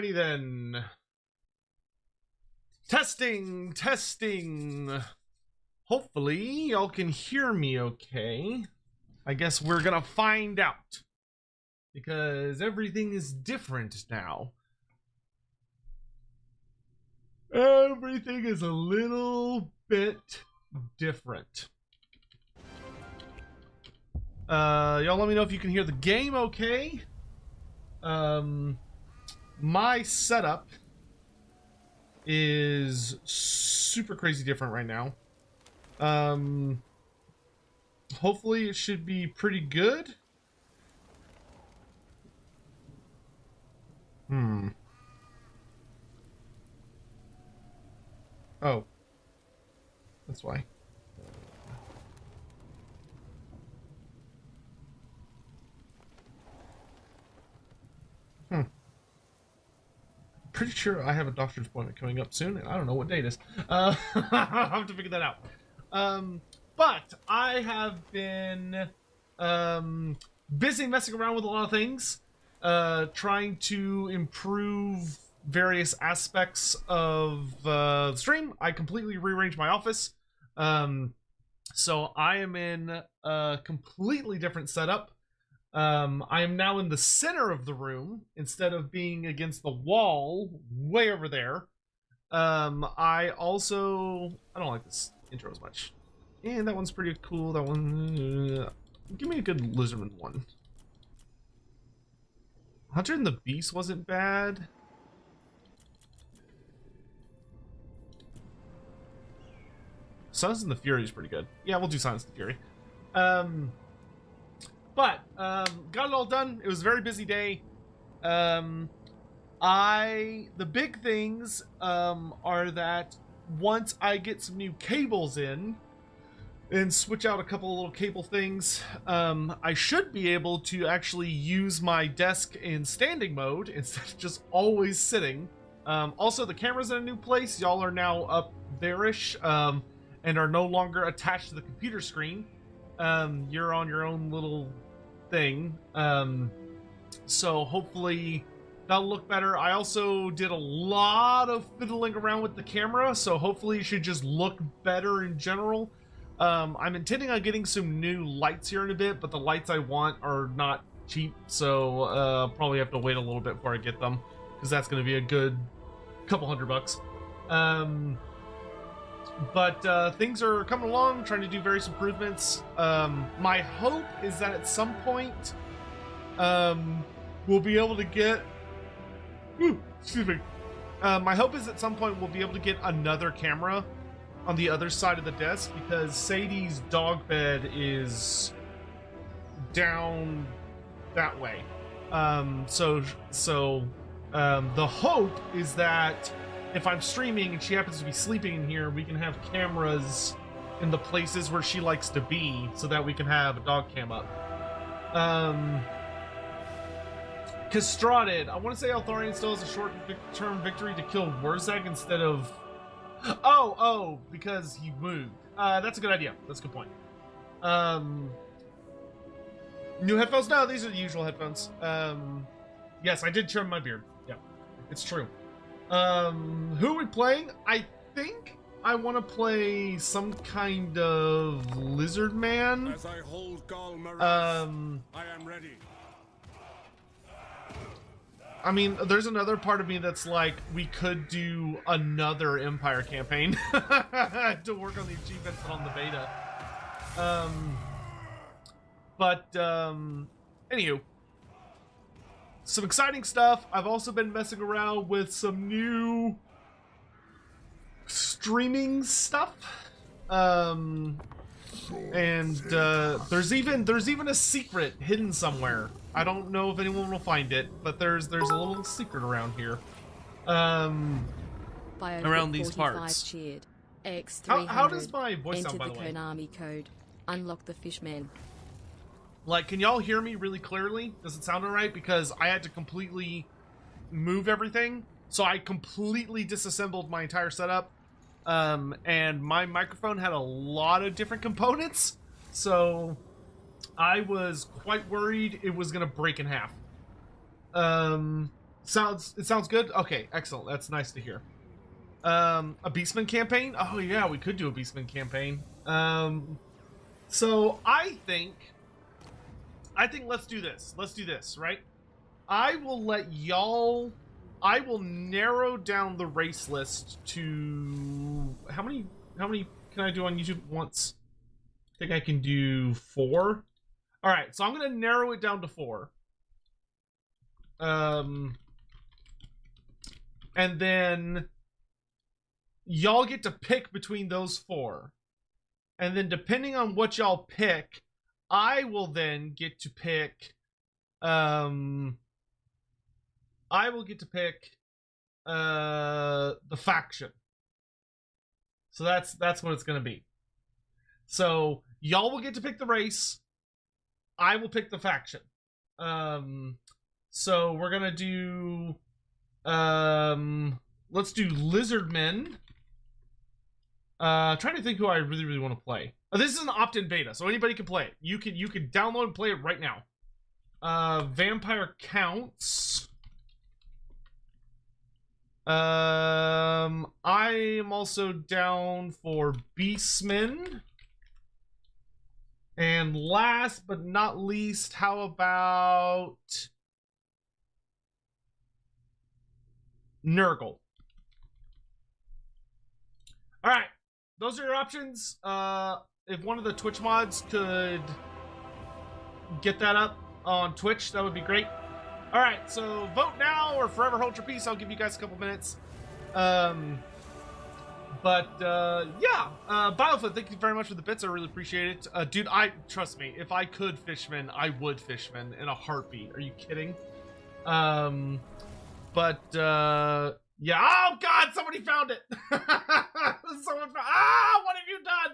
Alrighty then. Testing. Hopefully y'all can hear me okay. I guess we're gonna find out, because everything is different now. Everything is a little bit different. Y'all let me know if you can hear the game okay. My setup is super crazy different right now. Hopefully it should be pretty good. Oh. That's why. Pretty sure I have a doctor's appointment coming up soon, and I don't know what date it is. I'll have to figure that out. But I have been busy messing around with a lot of things, trying to improve various aspects of the stream. I completely rearranged my office, so I am in a completely different setup. I am now in the center of the room instead of being against the wall way over there. I don't like this intro as much. And that one's pretty cool. That one, give me a good Lizardmen one. Hunter and the Beast wasn't bad. Sons and the Fury is pretty good. Yeah, we'll do Sons and the Fury. But got it all done. It was a very busy day. The big things are that once I get some new cables in and switch out a couple of little cable things, I should be able to actually use my desk in standing mode instead of just always sitting. Also, the camera's in a new place. Y'all are now up there-ish, and are no longer attached to the computer screen. You're on your own little thing, so hopefully that'll look better. I also did a lot of fiddling around with the camera, so hopefully it should just look better in general. I'm intending on getting some new lights here in a bit, but the lights I want are not cheap, so probably have to wait a little bit before I get them, because that's going to be a good couple $100. But things are coming along, trying to do various improvements. My hope is that at some point, we'll be able to get... excuse me. My hope is at some point we'll be able to get another camera on the other side of the desk, because Sadie's dog bed is down that way. So the hope is that if I'm streaming and she happens to be sleeping in here, we can have cameras in the places where she likes to be, so that we can have a dog cam up. Castrated. I want to say Althorian still has a short-term victory to kill Wurzag instead of... Oh, because he moved. That's a good idea. That's a good point. New headphones? No, these are the usual headphones. Yes, I did trim my beard. Yeah, it's true. Who are we playing? I think I want to play some kind of Lizardman. As I hold Galmaras, I am ready. I mean, there's another part of me that's like, we could do another Empire campaign to work on the achievements and on the beta. Anywho. Some exciting stuff. I've also been messing around with some new streaming stuff. There's even a secret hidden somewhere. I don't know if anyone will find it, but there's a little secret around here. Around these parts. Cheered. How does my voice sound, by the way? Enter the Konami code. Unlock the Fishman. Like, can y'all hear me really clearly? Does it sound alright? Because I had to completely move everything. So I completely disassembled my entire setup. And my microphone had a lot of different components. So I was quite worried it was going to break in half. It sounds good. Okay, excellent. That's nice to hear. A Beastman campaign? Oh yeah, we could do a Beastman campaign. So I think let's do this. Let's do this, right? I will narrow down the race list to how many can I do on YouTube once? I think I can do 4. All right, so I'm going to narrow it down to 4. And then y'all get to pick between those 4. And then depending on what y'all pick, I will then get to pick the faction. So that's what it's going to be. So y'all will get to pick the race. I will pick the faction. So we're going to do let's do Lizardmen. Trying to think who I really want to play. This is an opt-in beta, so anybody can play it. You can download and play it right now. Vampire counts. I am also down for Beastmen. And last but not least, how about Nurgle? All right, those are your options. If one of the Twitch mods could get that up on Twitch, that would be great. All right, so vote now or forever hold your peace. I'll give you guys a couple minutes. Bioflip, thank you very much for the bits. I really appreciate it. Dude, trust me, if I could Fishman, I would Fishman in a heartbeat. Are you kidding? Yeah. Oh God, somebody found it. What have you done?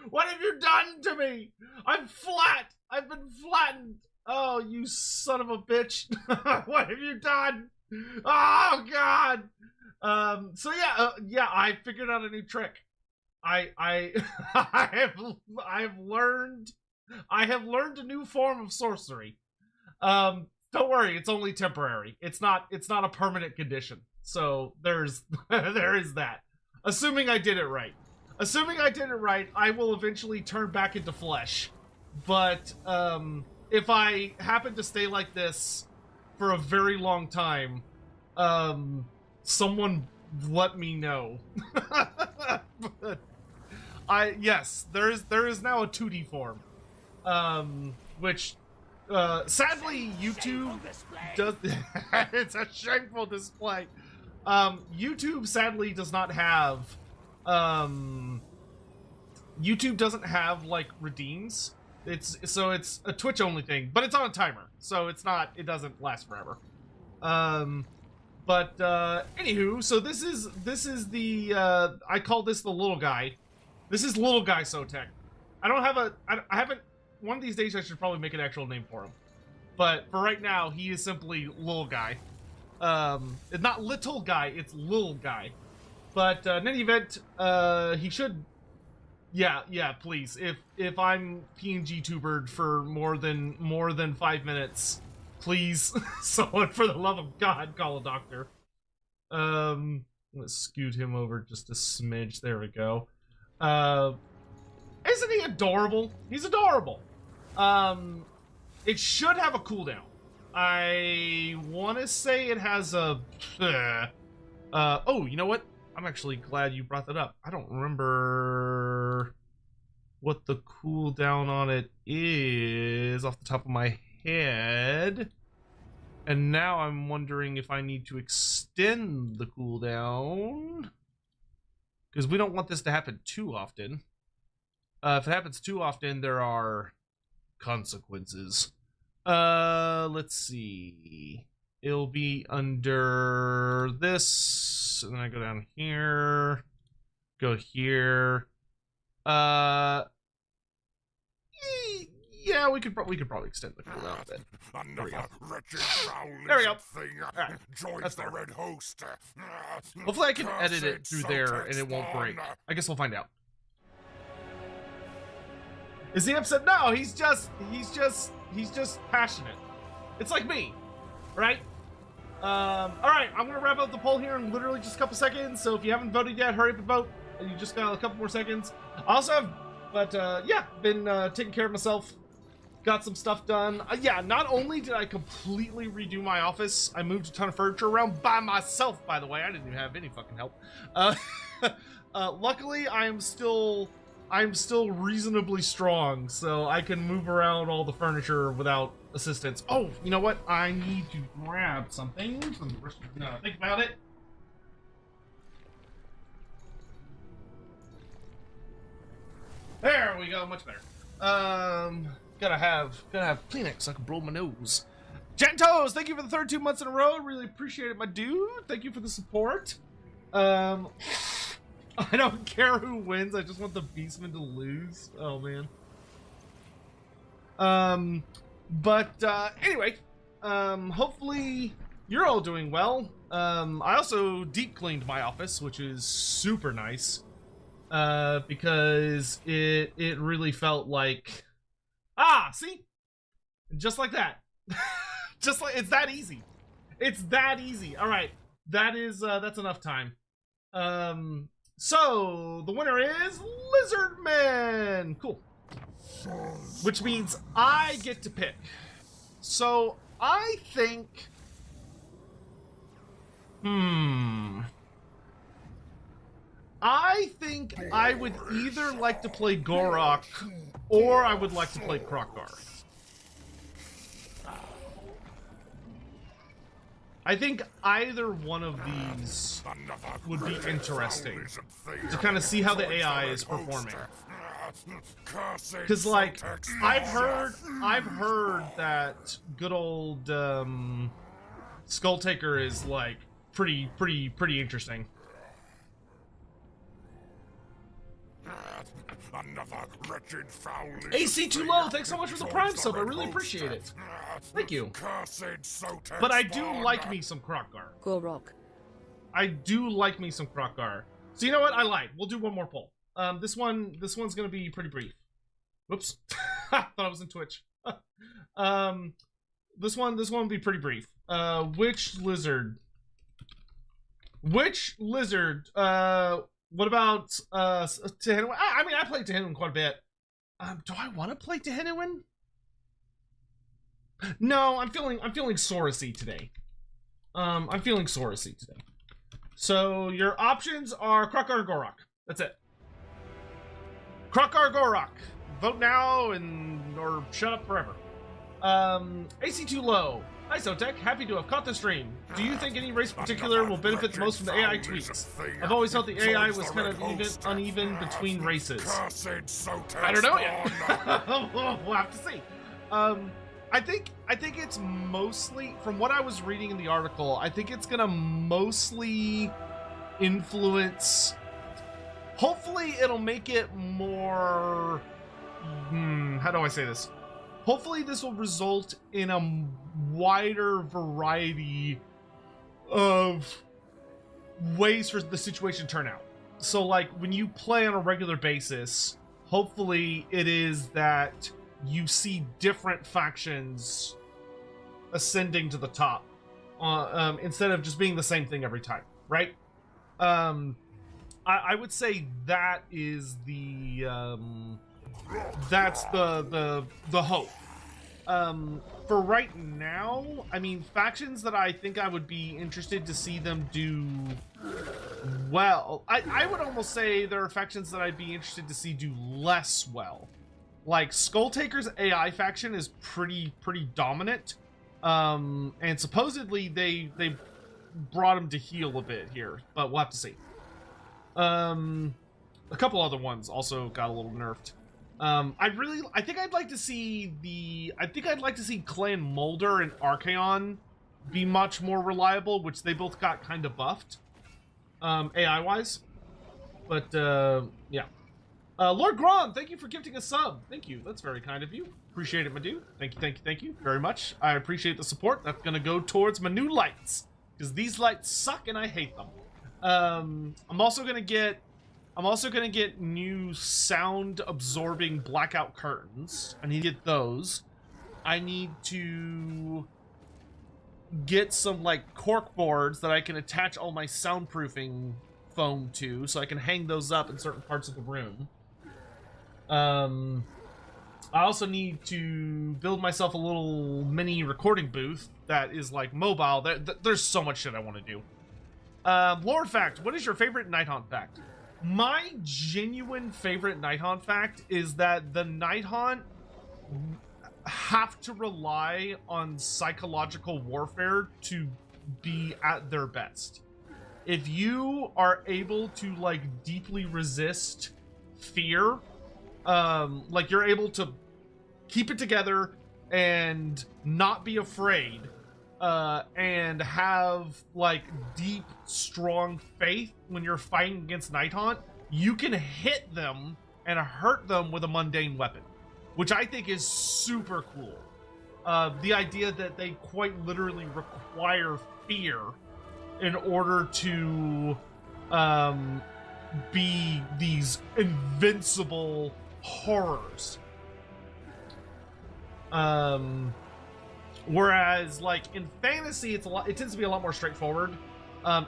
What have you done to me? I'm flat. I've been flattened. Oh, you son of a bitch. What have you done? Oh God. So yeah, I figured out a new trick. I have learned a new form of sorcery. Don't worry, it's only temporary. It's not a permanent condition. So there is that. Assuming I did it right. I will eventually turn back into flesh. But if I happen to stay like this for a very long time, someone let me know. But yes, there is now a 2D form, which sadly YouTube does. It's a shameful display. YouTube sadly does not have. YouTube doesn't have like redeems. It's a Twitch only thing, but it's on a timer, so it doesn't last forever. Anywho, so this is the I call this the little guy. This is little guy Sotek. I haven't. One of these days I should probably make an actual name for him. But for right now, he is simply little guy. It's not little guy, it's little guy. But in any event, he should. Yeah, please. If I'm PNG tubered for more than 5 minutes, please, someone for the love of God, call a doctor. Let's scoot him over just a smidge. There we go. Isn't he adorable? He's adorable. It should have a cooldown. I want to say it has a. Oh, you know what? I'm actually glad you brought that up. I don't remember what the cooldown on it is off the top of my head. And now I'm wondering if I need to extend the cooldown. Because we don't want this to happen too often. If it happens too often, there are consequences. Let's see. It'll be under this, and then I go down here, go here. Yeah, we could probably extend the cooldown a bit. There we go. There we go. All right, that's the red host. Hopefully, I can edit it through there and it won't break. I guess we'll find out. Is he upset? No, he's just passionate. It's like me, right? All right, I'm gonna wrap up the poll here in literally just a couple seconds. So if you haven't voted yet, hurry up and vote. You just got a couple more seconds. I also have, yeah, been taking care of myself. Got some stuff done. Yeah, not only did I completely redo my office, I moved a ton of furniture around by myself, by the way. I didn't even have any fucking help. Luckily, I'm still reasonably strong, so I can move around all the furniture without assistance. Oh, you know what? I need to grab something from the rest of think about it. There we go, much better. Gotta have Kleenex so I can blow my nose. Gentos, thank you for the 32 months in a row. Really appreciate it, my dude. Thank you for the support. I don't care who wins. I just want the Beastmen to lose. Oh man. Anyway, hopefully you're all doing well. I also deep cleaned my office, which is super nice. Because it really felt like, see, just like that. Just like, it's that easy. It's that easy. All right, that's enough time. So the winner is Lizardmen. Cool. Which means I get to pick. So I think, I think I would either like to play Gorok or I would like to play Krokgar. I think either one of these would be interesting to kind of see how the AI is performing. Because, like, I've heard that good old Skulltaker is like pretty interesting. AC too low, thanks so much for the Prime sub, I really appreciate it. Thank you. But I do like me some Krokgar. Gorok. I do like me some Krokgar. So you know what? I lied. We'll do one more poll. This one's gonna be pretty brief. Whoops. Thought I was in Twitch. This one will be pretty brief. Which lizard? What about Tehenuin? I mean, I played Tehenuin quite a bit. Do I want to play Tehenuin? No, I'm feeling Saurusy today. I'm feeling Saurusy today. So your options are Krokgar or Gorok. That's it. Krokgar or Gorok. Vote now or shut up forever. AC too low. Hi Sotek, happy to have caught the stream. Do you think any race in particular will benefit the most from the AI tweaks? I've always felt the AI was kind of uneven between races. I don't know yet. We'll have to see. I think it's mostly, from what I was reading in the article, I think it's gonna mostly influence. Hopefully it'll make it more, how do I say this? Hopefully this will result in a wider variety of ways for the situation to turn out. So like when you play on a regular basis, hopefully it is that you see different factions ascending to the top instead of just being the same thing every time, right? I would say that is the that's the hope. For right now, I mean, factions that I think I would be interested to see them do well, I would almost say there are factions that I'd be interested to see do less well. Like Skulltaker's AI faction is pretty dominant, and supposedly they brought him to heel a bit here, but we'll have to see. A couple other ones also got a little nerfed. I think I'd like to see Clan Mulder and Archaon be much more reliable, which they both got kind of buffed, AI wise. But yeah. Lord Gron, thank you for gifting a sub. Thank you. That's very kind of you. Appreciate it, my dude. Thank you very much. I appreciate the support. That's gonna go towards my new lights, because these lights suck and I hate them. I'm also gonna get new sound absorbing blackout curtains. I need to get those. I need to get some like cork boards that I can attach all my soundproofing foam to, so I can hang those up in certain parts of the room. I also need to build myself a little mini recording booth that is like mobile. There's so much shit I want to do. Lore fact, what is your favorite Night Haunt fact? My genuine favorite Night Haunt fact is that the Night Haunt have to rely on psychological warfare to be at their best. If you are able to like deeply resist fear, like you're able to keep it together and not be afraid, and have like deep, strong faith when you're fighting against Night Haunt, you can hit them and hurt them with a mundane weapon, which I think is super cool. The idea that they quite literally require fear in order to be these invincible horrors. Whereas like in fantasy, it tends to be a lot more straightforward.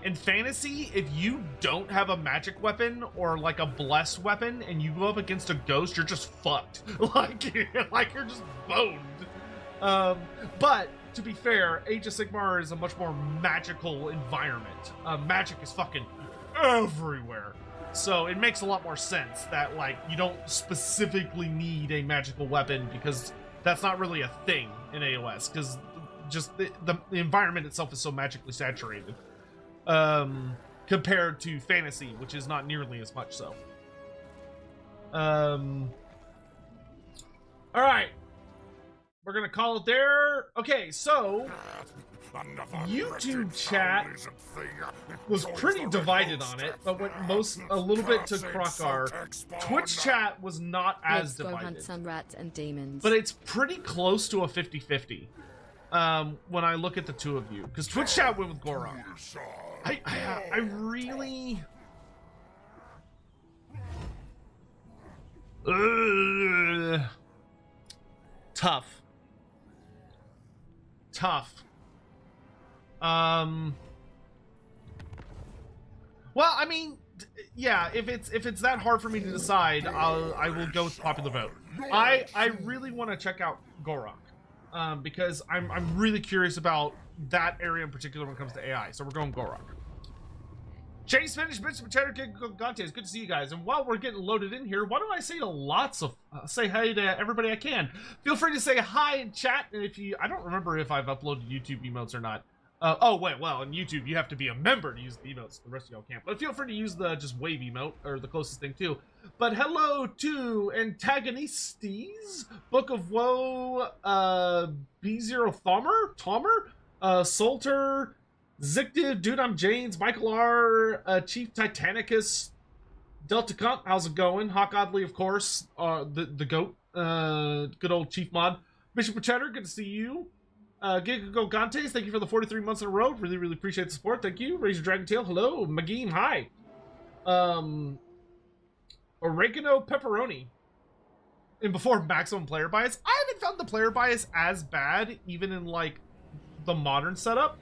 In fantasy, if you don't have a magic weapon or like a blessed weapon and you go up against a ghost, you're just fucked. like you're just boned. But to be fair, Age of Sigmar is a much more magical environment. Magic is fucking everywhere. So it makes a lot more sense that like you don't specifically need a magical weapon, because that's not really a thing in AOS, because just the environment itself is so magically saturated, compared to fantasy, which is not nearly as much so. All right, we're gonna call it there. Okay, so YouTube chat was pretty divided on it, but went a little bit to Krokar. Twitch chat was not as divided. Let's go hunt some rats and demons. But it's pretty close to a 50-50 when I look at the two of you, because Twitch chat went with Gorok. I really... Tough. Well, I mean, yeah, if it's that hard for me to decide, I will go with popular vote. I really want to check out Gorok, because I'm really curious about that area in particular when it comes to AI. So we're going Gorok. Chase, Spanish, Bitch, Cheddar, Gante, it's good to see you guys. And while we're getting loaded in here, why don't I say to say hi to everybody I can? Feel free to say hi in chat. And if I don't remember if I've uploaded YouTube emotes or not. Oh, wait, well, on YouTube, you have to be a member to use the emotes. The rest of y'all can't. But feel free to use the just wave emote, or the closest thing too. But hello to Antagonistes, Book of Woe, B0 Tomer, Solter, Zictive, Dude, I'm James, Michael R, Chief Titanicus, Delta Cunt, how's it going? Hawk Oddly, of course, the GOAT, good old Chief Mod. Bishop Cheddar, good to see you. Gigago Gantes, thank you for the 43 months in a row. Really, really appreciate the support. Thank you. Razor Dragon Tail, hello. Mageen, hi. Oregano Pepperoni. And before maximum player bias, I haven't found the player bias as bad, even in like the modern setup.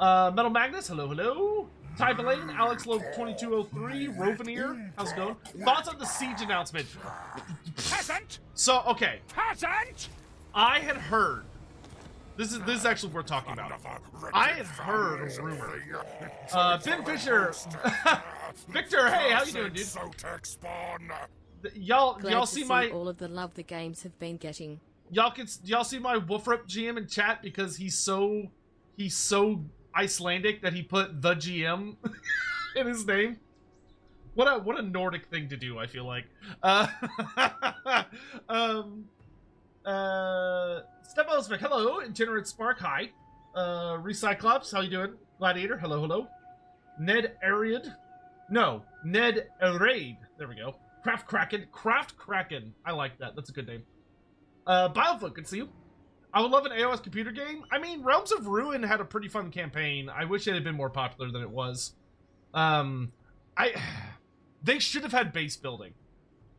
Metal Magnus, hello. Ty Belane, Alex Loeb 2203, Rovenier, how's it going? Thoughts on the siege announcement? Peasant! So, okay. Peasant! I had heard. This is actually worth talking about. I had heard a rumor. Ben Fisher, Victor, hey, how you doing, dude? Y'all see my all of the love the games have been getting. Y'all see my Wolfrup GM in chat, because he's so Icelandic that he put the GM in his name. What a Nordic thing to do, I feel like. Stepos, hello. Itinerant Spark, hi. Recyclops, how you doing? Gladiator, hello. Ned Ariad. No, Ned Araid. There we go. Craft Kraken. I like that. That's a good name. Biofoot, good to see you. I would love an AOS computer game. I mean, Realms of Ruin had a pretty fun campaign. I wish it had been more popular than it was. They should have had base building.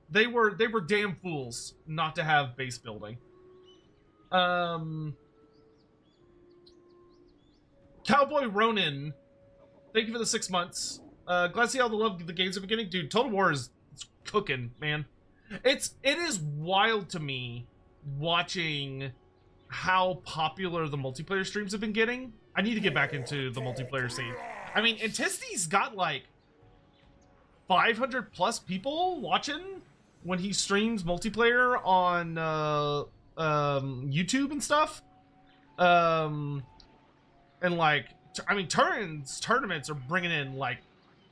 They were damn fools not to have base building. Cowboy Ronin, thank you for the 6 months. Glad to see all the love the games have been getting. Dude, Total War is cooking, man. It is wild to me watching how popular the multiplayer streams have been getting. I need to get back into the multiplayer scene. I mean, Antisty's got like 500 plus people watching when he streams multiplayer on YouTube and stuff. And like, I mean, tournaments are bringing in like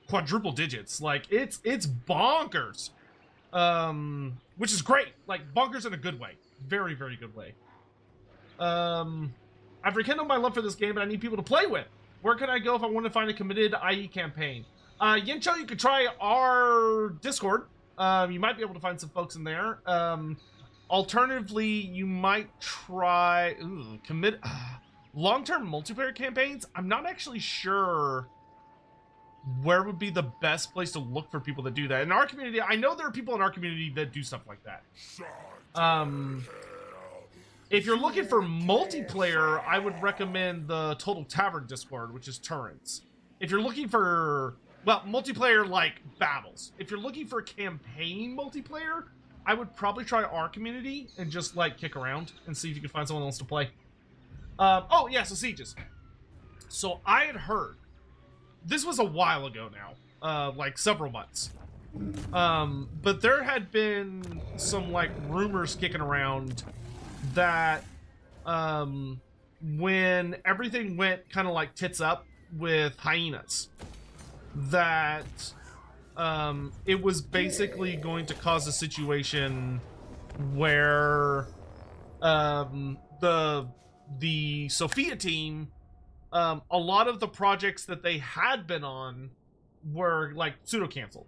quadruple digits. Like, it's bonkers. Which is great. Like, bonkers in a good way. Very, very good way. I've rekindled my love for this game, but I need people to play with. Where can I go if I want to find a committed IE campaign? Yincho, you could try our Discord. You might be able to find some folks in there. Alternatively, you might try long-term multiplayer campaigns. I'm not actually sure where would be the best place to look for people that do that. In our community, I know there are people in our community that do stuff like that. If you're looking for multiplayer, I would recommend the Total Tavern Discord, which is Turrets. If you're looking for, well, multiplayer like battles. If you're looking for campaign multiplayer, I would probably try our community and just like kick around and see if you can find someone else to play. Oh yeah, so sieges. So I had heard, this was a while ago now, like several months. But there had been some like rumors kicking around that when everything went kind of like tits up with hyenas, that it was basically going to cause a situation where the Sophia team, a lot of the projects that they had been on were like pseudo canceled.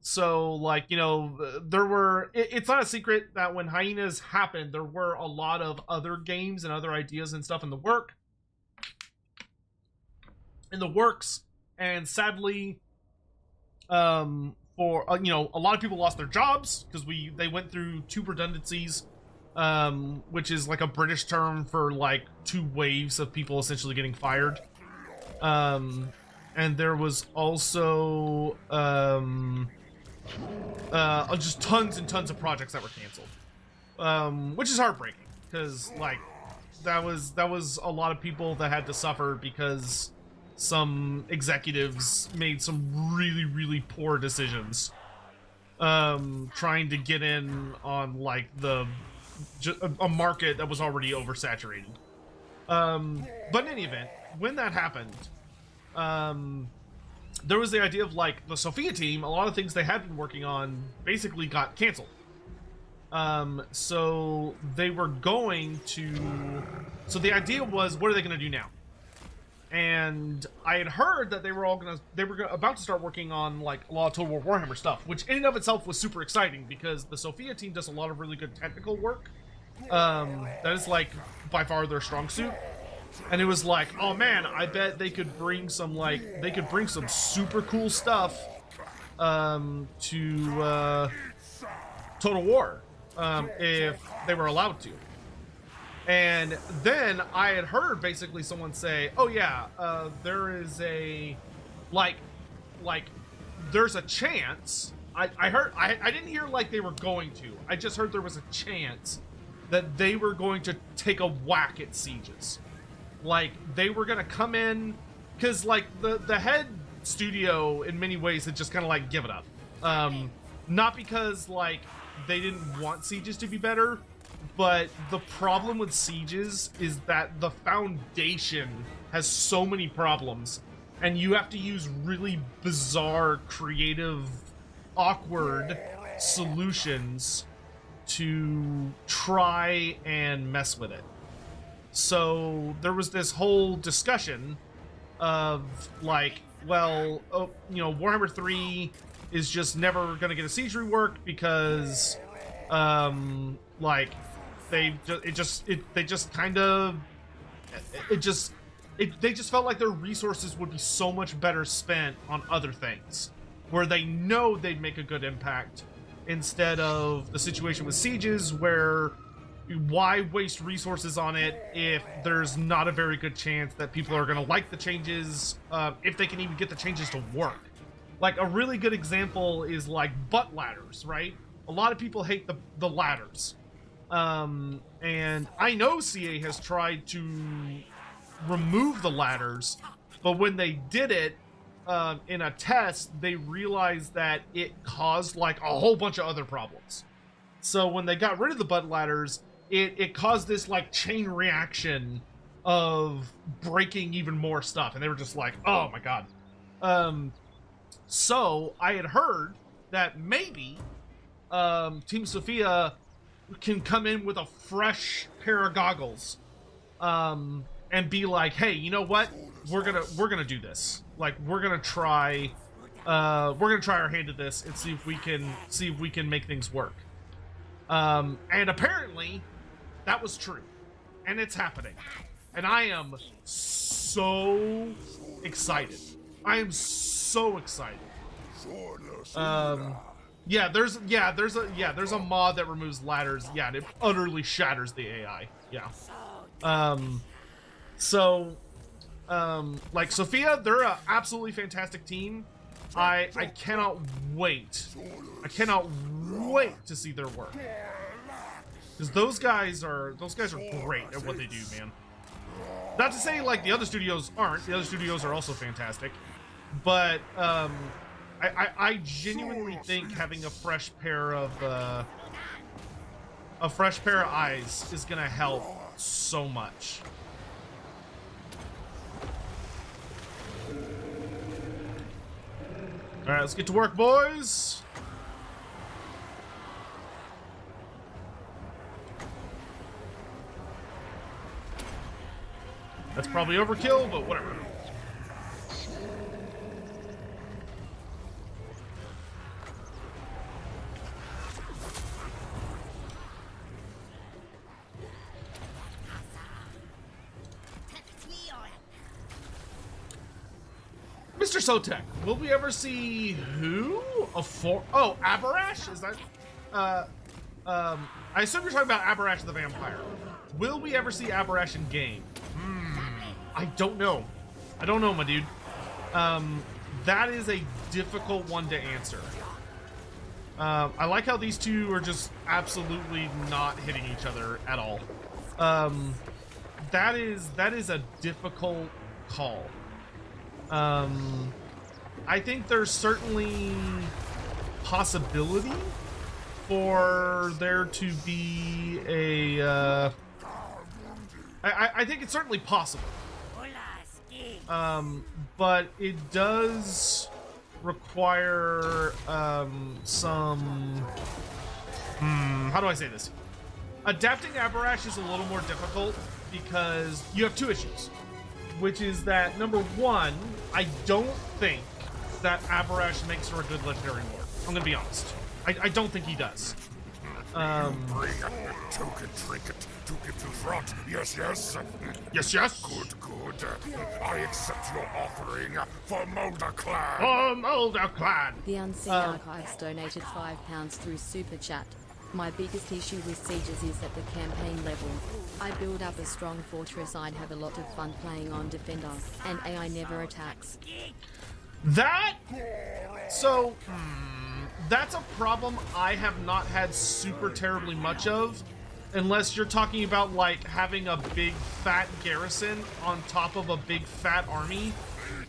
So like, you know, there were, it's not a secret that when hyenas happened, there were a lot of other games and other ideas and stuff in the works, and sadly, for you know, a lot of people lost their jobs because they went through 2 redundancies, which is like a British term for like 2 waves of people essentially getting fired. And there was also just tons and tons of projects that were canceled, which is heartbreaking because like that was a lot of people that had to suffer because some executives made some really, really poor decisions trying to get in on like a market that was already oversaturated. But in any event, when that happened, there was the idea of like the Sophia team, a lot of things they had been working on basically got canceled. So they were going to, so the idea was, what are they going to do now? And I had heard that they were about to start working on like a lot of Total War Warhammer stuff, which in and of itself was super exciting because the Sophia team does a lot of really good technical work. That is like by far their strong suit. And it was like, oh man, I bet they could bring some super cool stuff to Total War if they were allowed to. And then I had heard basically someone say, oh yeah, there is a like there's a chance. I didn't hear like they were going to. I just heard there was a chance that they were going to take a whack at sieges. Like they were gonna come in, because like the head studio in many ways had just kind of like given up. Not because like they didn't want sieges to be better, but the problem with sieges is that the foundation has so many problems, and you have to use really bizarre, creative, awkward solutions to try and mess with it. So there was this whole discussion of like, well, you know, Warhammer 3 is just never gonna get a siege rework because like they just felt like their resources would be so much better spent on other things where they know they'd make a good impact, instead of the situation with sieges where why waste resources on it if there's not a very good chance that people are going to like the changes, if they can even get the changes to work. Like, a really good example is, like, butt ladders, right? A lot of people hate the ladders. And I know CA has tried to remove the ladders, but when they did it, in a test, they realized that it caused, like, a whole bunch of other problems. So when they got rid of the butt ladders, it caused this, like, chain reaction of breaking even more stuff. And they were just like, oh my god. So I had heard that maybe Team Sophia can come in with a fresh pair of goggles and be like, hey, you know what? We're gonna do this. Like, we're gonna try our hand at this and see if we can make things work. And apparently that was true, and it's happening, and I am so excited. I am so excited. Yeah, there's a mod that removes ladders. Yeah, and it utterly shatters the AI. Yeah. Like, Sophia, they're an absolutely fantastic team. I cannot wait. I cannot wait to see their work. Because those guys are great at what they do, man. Not to say, like, the other studios aren't. The other studios are also fantastic. But, I genuinely think having a fresh pair of eyes is gonna help so much. Alright, let's get to work, boys! That's probably overkill, but whatever. Mr. Sotek, will we ever see who? Oh, Abarash? Is that I assume you're talking about Abarash the vampire. Will we ever see Abarash in game? I don't know. I don't know, my dude. That is a difficult one to answer. I like how these two are just absolutely not hitting each other at all. That is a difficult call. I think there's certainly possibility for there to be a, I think it's certainly possible. But it does require, some, how do I say this? Adapting Abarash is a little more difficult because you have two issues. Which is that, number one, I don't think that Abarash makes for a good legendary lord. I'm gonna be honest. I don't think he does. Token trinket to give to front. Yes, yes. Yes, yes. Good, good. I accept your offering for Mulder Clan. For Mulder Clan. The Unseen Archives donated £5 through Super Chat. My biggest issue with Sieges is at the campaign level. I build up a strong fortress, I'd have a lot of fun playing on Defender, and AI never attacks. That's a problem I have not had super terribly much of, unless you're talking about, like, having a big fat garrison on top of a big fat army.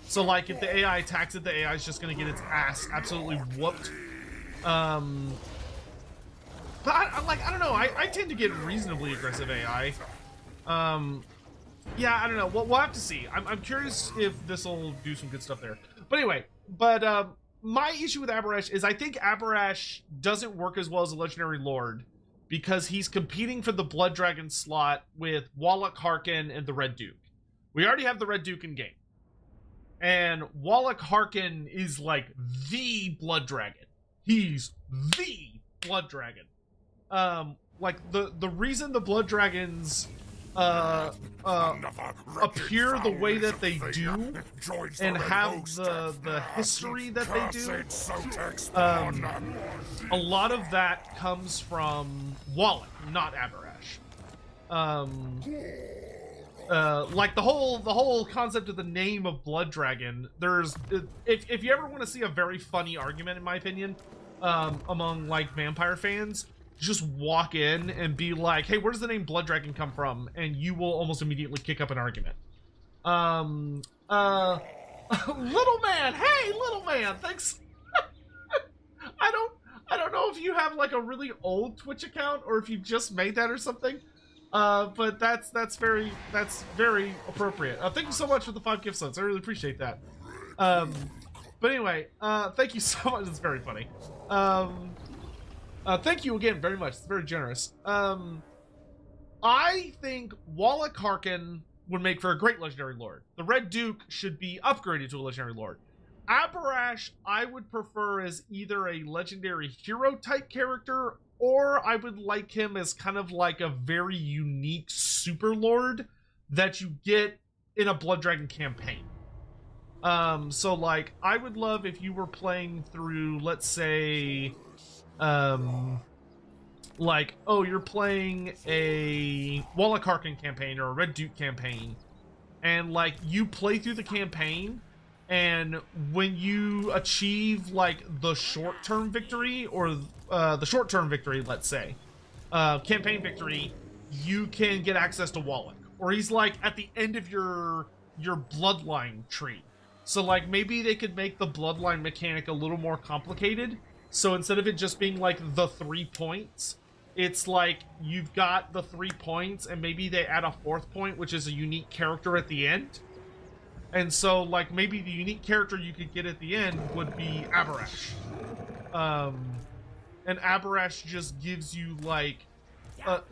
So, like, if the AI attacks it, the AI is just gonna get its ass absolutely whooped. But I don't know. I tend to get reasonably aggressive AI. Yeah, I don't know. We'll have to see. I'm curious if this will do some good stuff there. But anyway, my issue with Abarash is I think Abarash doesn't work as well as a Legendary Lord because he's competing for the Blood Dragon slot with Wallach Harkin and the Red Duke. We already have the Red Duke in game. And Wallach Harkin is like the Blood Dragon. He's the Blood Dragon. Like the reason the Blood Dragons appear the way that they do and have the history that they do, a lot of that comes from Wallach, not Abarash. like the whole concept of the name of Blood Dragon. There's if you ever want to see a very funny argument, in my opinion, among like vampire fans, just walk in and be like, hey, where does the name Blood Dragon come from? And you will almost immediately kick up an argument. Little man, hey, little man, thanks. I don't know if you have like a really old Twitch account or if you just made that or something. But that's very appropriate. Thank you so much for the 5 gift subs. I really appreciate that. But anyway, thank you so much. It's very funny. Thank you again very much. It's very generous. I think Wallach Harkin would make for a great legendary lord. The Red Duke should be upgraded to a legendary lord. Abarash, I would prefer as either a legendary hero type character, or I would like him as kind of like a very unique super lord that you get in a Blood Dragon campaign. So like, I would love if you were playing through, let's say, like, oh, you're playing a Wallach Harkin campaign or a Red Duke campaign, and like you play through the campaign, and when you achieve like the short-term victory or the short-term victory, let's say, campaign victory, you can get access to Wallach, or he's like at the end of your bloodline tree. So like maybe they could make the bloodline mechanic a little more complicated. So instead of it just being like the 3 points, it's like you've got the 3 points and maybe they add a 4th point, which is a unique character at the end. And so like maybe the unique character you could get at the end would be Abarash. And Abarash just gives you like, a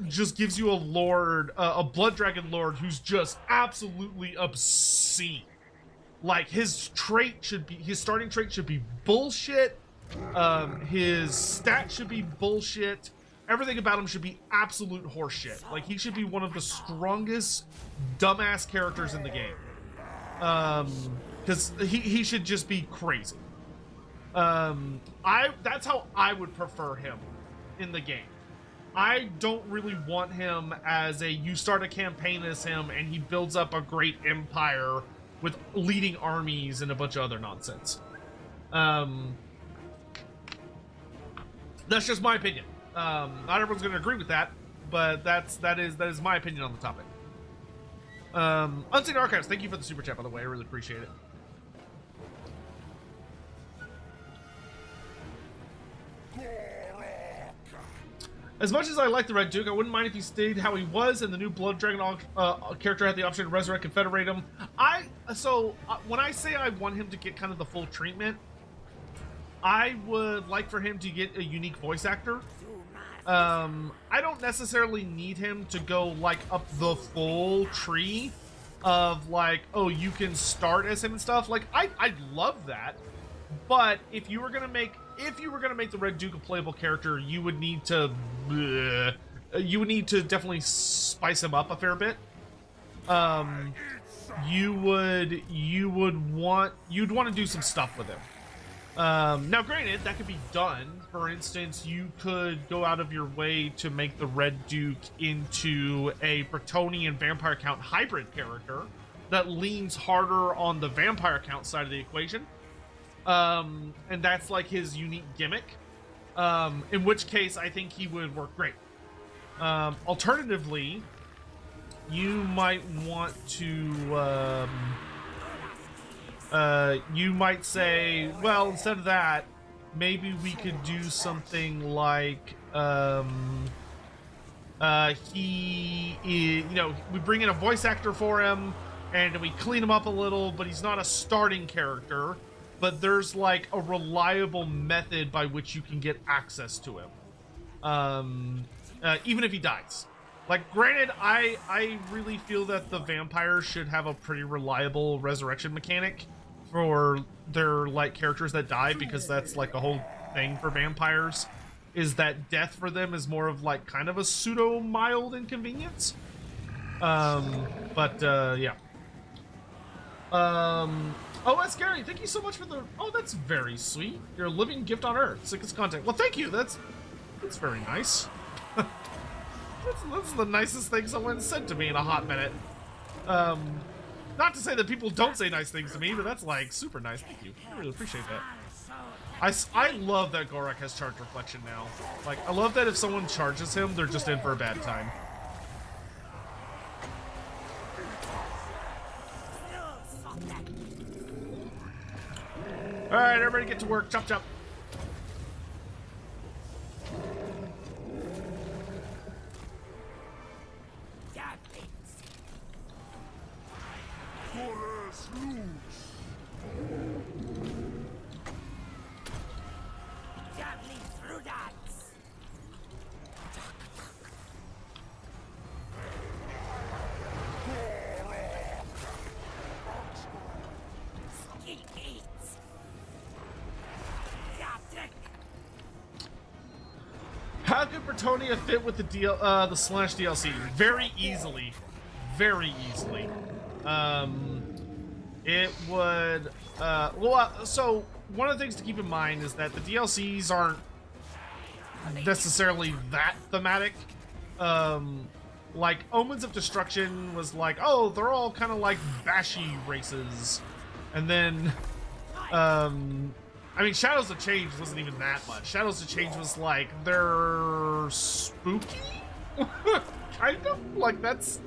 lord, a Blood Dragon lord who's just absolutely obscene. Like his starting trait should be bullshit. His stat should be bullshit. Everything about him should be absolute horseshit. Like he should be one of the strongest dumbass characters in the game. Because he should just be crazy. That's how I would prefer him in the game. I don't really want him as you start a campaign as him and he builds up a great empire with leading armies and a bunch of other nonsense. That's just my opinion. Not everyone's going to agree with that, but that is my opinion on the topic. Unseen Archives, thank you for the super chat, by the way. I really appreciate it. As much as I like the Red Duke, I wouldn't mind if he stayed how he was, and the new Blood Dragon character had the option to resurrect and federate him. When I say I want him to get kind of the full treatment, I would like for him to get a unique voice actor. I don't necessarily need him to go like up the full tree of like, oh, you can start as him and stuff. Like I'd love that, but if you were gonna make the Red Duke a playable character, you would need to definitely spice him up a fair bit. You'd want to do some stuff with him. Now granted, that could be done. For instance, you could go out of your way to make the Red Duke into a Bretonnian vampire count hybrid character that leans harder on the vampire count side of the equation. And that's like his unique gimmick. In which case I think he would work great. Alternatively, you might want to you might say, well, instead of that, maybe we could do something like, we bring in a voice actor for him, and we clean him up a little, but he's not a starting character, but there's like a reliable method by which you can get access to him, even if he dies. Like, granted, I really feel that the vampires should have a pretty reliable resurrection mechanic for their like characters that die, because that's like a whole thing for vampires, is that death for them is more of like kind of a pseudo mild inconvenience. Yeah. Oh, that's Gary. Thank you so much for the. Oh, that's very sweet. You're a living gift on Earth. Sickest content. Well, thank you. That's very nice. That's the nicest thing someone said to me in a hot minute. Not to say that people don't say nice things to me, but that's like super nice. Thank you. I really appreciate that. I love that Gorak has charge reflection now. Like, I love that if someone charges him, they're just in for a bad time. Alright, everybody get to work. Chop, chop. How could Bretonnia fit with the Slash DLC? Very easily. Very easily. It would, so one of the things to keep in mind is that the DLCs aren't necessarily that thematic. Like, Omens of Destruction was like, oh, they're all kind of like bashy races. And then, I mean, Shadows of Change wasn't even that much. Shadows of Change was like, they're spooky? Kind of? Like, that's...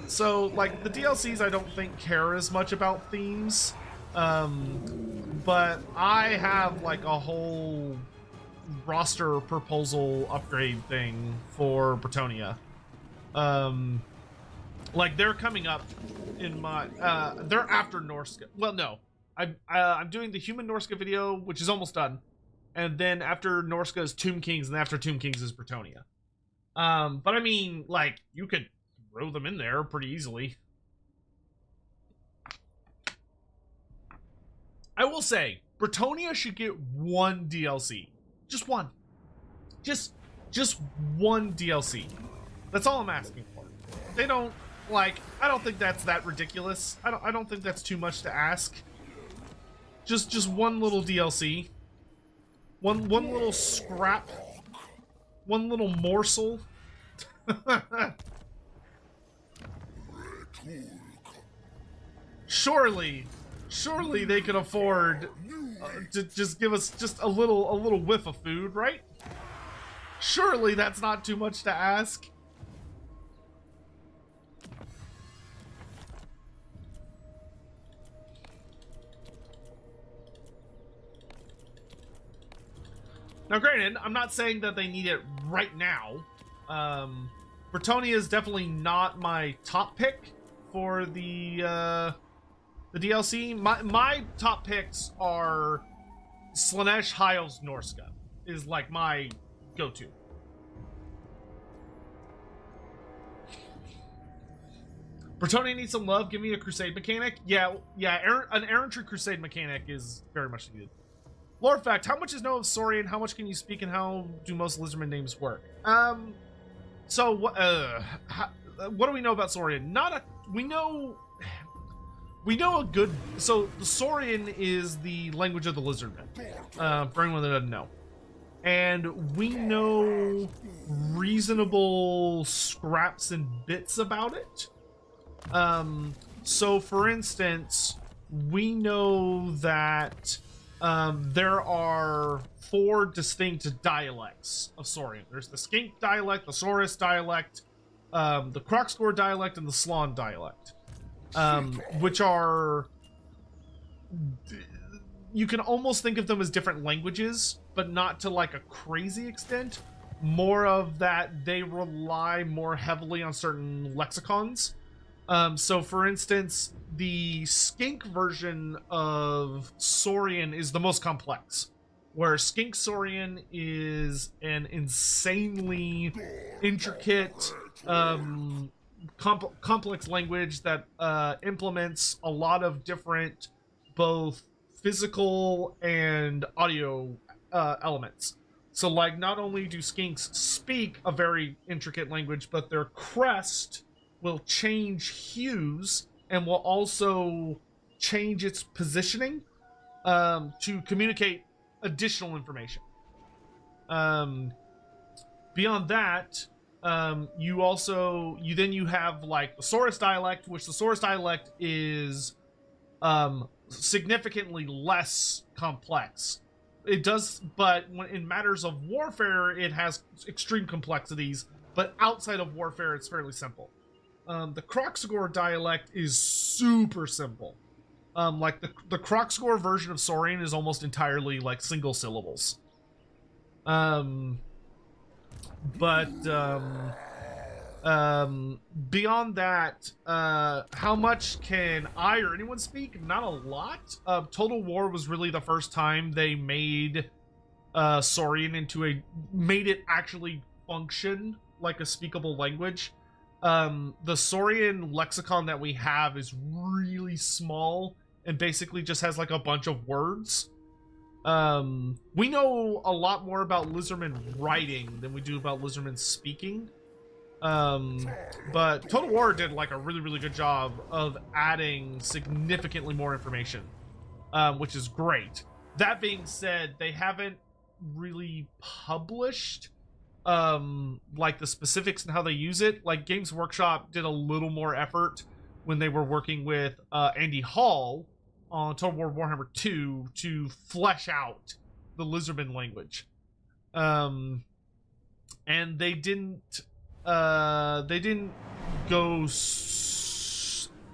So, like, the DLCs I don't think care as much about themes. But I have, like, a whole roster proposal upgrade thing for Bretonnia. Like, they're coming up in my... they're after Norska. Well, no. I'm doing the Human Norska video, which is almost done. And then after Norska is Tomb Kings, and after Tomb Kings is Bretonnia. But I mean, like, you could throw them in there pretty easily. I will say, Bretonnia should get one DLC. Just one. Just one DLC. That's all I'm asking for. They don't, like, I don't think that's that ridiculous. I don't think that's too much to ask. Just one little DLC. One little scrap. One little morsel. Surely they could afford to just give us just a little whiff of food, right? Surely that's not too much to ask. Now, granted, I'm not saying that they need it right now. Bretonnia is definitely not my top pick for the DLC. My top picks are Slaanesh, Hyles, Norska is like my go-to. Bretonnia needs some love. Give me a crusade mechanic. Yeah, an errantry crusade mechanic is very much needed. Lore fact, how much is known of Saurian? How much can you speak, and how do most Lizardmen names work? So what do we know about Saurian? We know a good... So, the Saurian is the language of the Lizardmen, for anyone that doesn't know. And we know reasonable scraps and bits about it. So, for instance, we know that there are 4 distinct dialects of Saurian. There's the Skink dialect, the Saurus dialect, the Crocscore dialect, and the Slan dialect. Which are... You can almost think of them as different languages, but not to like a crazy extent. More of that they rely more heavily on certain lexicons. So for instance, the Skink version of Saurian is the most complex, where Skink Saurian is an insanely intricate, complex language that implements a lot of different both physical and audio elements. So like, not only do skinks speak a very intricate language, but their crest will change hues and will also change its positioning to communicate additional information. Beyond that, you have like the Saurus dialect, which the Saurus dialect is significantly less complex. It does, but when in matters of warfare, it has extreme complexities. But outside of warfare, it's fairly simple. The Kroxagor dialect is super simple. Like the Kroxagor version of Saurian is almost entirely like single syllables. Beyond that, how much can I or anyone speak? Not a lot. Total War was really the first time they made Saurian made it actually function like a speakable language. The Saurian lexicon that we have is really small and basically just has like a bunch of words. We know a lot more about Lizardmen writing than we do about Lizardmen speaking. But Total War did like a really good job of adding significantly more information, which is great. That being said, they haven't really published like the specifics and how they use it. Like Games Workshop did a little more effort when they were working with Andy Hall on Total War Warhammer 2 to flesh out the Lizardman language. And they didn't go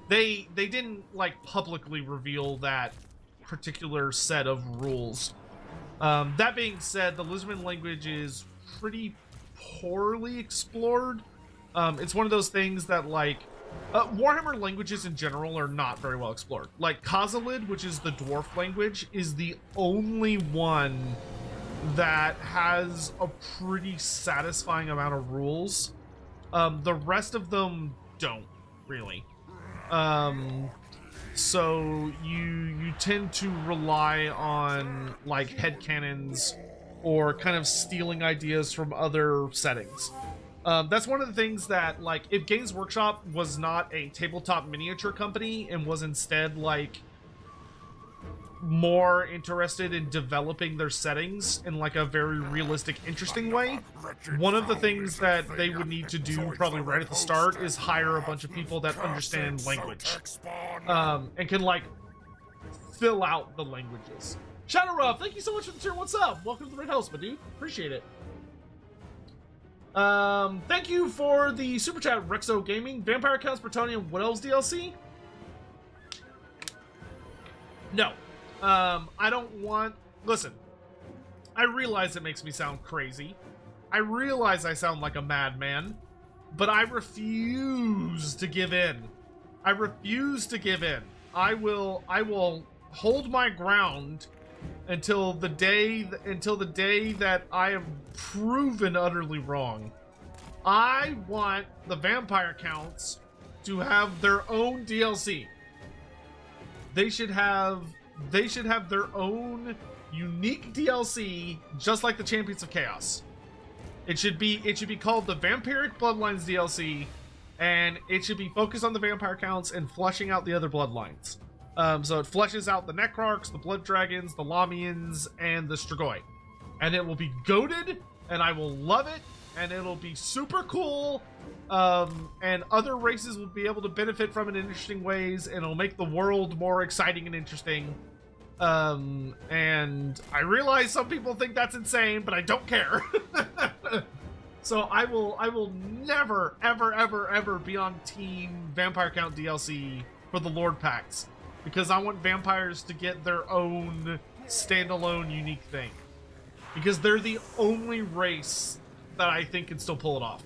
they didn't like publicly reveal that particular set of rules. That being said, the Lizardman language is pretty poorly explored. It's one of those things that like Warhammer languages in general are not very well explored. Like Khazalid, which is the dwarf language, is the only one that has a pretty satisfying amount of rules. The rest of them don't really. So you tend to rely on like headcanons or kind of stealing ideas from other settings. That's one of the things that, like, if Games Workshop was not a tabletop miniature company and was instead like more interested in developing their settings in like a very realistic, interesting way, one of the things that they would need to do probably right at the start is hire a bunch of people that understand language and can like fill out the languages. Shadow Ruff, thank you so much for the tier. What's up? Welcome to the Red House, my dude. Appreciate it. Thank you for the super chat, Rexo Gaming. Vampire Counts, Bretonnia, what else DLC? No. I don't want... Listen, I realize it makes me sound crazy. I realize I sound like a madman, but I refuse to give in. I refuse to give in. I will hold my ground until the day that I am proven utterly wrong. I want the Vampire Counts to have their own DLC. They should have their own unique DLC, just like the Champions of Chaos. It should be called the Vampiric Bloodlines DLC, and it should be focused on the Vampire Counts and fleshing out the other bloodlines. So it fleshes out the Necrarchs, the Blood Dragons, the Lamians, and the Strigoi. And it will be goated, and I will love it, and it'll be super cool, and other races will be able to benefit from it in interesting ways, and it'll make the world more exciting and interesting. And I realize some people think that's insane, but I don't care. So I will never, ever be on Team Vampire Count DLC for the Lord Packs, because I want vampires to get their own standalone unique thing, because they're the only race that I think can still pull it off.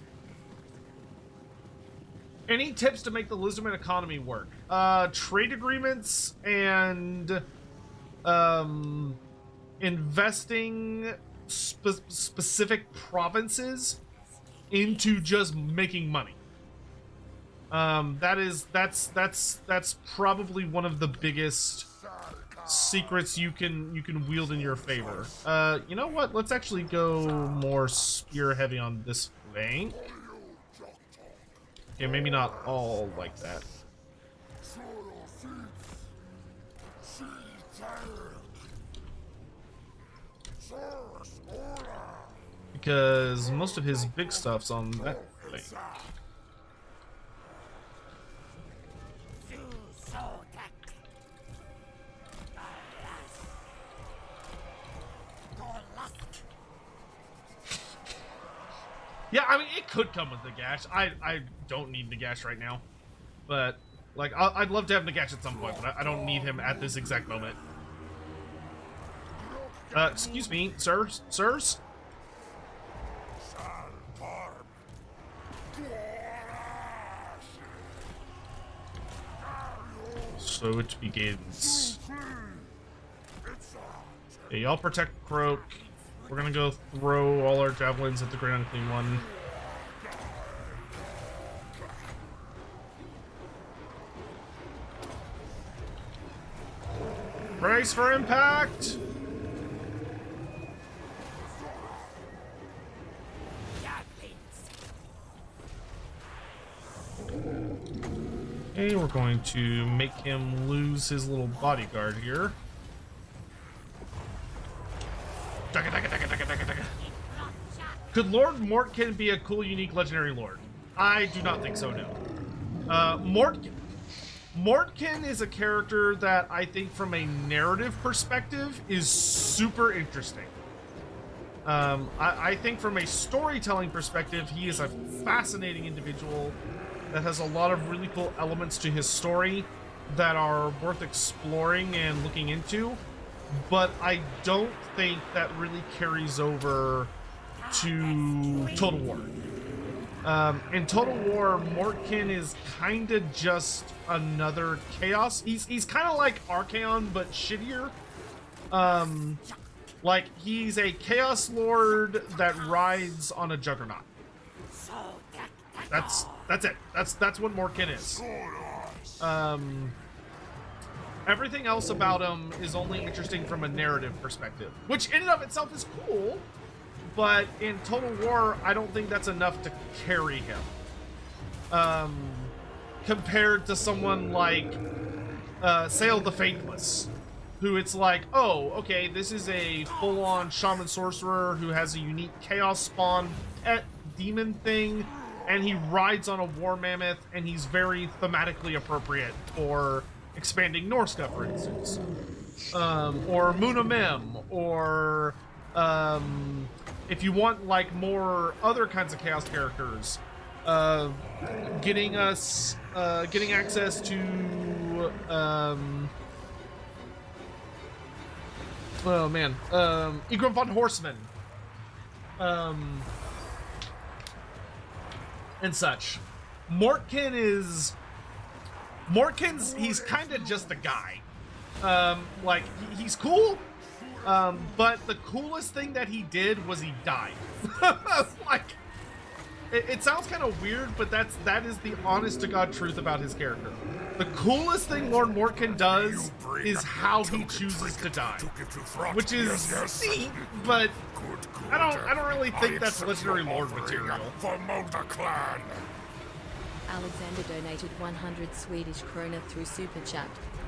Any tips to make the Lizardman economy work? Trade agreements and investing specific provinces into just making money. That's probably one of the biggest secrets you can wield in your favor. You know what? Let's actually go more spear heavy on this flank. Okay, maybe not all like that. Because most of his big stuff's on that like. Yeah, I mean, it could come with Nagash. I don't need Nagash right now. But, like, I'd love to have Nagash at some point, but I don't need him at this exact moment. Excuse me, sirs? Sirs? So it begins. Okay, y'all protect Croak. We're gonna go throw all our javelins at the Great Unclean One. Brace for impact! Okay, we're going to make him lose his little bodyguard here. Could Lord Mortkin be a cool, unique, legendary lord? I do not think so, no. Mortkin is a character that I think from a narrative perspective is super interesting. I think from a storytelling perspective, he is a fascinating individual that has a lot of really cool elements to his story that are worth exploring and looking into. But I don't think that really carries over to Total War. In Total War, Mortkin is kind of just another Chaos. He's kind of like Archaon, but shittier. Like, he's a Chaos Lord that rides on a Juggernaut. That's it. That's what Mortkin is. Everything else about him is only interesting from a narrative perspective, which in and of itself is cool, but in Total War, I don't think that's enough to carry him. Compared to someone like Sail the Faithless, who it's like, oh, okay, this is a full-on shaman sorcerer who has a unique chaos spawn pet demon thing, and he rides on a war mammoth, and he's very thematically appropriate for expanding Norska, for instance. Or Munamem, or if you want like more other kinds of chaos characters, getting access to oh man, Igrum von Horseman, and such. Mortkin's he's kind of just a guy. Like, he's cool, but the coolest thing that he did was he died. Like, it sounds kind of weird, but that is the honest to God truth about his character. The coolest thing Lord Mortkin does is how he chooses to die, which is neat, but I don't really think that's legendary lord material. For Mulder Clan. Alexander donated 100 Swedish krona through Super Chat.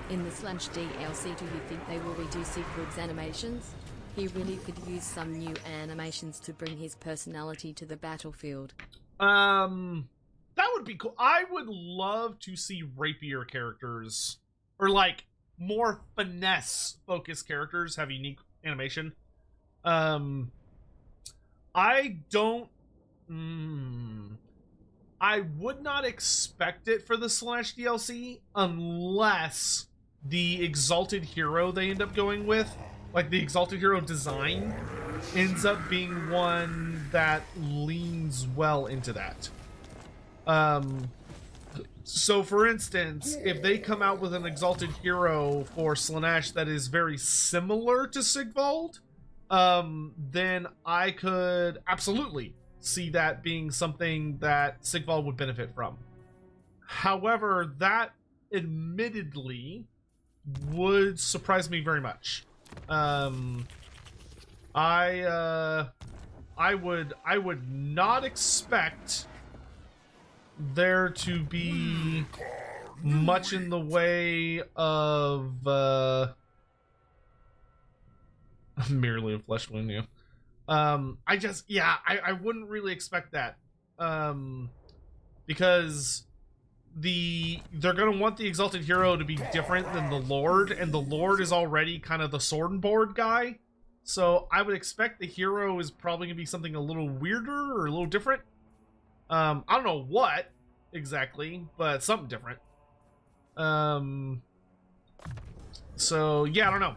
In the Slash DLC, do you think they will redo Siegfried's animations? He really could use some new animations to bring his personality to the battlefield. That would be cool. I would love to see rapier characters, or like more finesse-focused characters have unique animation. I don't... I would not expect it for the Slash DLC unless the Exalted Hero they end up going with, like the Exalted Hero design, ends up being one that leans well into that. So for instance, if they come out with an Exalted Hero for Slaanesh that is very similar to Sigvald, then I could absolutely see that being something that Sigvald would benefit from. However, that admittedly would surprise me very much. I would not expect there to be much in the way of merely a flesh wound, yeah. I wouldn't really expect that. because they're going to want the Exalted Hero to be different than the Lord, and the Lord is already kind of the sword and board guy. So I would expect the hero is probably going to be something a little weirder or a little different. I don't know what exactly, but something different. So yeah, I don't know.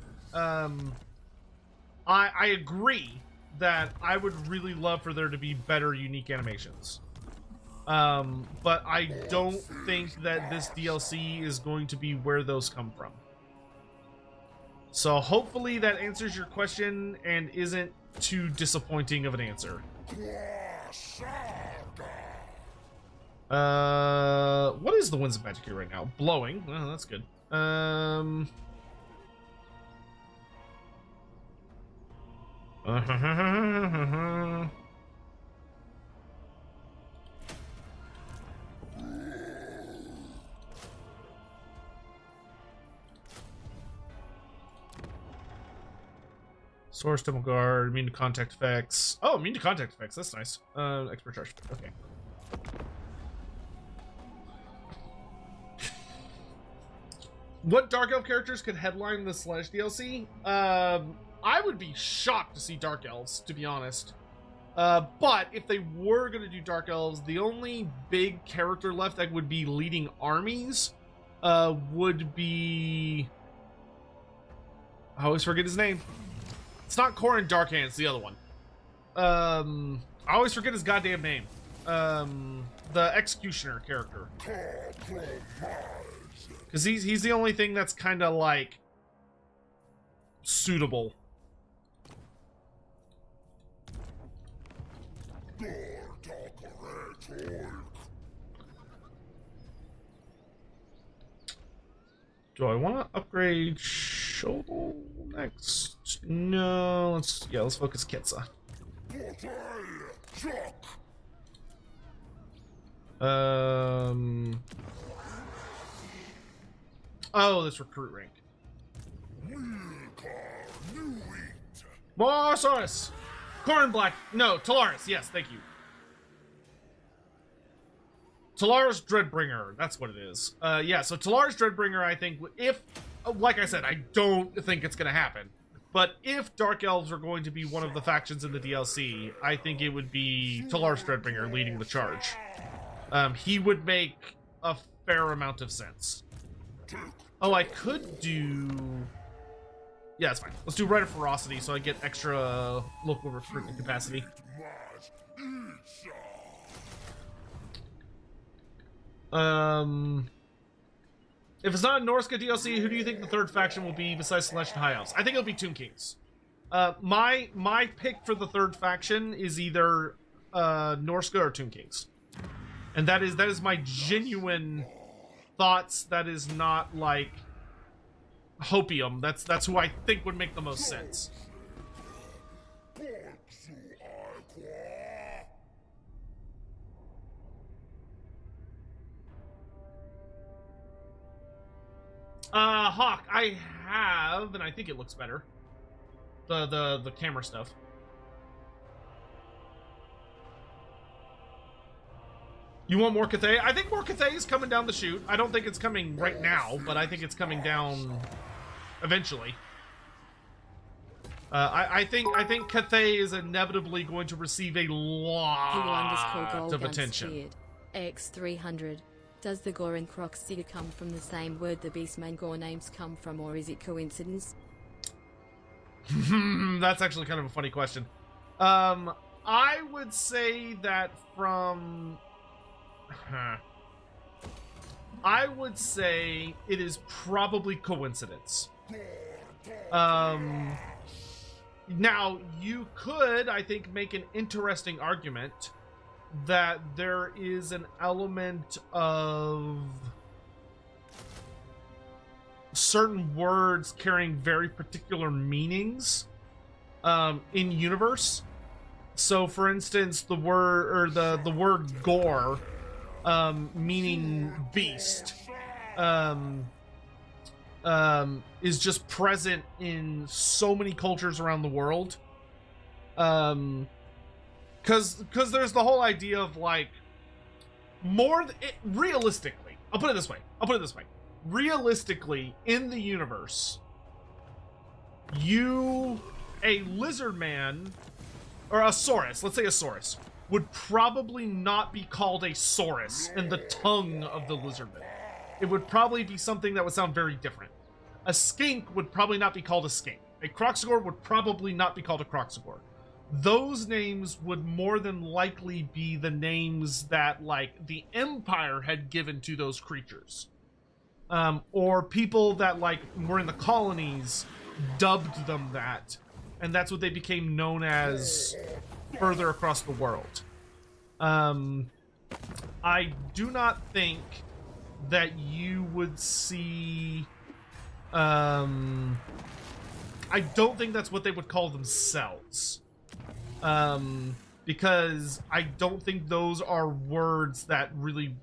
I agree that I would really love for there to be better unique animations. But I don't think that this DLC is going to be where those come from. So hopefully that answers your question and isn't too disappointing of an answer. What is the Winds of Magic here right now? Blowing. Oh, that's good. Source, Temple Guard, immune to contact effects. Oh, immune to contact effects. That's nice. Expert charge. Okay. What Dark Elf characters could headline the Slash DLC? I would be shocked to see Dark Elves, to be honest. But if they were going to do Dark Elves, the only big character left that would be leading armies would be... I always forget his name. It's not Corrin Darkhand, it's the other one. I always forget his goddamn name. The Executioner character. Because he's the only thing that's kind of like suitable. Do I want to upgrade Shovel next? No, let's focus Ketsa. Oh, this recruit rank. More Saurus! Corn Black. No, Talaris. Yes, thank you. Talaris Dreadbringer. That's what it is. Yeah, so Talaris Dreadbringer, I think, if, like I said, I don't think it's going to happen. But if Dark Elves are going to be one of the factions in the DLC, I think it would be Talaris Dreadbringer leading the charge. He would make a fair amount of sense. Oh, I could do... Yeah, it's fine. Let's do Rite of Ferocity so I get extra local recruitment capacity. If it's not a Norska DLC, who do you think the third faction will be besides Celeste and High Elves? I think it'll be Tomb Kings. My pick for the third faction is either Norska or Tomb Kings. And that is my genuine thoughts. That is not like hopium. That's who I think would make the most sense. Hawk, I have, and I think it looks better. The camera stuff. You want more Cathay? I think more Cathay is coming down the chute. I don't think it's coming right now, but I think it's coming down eventually. I think Cathay is inevitably going to receive a lot of attention. X300. Does the Gore and Croc sticker come from the same word the Beastman Gore names come from, or is it coincidence? That's actually kind of a funny question. I would say that from... I would say it is probably coincidence. Now, you could, I think, make an interesting argument that there is an element of certain words carrying very particular meanings in universe. So, for instance, the word or the word gore, meaning beast, is just present in so many cultures around the world. Because there's the whole idea of like realistically, I'll put it this way. Realistically, in the universe, a Lizardman, or a Saurus, let's say a Saurus, would probably not be called a Saurus in the tongue of the Lizardmen. It would probably be something that would sound very different. A skink would probably not be called a skink. A Kroxigor would probably not be called a Kroxigor. Those names would more than likely be the names that, like, the Empire had given to those creatures. Or people that, like, were in the colonies dubbed them that, and that's what they became known as further across the world. I do not think that you would see... I don't think that's what they would call themselves. Because I don't think those are words that really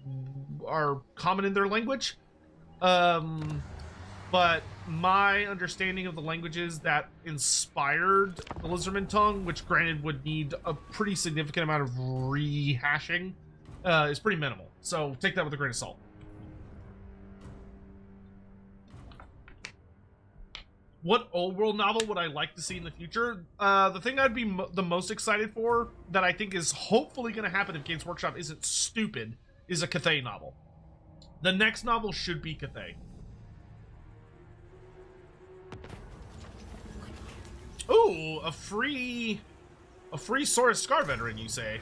are common in their language. But my understanding of the languages that inspired the Lizardman tongue, which granted would need a pretty significant amount of rehashing, is pretty minimal. So take that with a grain of salt. What old world novel would I like to see in the future? The thing I'd be the most excited for, that I think is hopefully going to happen if Games Workshop isn't stupid, is a Cathay novel. The next novel should be Cathay. Ooh, a free Saurus Scar veteran, you say?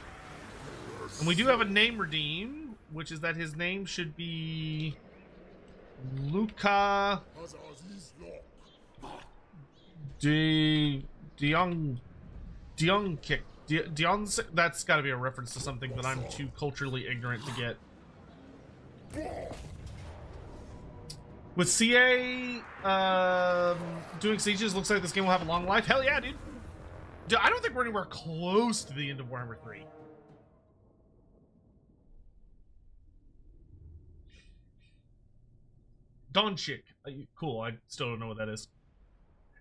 And we do have a name redeem, which is that his name should be Luca Dion. That's got to be a reference to something that I'm too culturally ignorant to get. With CA doing sieges, looks like this game will have a long life. Hell yeah, dude. I don't think we're anywhere close to the end of Warhammer 3. Dawn Chick. Cool, I still don't know what that is.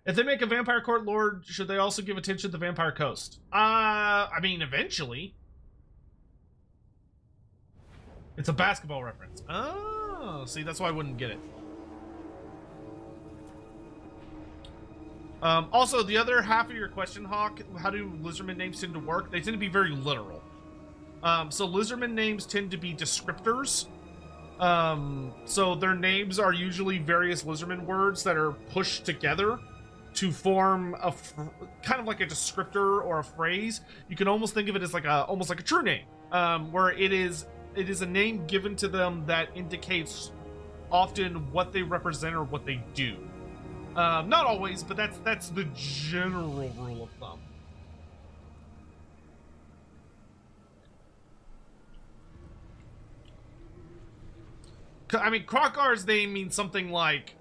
If they make a Vampire Court Lord, should they also give attention to the Vampire Coast? I mean, eventually. It's a basketball reference. Oh, see, that's why I wouldn't get it. Also, the other half of your question, Hawk, how do Lizardman names tend to work? They tend to be very literal. So Lizardman names tend to be descriptors. So their names are usually various Lizardman words that are pushed together to form a kind of like a descriptor or a phrase. You can almost think of it as like almost like a true name, where it is a name given to them that indicates often what they represent or what they do. Not always, but that's the general rule of thumb. I mean, Krokar's name means something like,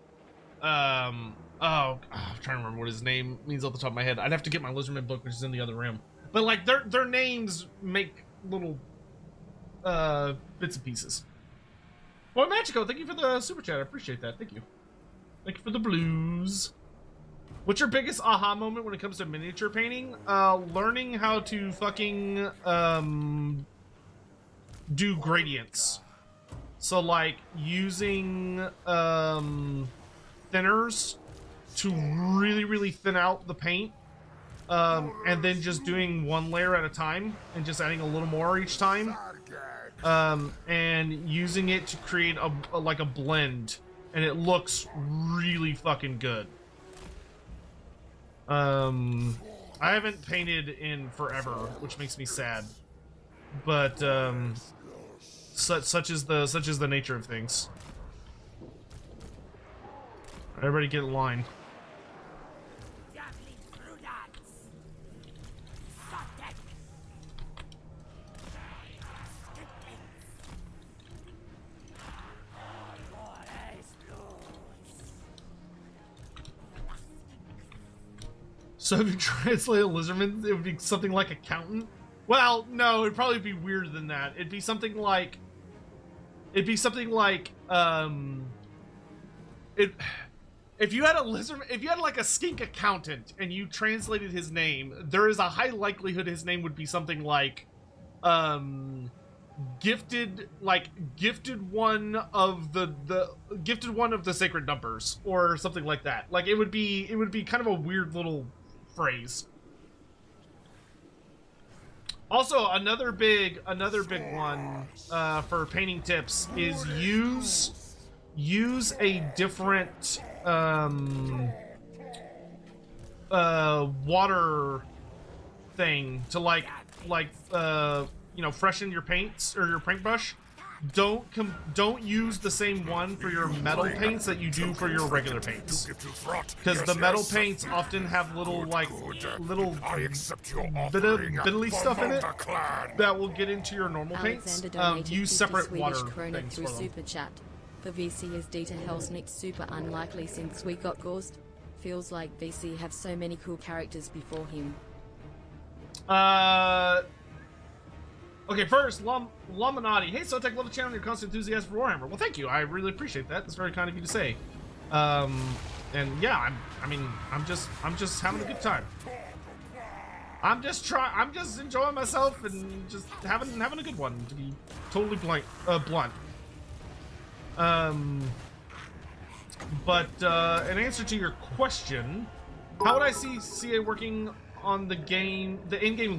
I'm trying to remember what his name means off the top of my head. I'd have to get my Lizardman book, which is in the other room. But like, their names make little bits and pieces. Boy, Magico, thank you for the super chat. I appreciate that. Thank you. Thank you for the blues. What's your biggest aha moment when it comes to miniature painting? Learning how to fucking do gradients. So like using thinners to really thin out the paint, and then just doing one layer at a time and just adding a little more each time, and using it to create like a blend. And it looks really fucking good. I haven't painted in forever, which makes me sad. But such is the nature of things. Everybody get in line. So if you translate a Lizardman, it would be something like accountant? Well, no, it'd probably be weirder than that. It'd be something like... If you had a Lizardman, if you had like a skink accountant and you translated his name, there is a high likelihood his name would be something like, gifted one of the sacred numbers or something like that. Like it would be kind of a weird little phrase. Also, another big one for painting tips is use a different water thing to like you know, freshen your paints or your paintbrush. Don't use the same one for your metal paints that you do for your regular paints, because the metal paints often have little biddly stuff in it that will get into your normal paints. Use separate water things for them. Super chat. For VC is D to Hellsnick super unlikely since we got Ghost. Feels like VC have so many cool characters before him. Okay, first, Laminati. Hey, Sotek, love the channel and your constant enthusiasm for Warhammer. Well, thank you. I really appreciate that. That's very kind of you to say. And yeah, I'm just having a good time. I'm just enjoying myself and just having a good one, to be totally blunt. But in answer to your question, how would I see CA working on the in-game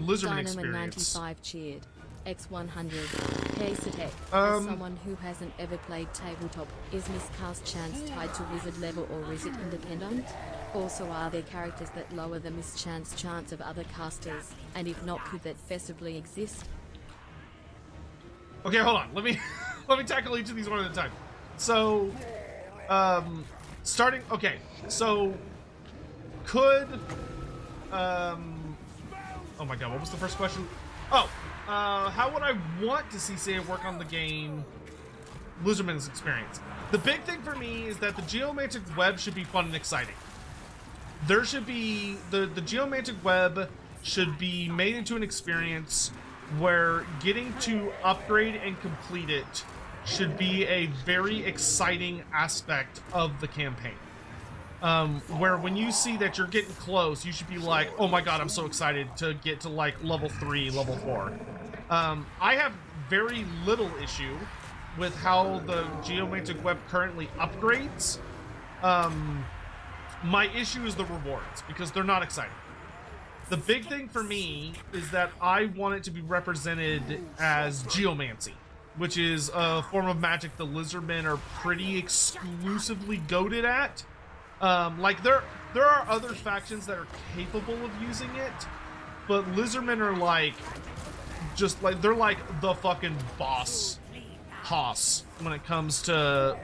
Lizardmen experience? 95 cheered. X100. Hey Sotek, as someone who hasn't ever played Tabletop, is miscast chance tied to wizard level or is it independent? Also, are there characters that lower the mischance chance of other casters? And if not, could that feasibly exist? Okay, hold on. Let me tackle each of these one at a time. So, starting. Okay, so could oh my god, what was the first question? Oh. How would I want to see CA work on the game Lizardmen's experience? The big thing for me is that the geomantic web should be fun and exciting. There should be the geomantic web should be made into an experience where getting to upgrade and complete it should be a very exciting aspect of the campaign. Where when you see that you're getting close, you should be like, oh my god, I'm so excited to get to like level 3, level 4. I have very little issue with how the geomantic web currently upgrades. My issue is the rewards, because they're not exciting. The big thing for me is that I want it to be represented as geomancy, which is a form of magic the Lizardmen are pretty exclusively goated at. Like there are other factions that are capable of using it, but Lizardmen are like, just like, they're like the fucking boss hoss when it comes to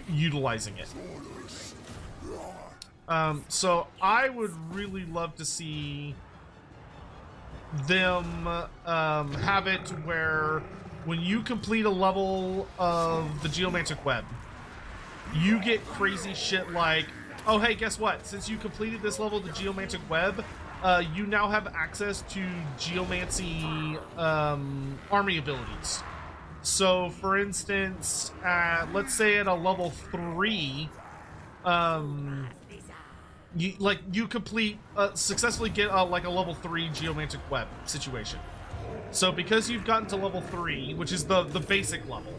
utilizing it. So I would really love to see them have it where when you complete a level of the geomantic web, you get crazy shit like, oh hey, guess what? Since you completed this level of the geomantic web, you now have access to geomancy army abilities. So, for instance, let's say at a level 3, you complete successfully get like a level 3 geomantic web situation. So, because you've gotten to level 3, which is the basic level,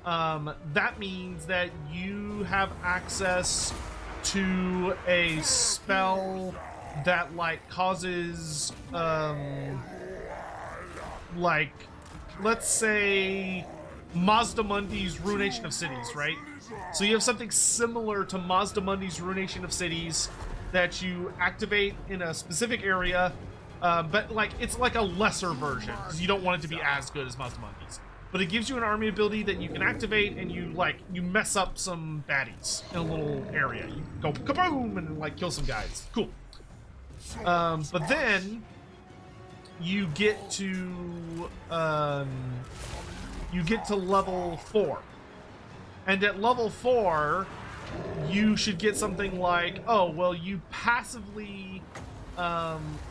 that means that you have access to a spell that like causes like, let's say Mazdamundi's Ruination of Cities, right? So you have something similar to Mazdamundi's Ruination of Cities that you activate in a specific area, but like it's like a lesser version because you don't want it to be as good as Mazdamundi's. But it gives you an army ability that you can activate, and you mess up some baddies in a little area. You go kaboom and like kill some guys. Cool. But then you get to level 4, and at level 4, you should get something like, oh well, you passively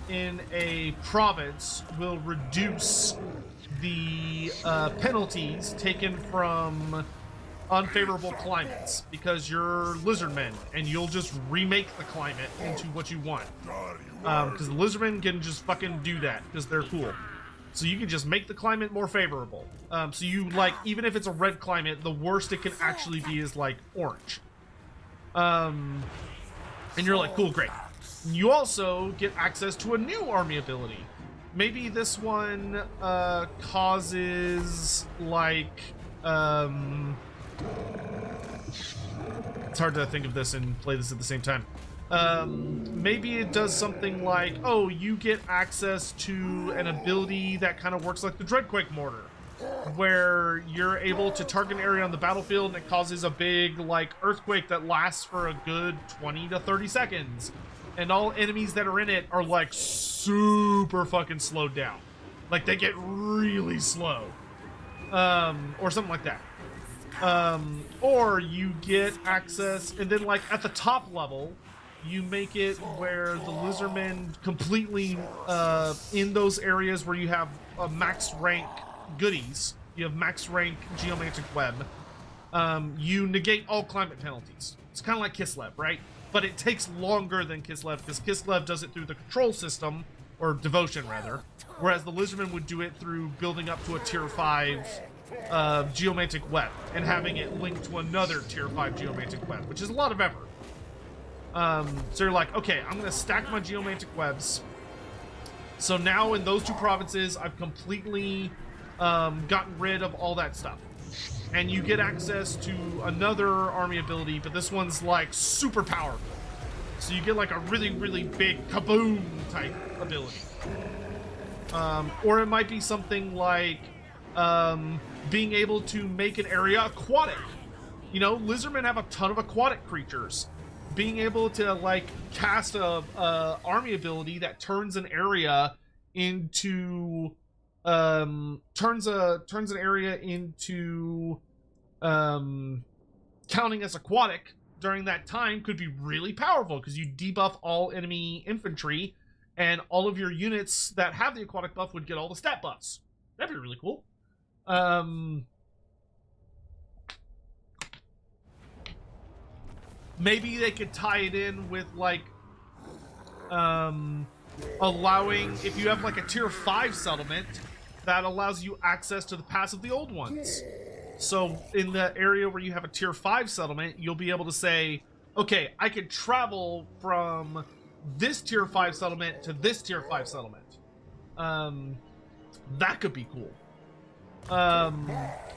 in a province will reduce the penalties taken from unfavorable climates because you're Lizardmen, and you'll just remake the climate into what you want. Because the Lizardmen can just fucking do that because they're cool. So you can just make the climate more favorable. So you, like, even if it's a red climate, the worst it can actually be is, like, orange. And you're like, cool, great. You also get access to a new army ability. Maybe this one causes, like, it's hard to think of this and play this at the same time. Maybe it does something like, oh, you get access to an ability that kind of works like the Dreadquake Mortar, where you're able to target an area on the battlefield and it causes a big, like, earthquake that lasts for a good 20 to 30 seconds. And all enemies that are in it are, like, super fucking slowed down. Like, they get really slow. Or something like that. Or you get access, and then, like, at the top level, you make it where the Lizardmen completely, in those areas where you have max rank goodies, you have max rank geomantic web, you negate all climate penalties. It's kind of like Kislev, right? But it takes longer than Kislev, because Kislev does it through the control system, or devotion rather, whereas the Lizardmen would do it through building up to a tier 5 geomantic web and having it linked to another tier 5 geomantic web, which is a lot of effort. So you're like, okay, I'm gonna stack my geomantic webs. So now in those two provinces, I've completely gotten rid of all that stuff. And you get access to another army ability, but this one's like super powerful. So you get like a really, really big kaboom type ability. Or it might be something like being able to make an area aquatic. You know, Lizardmen have a ton of aquatic creatures. Being able to, like, cast a army ability that turns an area into turns an area into counting as aquatic during that time could be really powerful, because you debuff all enemy infantry and all of your units that have the aquatic buff would get all the stat buffs. That'd be really cool. Maybe they could tie it in with, like, allowing, if you have like a tier 5 settlement, that allows you access to the pass of the old ones. So in the area where you have a tier 5 settlement, you'll be able to say, okay, I can travel from this tier 5 settlement to this tier 5 settlement. That could be cool.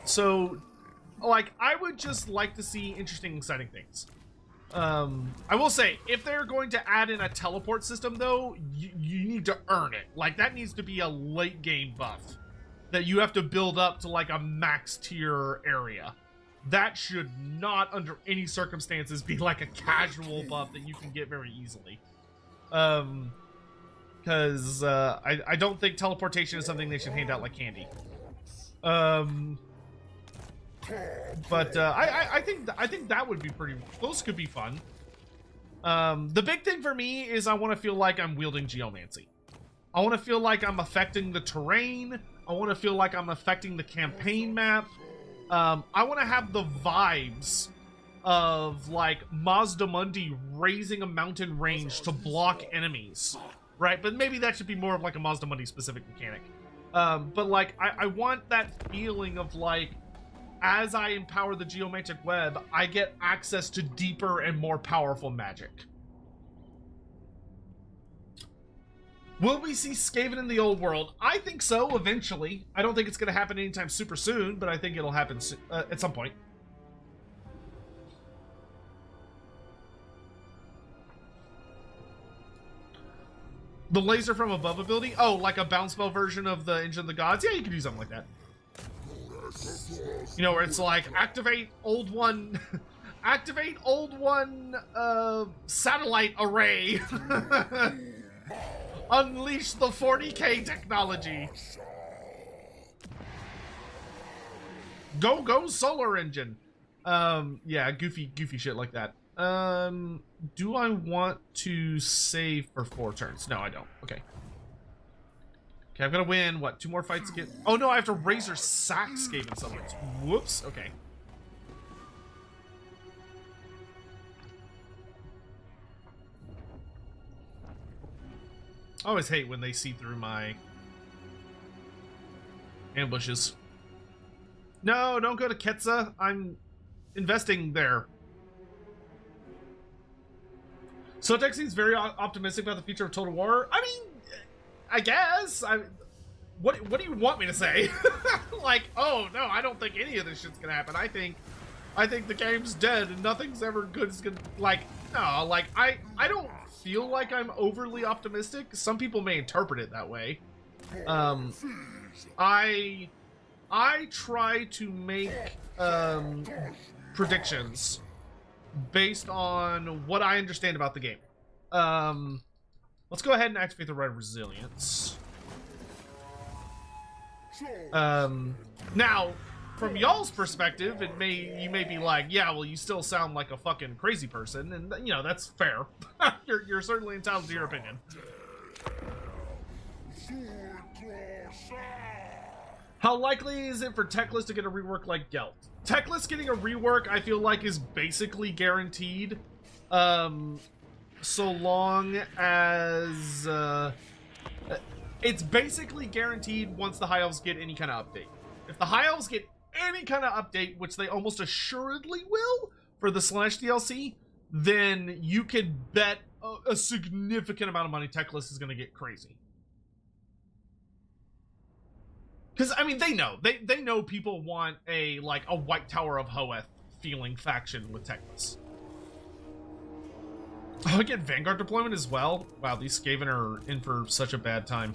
So, like, I would just like to see interesting, exciting things. I will say, if they're going to add in a teleport system, though, you need to earn it. Like, that needs to be a late game buff that you have to build up to, like, a max tier area. That should not, under any circumstances, be like a casual buff that you can get very easily. Because I don't think teleportation is something they should hand out like candy. But I think that would be pretty. Those could be fun. The big thing for me is I want to feel like I'm wielding geomancy. I want to feel like I'm affecting the terrain. I want to feel like I'm affecting the campaign map. I want to have the vibes of, like, Mazdamundi raising a mountain range to block enemies, right? But maybe that should be more of like a Mazdamundi specific mechanic. But, like, I want that feeling of, like, as I empower the geomantic web, I get access to deeper and more powerful magic. Will we see Skaven in the old world? I think so, eventually. I don't think it's going to happen anytime super soon, but I think it'll happen at some point. The laser from above ability? Oh, like a bounce spell version of the Engine of the Gods? Yeah, you could do something like that. You know, where it's like, activate old one... activate old one, satellite array. Unleash the 40k technology. Go solar engine. Yeah, goofy shit like that. Do I want to save for 4 turns? No, I don't. Okay. Okay, I'm gonna win, what, 2 more fights again? Oh no, I have to Razor Sack Skaven summons. Whoops, okay. I always hate when they see through my... Ambushes. No, don't go to Ketsa. I'm investing there. Sotek seems very optimistic about the future of Total War. I mean, I guess. What do you want me to say? Like, oh no, I don't think any of this shit's gonna happen. I think the game's dead and nothing's ever good is gonna, like, no, like, I don't feel like I'm overly optimistic. Some people may interpret it that way. I try to make predictions based on what I understand about the game. Let's go ahead and activate the Rite of Resilience. Now, from y'all's perspective, you may be like, yeah, well, you still sound like a fucking crazy person, and you know that's fair. you're certainly entitled to your opinion. How likely is it for Teclis to get a rework like Gelt? Teclis getting a rework, I feel like, is basically guaranteed, so long as it's basically guaranteed once the High Elves get any kind of update. If the High Elves get any kind of update, which they almost assuredly will for the Slash DLC, then you can bet a significant amount of money Teclis is going to get crazy. Because, I mean, they know people want a White Tower of Hoeth feeling faction with Teclis. Oh, I get Vanguard deployment as well? Wow, these Skaven are in for such a bad time.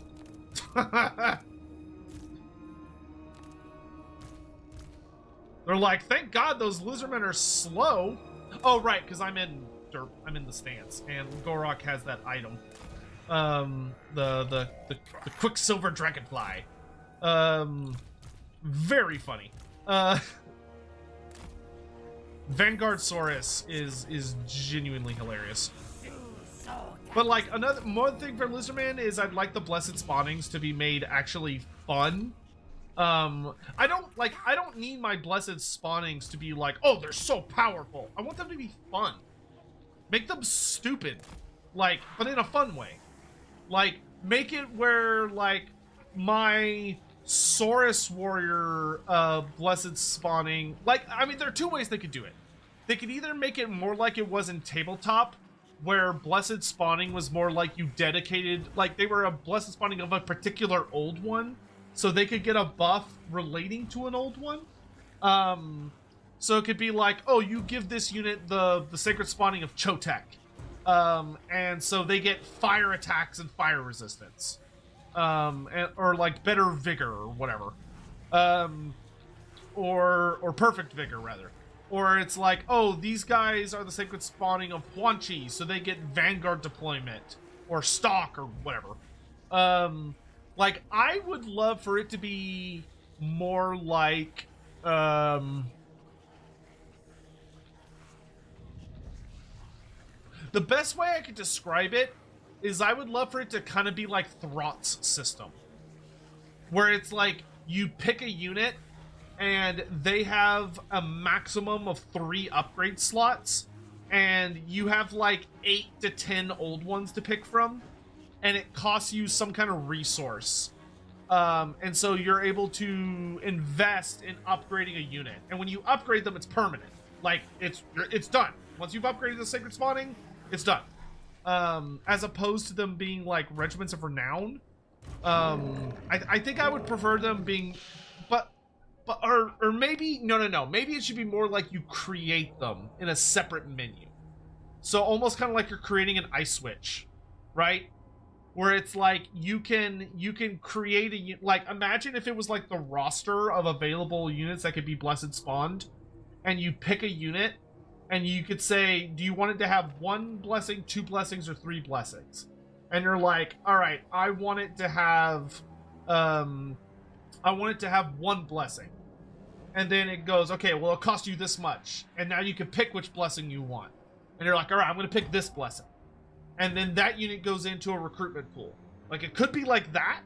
They're like, thank God those Lizardmen are slow. Oh, right, because I'm in the stance, and Gorok has that item. The Quicksilver Dragonfly. Very funny. Vanguard Saurus is genuinely hilarious. But like one thing from Lizardman is I'd like the blessed spawnings to be made actually fun. I don't need my blessed spawnings to be like, oh, they're so powerful. I want them to be fun. Make them stupid, like, but in a fun way. Like, make it where like my Saurus warrior blessed spawning, like, I mean, there are two ways they could do it. They could either make it more like it was in Tabletop, where blessed spawning was more like you dedicated, like they were a blessed spawning of a particular old one, so they could get a buff relating to an old one. So it could be like, oh, you give this unit the sacred spawning of Chotek, and so they get fire attacks and fire resistance. Or like better vigor or whatever, or perfect vigor rather, or it's like, oh, these guys are the sacred spawning of Huanchi, so they get Vanguard deployment or stock or whatever. Like, I would love for it to be more like the best way I could describe it is I would love for it to kind of be like Thrott's system, where it's like you pick a unit and they have a maximum of 3 upgrade slots, and you have like 8 to 10 old ones to pick from, and it costs you some kind of resource, and so you're able to invest in upgrading a unit, and when you upgrade them, it's permanent. Like, it's done. Once you've upgraded the sacred spawning, it's done. As opposed to them being like regiments of renown. I think I would prefer them being, or maybe, no, maybe it should be more like you create them in a separate menu. So almost kind of like you're creating an ice switch, right? Where it's like you can create a, like, imagine if it was like the roster of available units that could be blessed spawned, and you pick a unit, and you could say, do you want it to have 1 blessing, 2 blessings, or 3 blessings? And you're like, all right, I want it to have 1 blessing. And then it goes, okay, well, it'll cost you this much. And now you can pick which blessing you want. And you're like, all right, I'm going to pick this blessing. And then that unit goes into a recruitment pool. Like, it could be like that.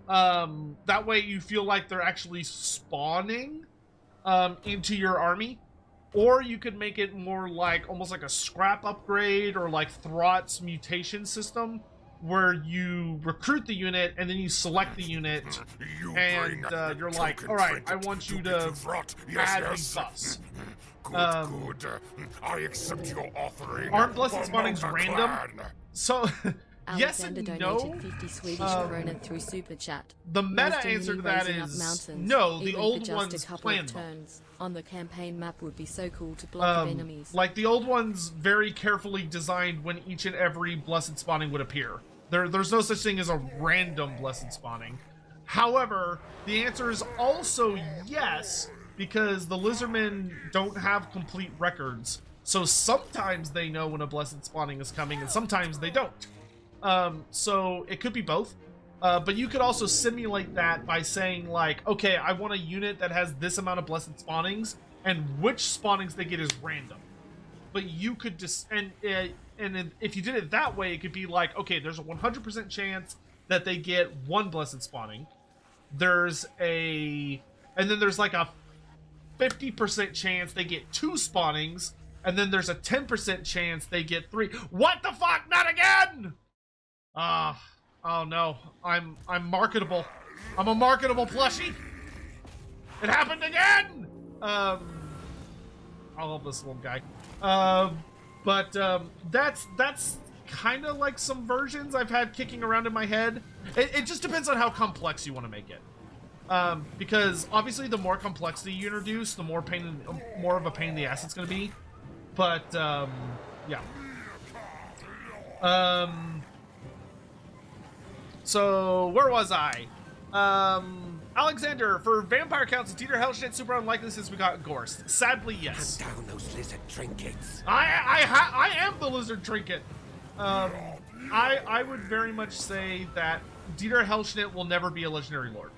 That way you feel like they're actually spawning into your army. Or you could make it more like, almost like a scrap upgrade, or like Thrott's mutation system, where you recruit the unit and then you select the unit, and you're like, all right, I want you to add these buffs. Good. I accept your offering. Aren't blessed for spawnings Mulder random? Clan. So, yes Alexander and donated no. 50 Swedish krona through Super Chat. The meta Most answer to enemy that raising up is mountains, no. The even old for just ones a couple plan of them. turns on the campaign map would be so cool to block of enemies. Like the old ones, very carefully designed when each and every blessed spawning would appear. There's no such thing as a random blessed spawning. However, the answer is also yes, because the Lizardmen don't have complete records. So sometimes they know when a blessed spawning is coming, and sometimes they don't. So it could be both. But you could also simulate that by saying, like, okay, I want a unit that has this amount of blessed spawnings, and which spawnings they get is random. But you could just, and if you did it that way, it could be like, okay, there's a 100% chance that they get one blessed spawning. And then there's like a 50% chance they get 2 spawnings, and then there's a 10% chance they get 3. What the fuck? Not again! Oh no, I'm marketable. I'm a marketable plushie. It happened again! I'll help this little guy. That's kind of like some versions I've had kicking around in my head. It just depends on how complex you want to make it. Because obviously the more complexity you introduce, the more of a pain in the ass it's going to be. But yeah. So where was I? Alexander, for vampire counts, is Dieter Hellschnitt super unlikely since we got Gorst? Sadly, yes. Down those lizard trinkets. I am the lizard trinket. I would very much say that Dieter Hellschnitt will never be a legendary lord.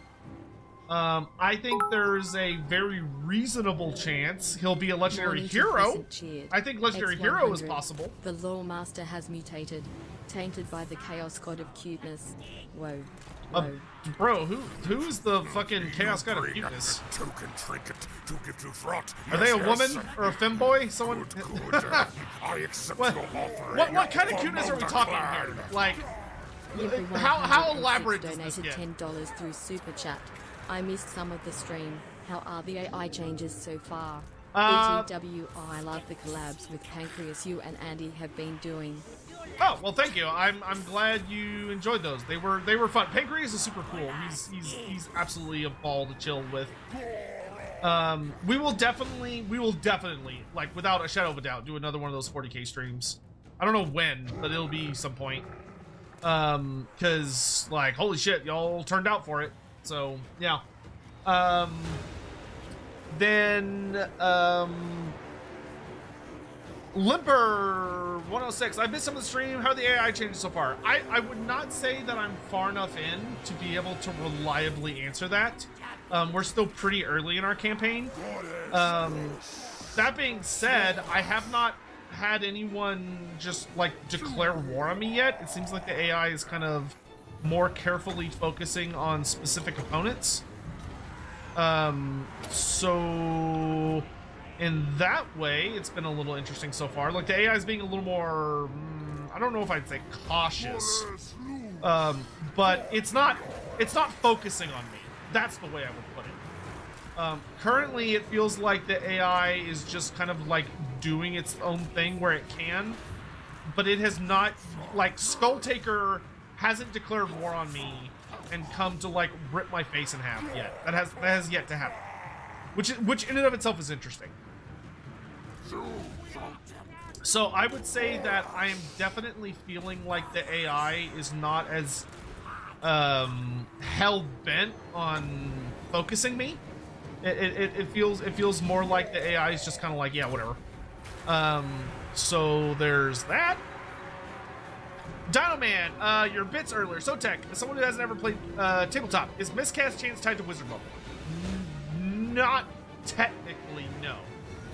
I think there's a very reasonable chance he'll be a legendary hero. I think legendary hero is possible. The Loremaster has mutated, tainted by the chaos god of cuteness. Whoa. Bro, who's the fucking chaos god of cuteness? Token trinket to give to Fraught. Are they a woman or a femboy? Someone? Good. I accept What? your offering. What kind of for cuteness are we Mulder talking Clan. here? Like, Everyone how elaborate does this donated get? $10 through Super Chat. I missed some of the stream. How are the AI changes so far? BTW, I love the collabs with Pancreas you and Andy have been doing. Oh, well, thank you. I'm glad you enjoyed those. They were fun. Pancreas is super cool. He's absolutely a ball to chill with. We will definitely, like, without a shadow of a doubt, do another one of those 40K streams. I don't know when, but it'll be some point. Cause like, holy shit, y'all turned out for it. So yeah. Limper 106. I missed some of the stream. How are the AI changes so far? I would not say that I'm far enough in to be able to reliably answer that. We're still pretty early in our campaign. That being said, I have not had anyone just like declare war on me yet. It seems like the AI is kind of more carefully focusing on specific opponents. So in that way, it's been a little interesting so far. Like, the AI is being a little more, I don't know if I'd say cautious, but it's not focusing on me. That's the way I would put it. Currently, it feels like the AI is just kind of like doing its own thing where it can, but it has not, like, Skulltaker hasn't declared war on me and come to like rip my face in half yet. That has yet to happen, which in and of itself is interesting. So I would say that I am definitely feeling like the AI is not as hell-bent on focusing me. It feels more like the AI is just kind of like, yeah, whatever. So there's that. Dino Man, your bits earlier. Sotek, as someone who hasn't ever played tabletop, is miscast chance tied to wizard level? Not technically, no.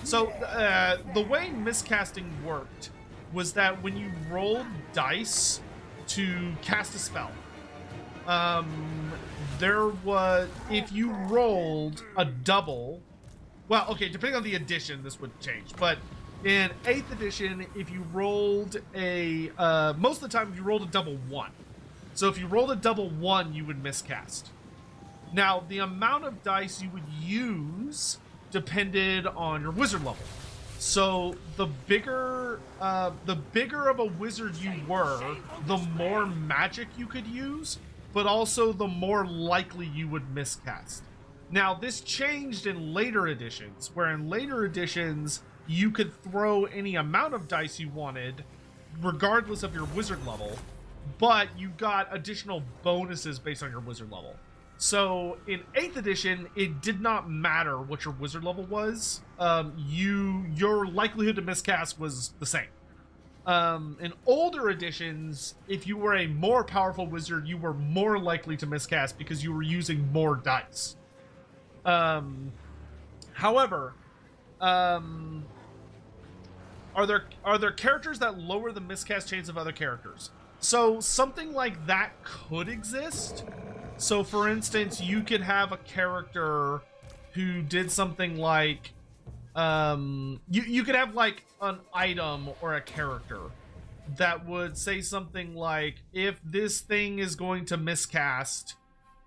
So the way miscasting worked was that when you rolled dice to cast a spell, there was, if you rolled a double, well, okay, depending on the addition, this would change, but In 8th edition, if you rolled a most of the time, if you rolled a double 1. So if you rolled a double 1, you would miscast. Now, the amount of dice you would use depended on your wizard level. So the bigger of a wizard you were, the more magic you could use, but also the more likely you would miscast. Now, this changed in later editions, where in later editions, you could throw any amount of dice you wanted, regardless of your wizard level, but you got additional bonuses based on your wizard level. So in 8th edition, it did not matter what your wizard level was. Your likelihood to miscast was the same. In older editions, if you were a more powerful wizard, you were more likely to miscast because you were using more dice. However, are there characters that lower the miscast chance of other characters? So something like that could exist. So for instance, you could have a character who did something like you could have like an item or a character that would say something like, if this thing is going to miscast,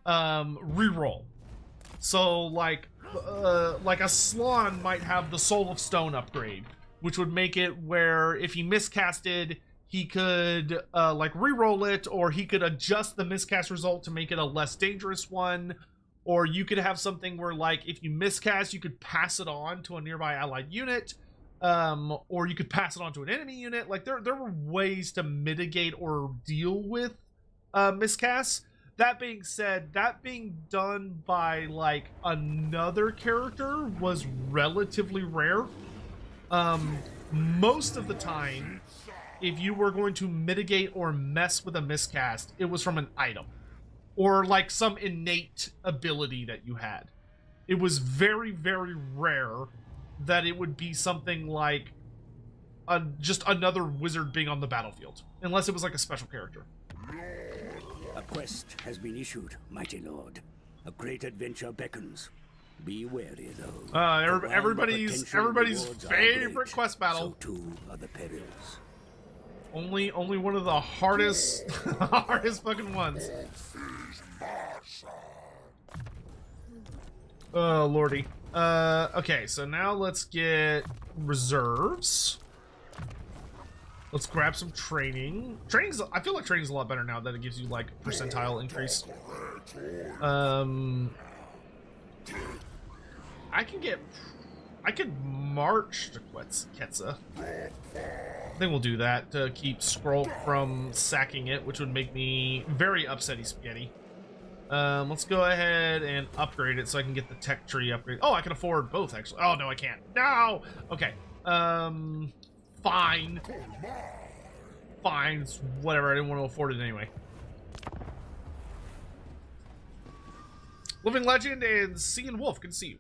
reroll. So like a Slan might have the Soul of Stone upgrade, which would make it where if he miscasted, he could like re-roll it, or he could adjust the miscast result to make it a less dangerous one. Or you could have something where, like, if you miscast, you could pass it on to a nearby allied unit, or you could pass it on to an enemy unit. Like, there were ways to mitigate or deal with miscasts. That being said, that being done by, like, another character was relatively rare. Most of the time, if you were going to mitigate or mess with a miscast, it was from an item or like some innate ability that you had. It was very, very rare that it would be something like just another wizard being on the battlefield, unless it was like a special character. A quest has been issued, mighty lord. A great adventure beckons. Be wary, though. Everybody's favorite quest battle. So too are the perils. Only one of the hardest hardest fucking ones. Oh lordy. Okay, so now let's get reserves. Let's grab some training. I feel like training's a lot better now that it gives you like percentile increase. I could march to Quetzal. I think we'll do that to keep Skrull from sacking it, which would make me very upsetty spaghetti. Let's go ahead and upgrade it so I can get the tech tree upgrade. Oh, I can afford both, actually. Oh, no, I can't. No! Okay. Fine. Fine. It's whatever. I didn't want to afford it anyway. Living Legend and Seeing Wolf. Good to see you.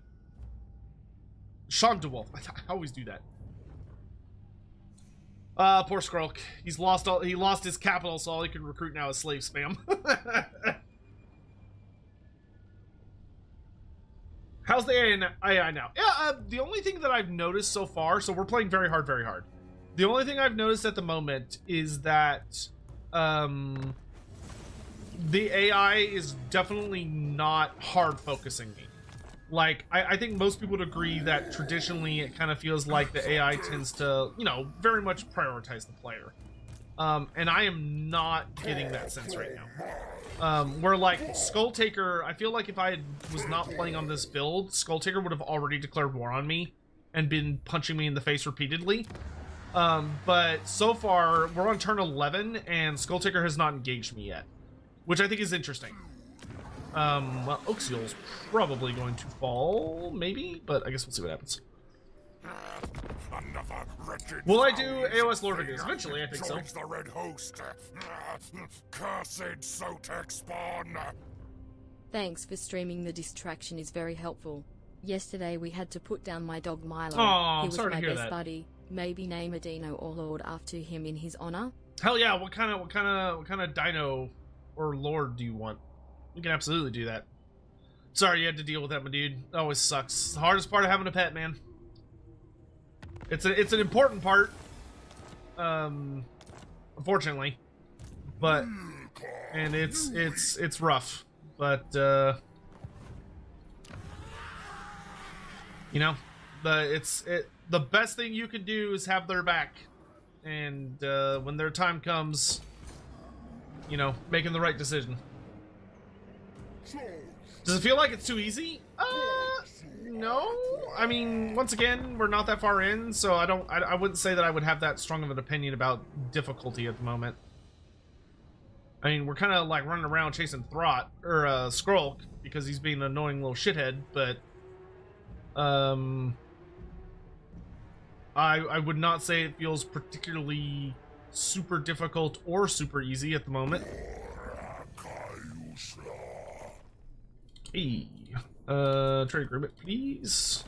Sean DeWolf. I always do that. Poor Skrulk. He lost his capital, so all he can recruit now is slave spam. How's the AI now? Yeah, the only thing that I've noticed so far, so we're playing very hard, very hard. The only thing I've noticed at the moment is that the AI is definitely not hard focusing me. Like, I think most people would agree that traditionally it kind of feels like the AI tends to, you know, very much prioritize the player. And I am not getting that sense right now. Where, like, Skulltaker, I feel like if I was not playing on this build, Skulltaker would have already declared war on me and been punching me in the face repeatedly. But so far, we're on turn 11, and Skulltaker has not engaged me yet, which I think is interesting. Well, Oakseal's probably going to fall, maybe, but I guess we'll see what happens. Will I do AOS lore videos? Eventually, I think so. The Red Host. Cursed Sotek spawn. Thanks for streaming. The distraction is very helpful. Yesterday we had to put down my dog Milo. Aw, he was sorry to my hear best that. buddy. Maybe name a dino or lord after him in his honor. Hell yeah! What kind of dino or lord do you want? We can absolutely do that. Sorry you had to deal with that, my dude. It always sucks. It's the hardest part of having a pet, man. It's an important part, unfortunately, but and it's rough, but you know, the best thing you can do is have their back, and when their time comes, you know, making the right decision. Does it feel like it's too easy? No. I mean, once again, we're not that far in, so I wouldn't say that I would have that strong of an opinion about difficulty at the moment. I mean, we're kind of like running around chasing Throt or Skrull because he's being an annoying little shithead, but I would not say it feels particularly super difficult or super easy at the moment. Hey, trade agreement, please.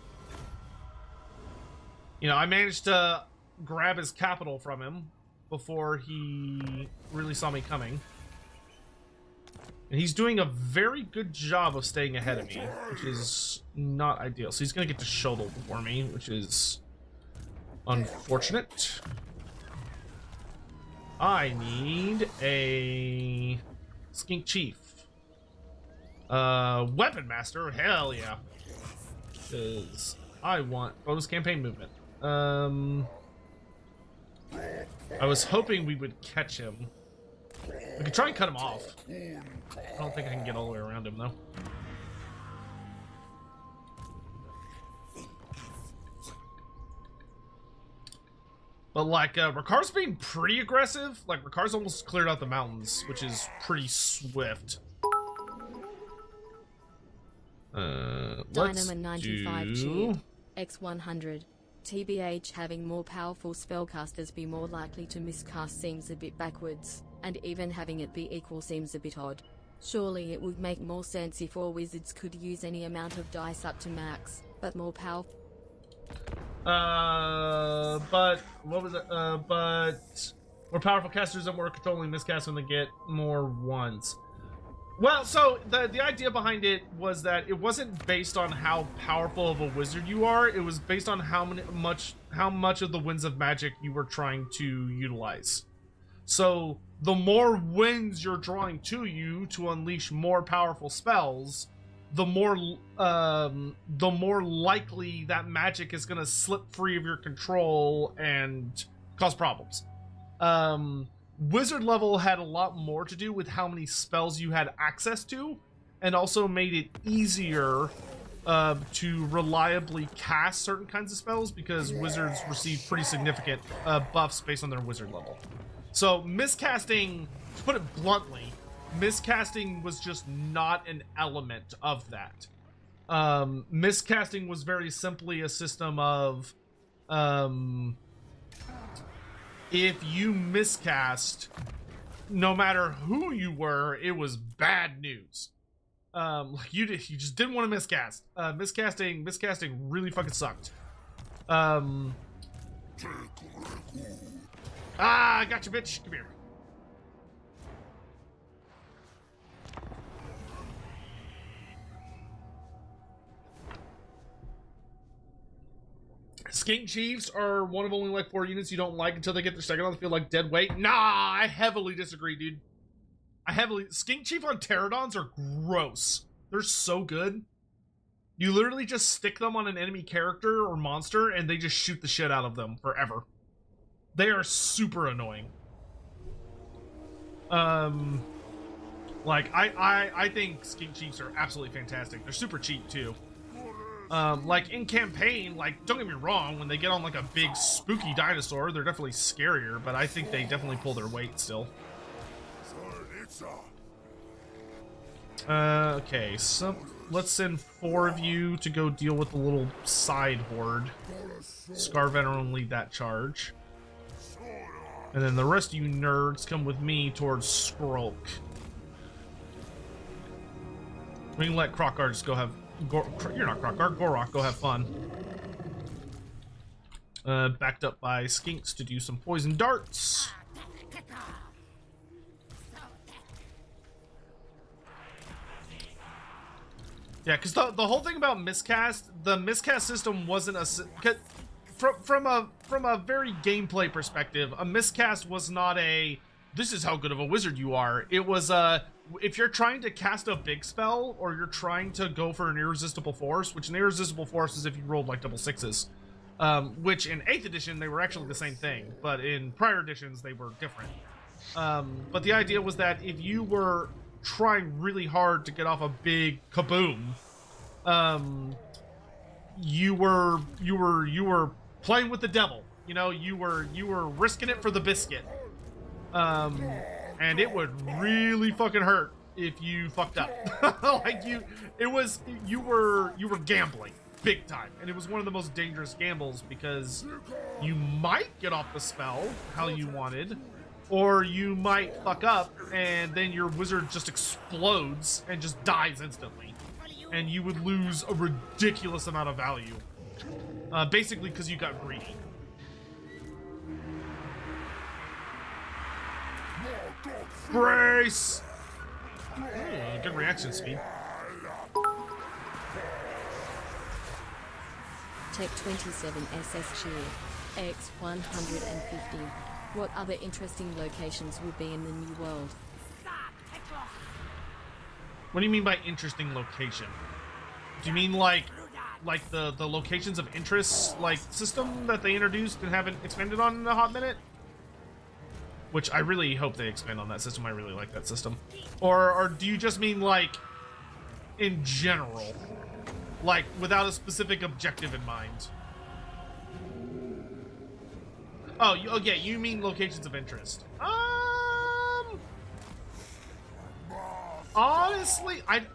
You know, I managed to grab his capital from him before he really saw me coming. And he's doing a very good job of staying ahead of me, which is not ideal. So he's gonna get to shuttle before me, which is unfortunate. I need a skink chief. Weapon master, hell yeah. Because I want bonus campaign movement. I was hoping we would catch him. We could try and cut him off. I don't think I can get all the way around him though. But like, Rakar's being pretty aggressive. Like, Rakar's almost cleared out the mountains, which is pretty swift. Let's Dynamo 95 do... Tube, X100. TBH, having more powerful spellcasters be more likely to miscast seems a bit backwards, and even having it be equal seems a bit odd. Surely it would make more sense if all wizards could use any amount of dice up to max, but more powerful. But what was it? But more powerful casters and more controlling miscast when they get more ones. Well, so the idea behind it was that it wasn't based on how powerful of a wizard you are. It was based on how much of the winds of magic you were trying to utilize. So the more winds you're drawing to you to unleash more powerful spells, the more likely that magic is going to slip free of your control and cause problems. Wizard level had a lot more to do with how many spells you had access to, and also made it easier to reliably cast certain kinds of spells because wizards receive pretty significant buffs based on their wizard level. So miscasting, to put it bluntly, miscasting was just not an element of that. Miscasting was very simply a system of if you miscast, no matter who you were, it was bad news. Like you just didn't want to miscast. Miscasting really fucking sucked. I got you, bitch. Come here. Skink Chiefs are one of only like 4 units you don't like until they get their second on the field like dead weight. Nah, I heavily disagree, dude. Skink Chief on Pterodons are gross. They're so good. You literally just stick them on an enemy character or monster and they just shoot the shit out of them forever. They are super annoying. Like I think Skink Chiefs are absolutely fantastic. They're super cheap too. Like in campaign, like don't get me wrong, when they get on like a big spooky dinosaur, they're definitely scarier, but I think they definitely pull their weight still. Okay, so let's send 4 of you to go deal with the little side horde. Scar Veteran lead that charge. And then the rest of you nerds come with me towards Skrulk. We can let Krokar just go have... You're not Krokar, Gorok, go have fun. Backed up by Skinks to do some poison darts. Yeah, because the whole thing about miscast, the miscast system wasn't a... from a very gameplay perspective, a miscast was not a this is how good of a wizard you are. It was if you're trying to cast a big spell or you're trying to go for an irresistible force, which an irresistible force is if you rolled like double sixes, which in 8th edition they were actually the same thing, but in prior editions they were different. But the idea was that if you were trying really hard to get off a big kaboom, you were playing with the devil. You know, you were risking it for the biscuit. And it would really fucking hurt if you fucked up. Like you were gambling big time, and it was one of the most dangerous gambles because you might get off the spell how you wanted, or you might fuck up and then your wizard just explodes and just dies instantly, and you would lose a ridiculous amount of value, basically because you got greedy. Brace! Hey, good reaction speed. Tech 27 SS Shield, X 150. What other interesting locations will be in the new world? What do you mean by interesting location? Do you mean like the locations of interest like system that they introduced and haven't expanded on in a hot minute? Which I really hope they expand on that system. I really like that system. Or do you just mean like in general? Like without a specific objective in mind? Oh yeah, you mean locations of interest. Honestly, I'd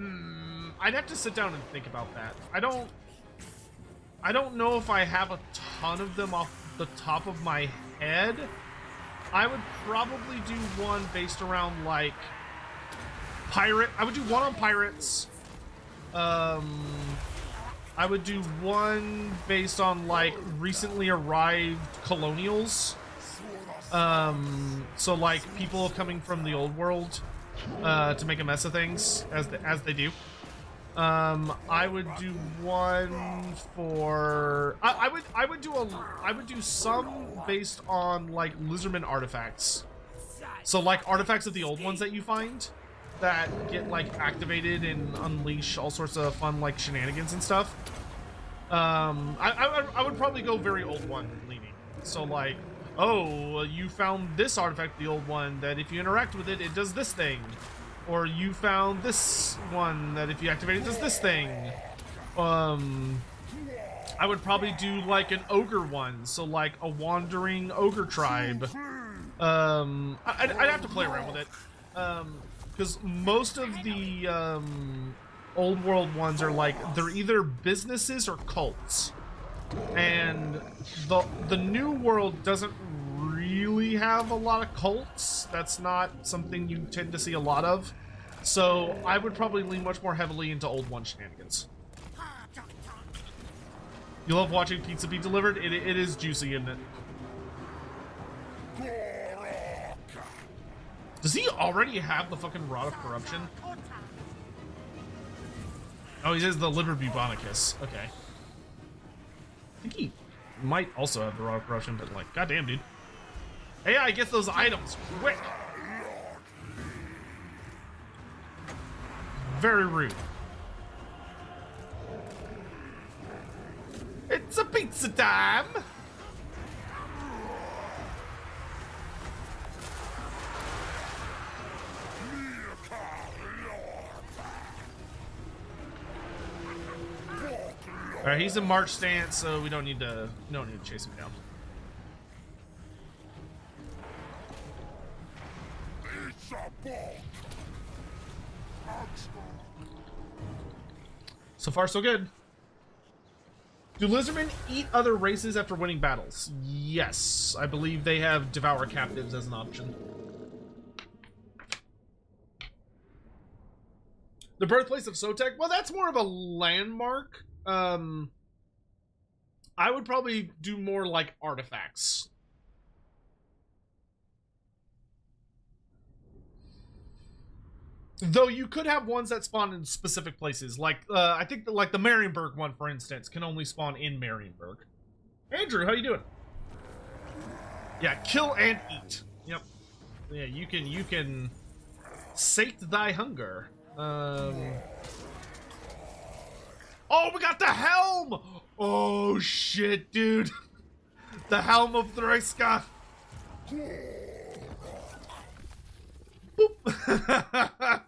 have to sit down and think about that. I don't know if I have a ton of them off the top of my head. I would probably do one based around like pirate. I would do one on pirates. I would do one based on like recently arrived colonials. So like people coming from the old world to make a mess of things as they do. I would do one for I would do some based on like Lizardmen artifacts. So like artifacts of the old ones that you find that get like activated and unleash all sorts of fun like shenanigans and stuff. I would probably go very old one leaning. So like, oh, you found this artifact, the old one, that if you interact with it, it does this thing. Or you found this one that if you activate it does this thing. I would probably do like an ogre one, so like a wandering ogre tribe. I'd have to play around with it, because most of the old world ones are like they're either businesses or cults, and the new world doesn't really have a lot of cults. That's not something you tend to see a lot of, so I would probably lean much more heavily into old one shenanigans. You love watching pizza be delivered? It is juicy, isn't it? Does he already have the fucking Rod of Corruption? Oh, he says the Liber Bubonicus. Okay. I think he might also have the Rod of Corruption, but like, goddamn, dude. Hey, I get those items quick. Very rude. It's a pizza time. All right, he's in march stance, so we don't need to chase him down. So far, so good. Do Lizardmen eat other races after winning battles? Yes, I believe they have devour captives as an option. The birthplace of Sotek? Well, that's more of a landmark. I would probably do more like artifacts. Though you could have ones that spawn in specific places, like I think like the Marienburg one, for instance, can only spawn in Marienburg. Andrew, how you doing? Yeah, kill and eat. Yep. Yeah, you can sate thy hunger. Oh, we got the helm! Oh shit, dude. The helm of Threska. Boop.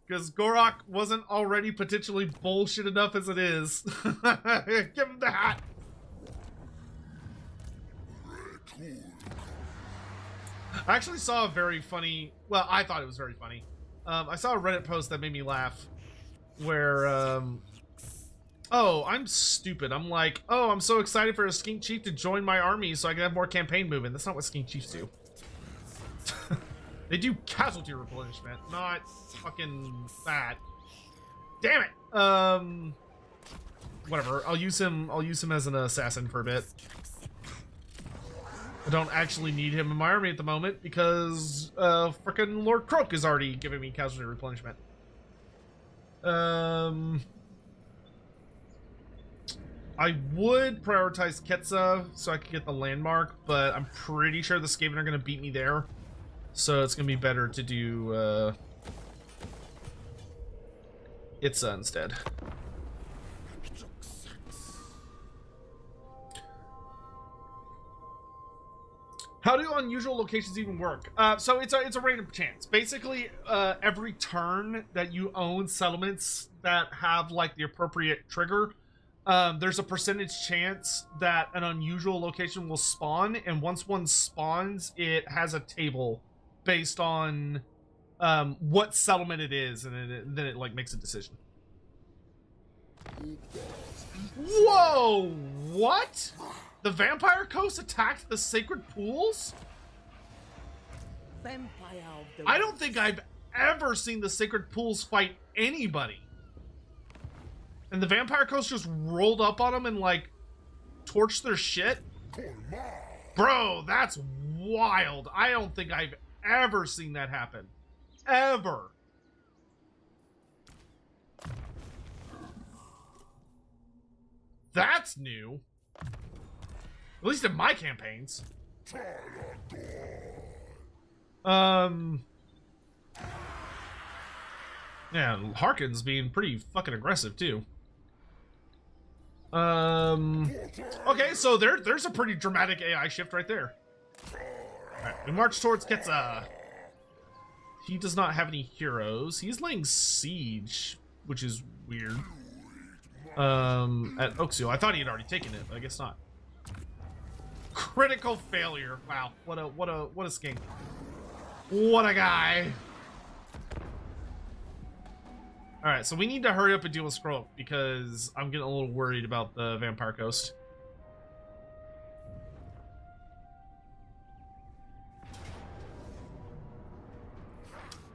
Because Gorok wasn't already potentially bullshit enough as it is. Give him the hat. I actually saw a very funny, well, I thought it was very funny. I saw a Reddit post that made me laugh where, oh, I'm stupid. I'm like, oh, I'm so excited for a Skink Chief to join my army so I can have more campaign movement. That's not what Skink Chiefs do. They do casualty replenishment, not fucking that. Damn it. Whatever. I'll use him as an assassin for a bit. I don't actually need him in my army at the moment because frickin' Lord Croak is already giving me casualty replenishment. I would prioritize Ketsa so I could get the landmark, but I'm pretty sure the Skaven are going to beat me there. So it's going to be better to do Itza instead. How do unusual locations even work? So it's a random chance. Basically, every turn that you own settlements that have like the appropriate trigger, there's a percentage chance that an unusual location will spawn, and once one spawns, it has a table based on what settlement it is, and then it like makes a decision. Whoa! What? The Vampire Coast attacked the Sacred Pools? I don't think I've ever seen the Sacred Pools fight anybody. And the Vampire Coast just rolled up on them and, like, torched their shit? Bro, that's wild. I don't think I've ever seen that happen. Ever. That's new. At least in my campaigns. Yeah, Harkin's being pretty fucking aggressive too. Okay, so there's a pretty dramatic AI shift right there. Alright, we march towards Ketsa. He does not have any heroes. He's laying siege, which is weird. At Oxio. I thought he had already taken it, but I guess not. Critical failure. Wow, what a skink. What a guy. Alright, so we need to hurry up and deal with Scroll because I'm getting a little worried about the Vampire Coast.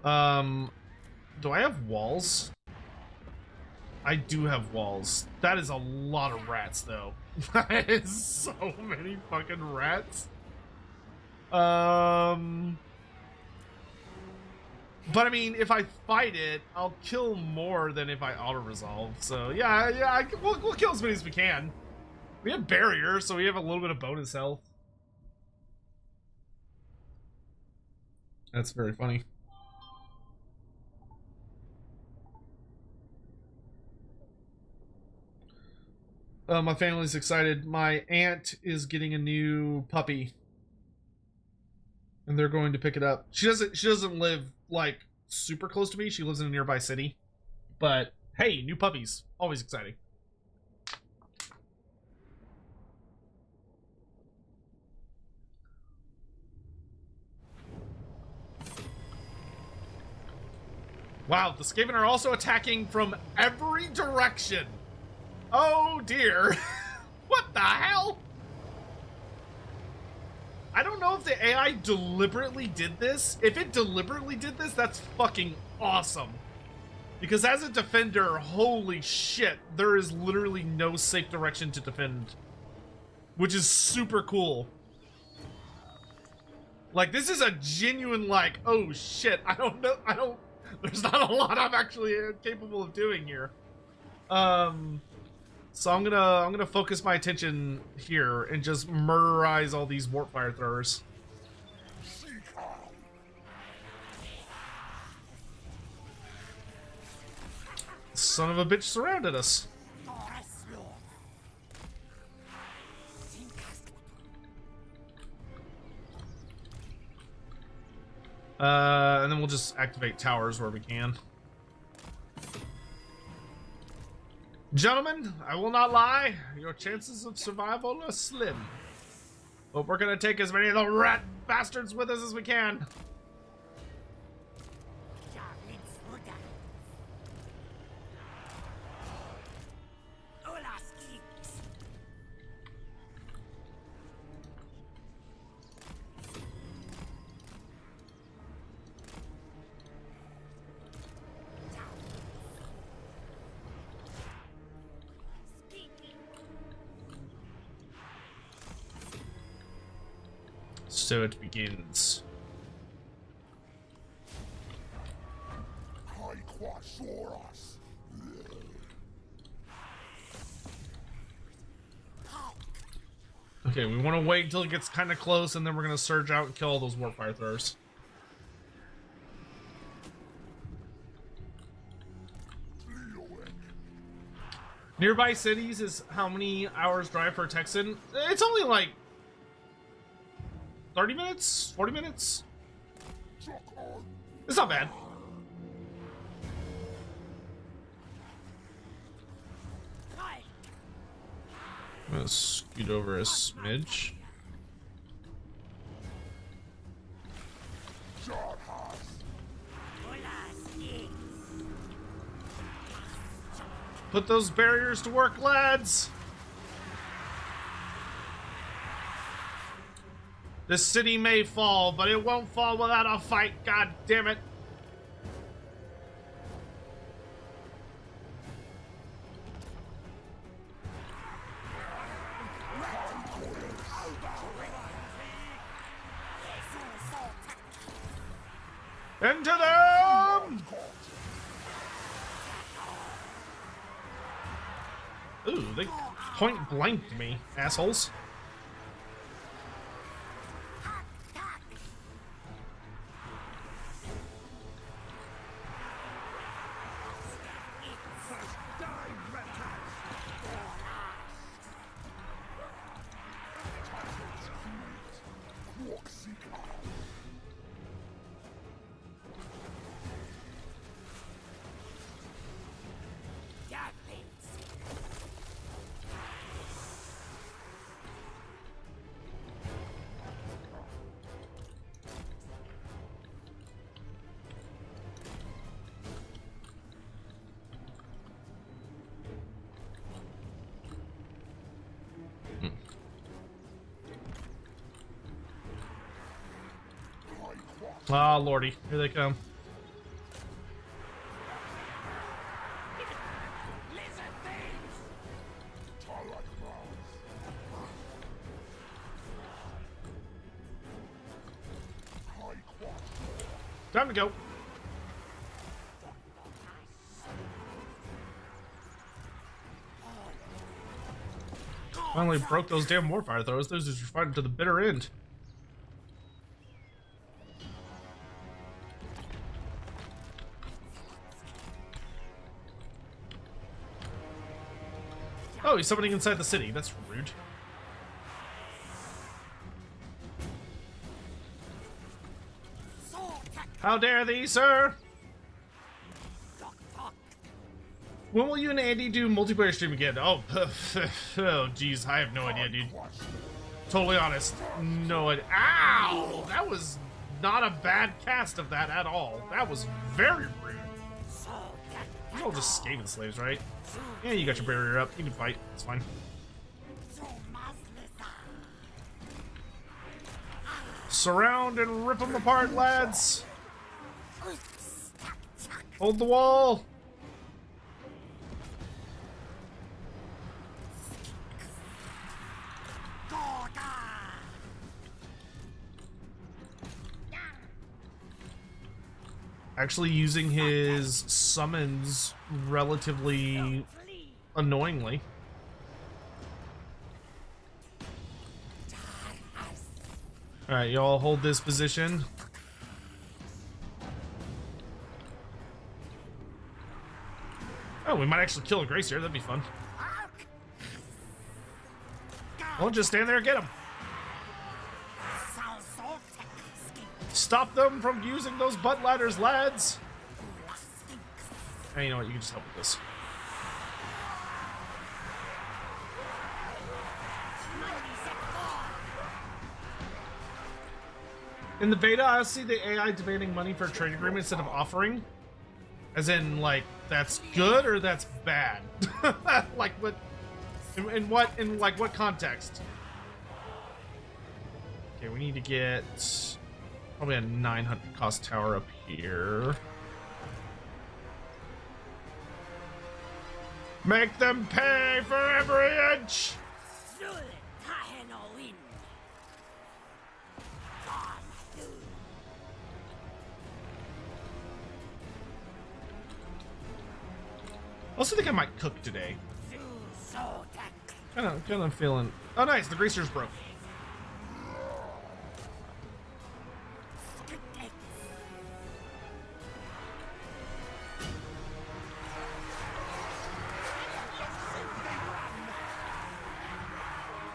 Do I have walls? I do have walls. That is a lot of rats, though. That is so many fucking rats. But I mean, if I fight it, I'll kill more than if I auto-resolve. So yeah, we'll kill as many as we can. We have barrier, so we have a little bit of bonus health. That's very funny. My family's excited. My aunt is getting a new puppy, and they're going to pick it up. She doesn't live like super close to me. She lives in a nearby city. But hey, new puppies, always exciting. Wow, the Skaven are also attacking from every direction. Oh dear. What the hell? I don't know if the AI deliberately did this. If it deliberately did this, that's fucking awesome. Because as a defender, holy shit, there is literally no safe direction to defend. Which is super cool. Like, this is a genuine, like, oh shit, I don't know, there's not a lot I'm actually capable of doing here. So I'm gonna focus my attention here and just murderize all these warp fire throwers. Son of a bitch surrounded us. And then we'll just activate towers where we can. Gentlemen, I will not lie. Your chances of survival are slim. But we're gonna take as many of the rat bastards with us as we can. So it begins. Saurus. Okay, we want to wait until it gets kind of close, and then we're going to surge out and kill all those warp fire throwers. Nearby cities is how many hours drive for a Texan? It's only like 30 minutes? 40 minutes? It's not bad. I'm gonna scoot over a smidge. Put those barriers to work, lads! This city may fall, but it won't fall without a fight, god damn it! Into them! Ooh, they point blanked me, assholes. Ah, lordy, here they come. Time to go. Finally broke those damn warfire throws. Those are fighting to the bitter end. Oh, he's summoning inside the city. That's rude. How dare thee, sir? When will you and Andy do multiplayer stream again? Oh, oh, geez, I have no idea, dude. Totally honest, no idea. Ow! That was not a bad cast of that at all. That was very rude. You're all just Skaven slaves, right? Yeah, you got your barrier up. You can fight. It's fine. Surround and rip them apart, lads. Hold the wall. Actually using his summons relatively annoyingly. Alright, y'all hold this position. Oh, we might actually kill a Grace here. That'd be fun. Well, just stand there and get him. Stop them from using those butt ladders, lads. Hey, you know what? You can just help with this. In the beta, I see the AI demanding money for a trade agreement instead of offering. As in, like, that's good or that's bad? Like, what? In what context? Okay, we need to get probably a 900 cost tower up here. Make them pay for every inch! I also think I might cook today. Kind of feeling. Oh, nice! The greaser's broke.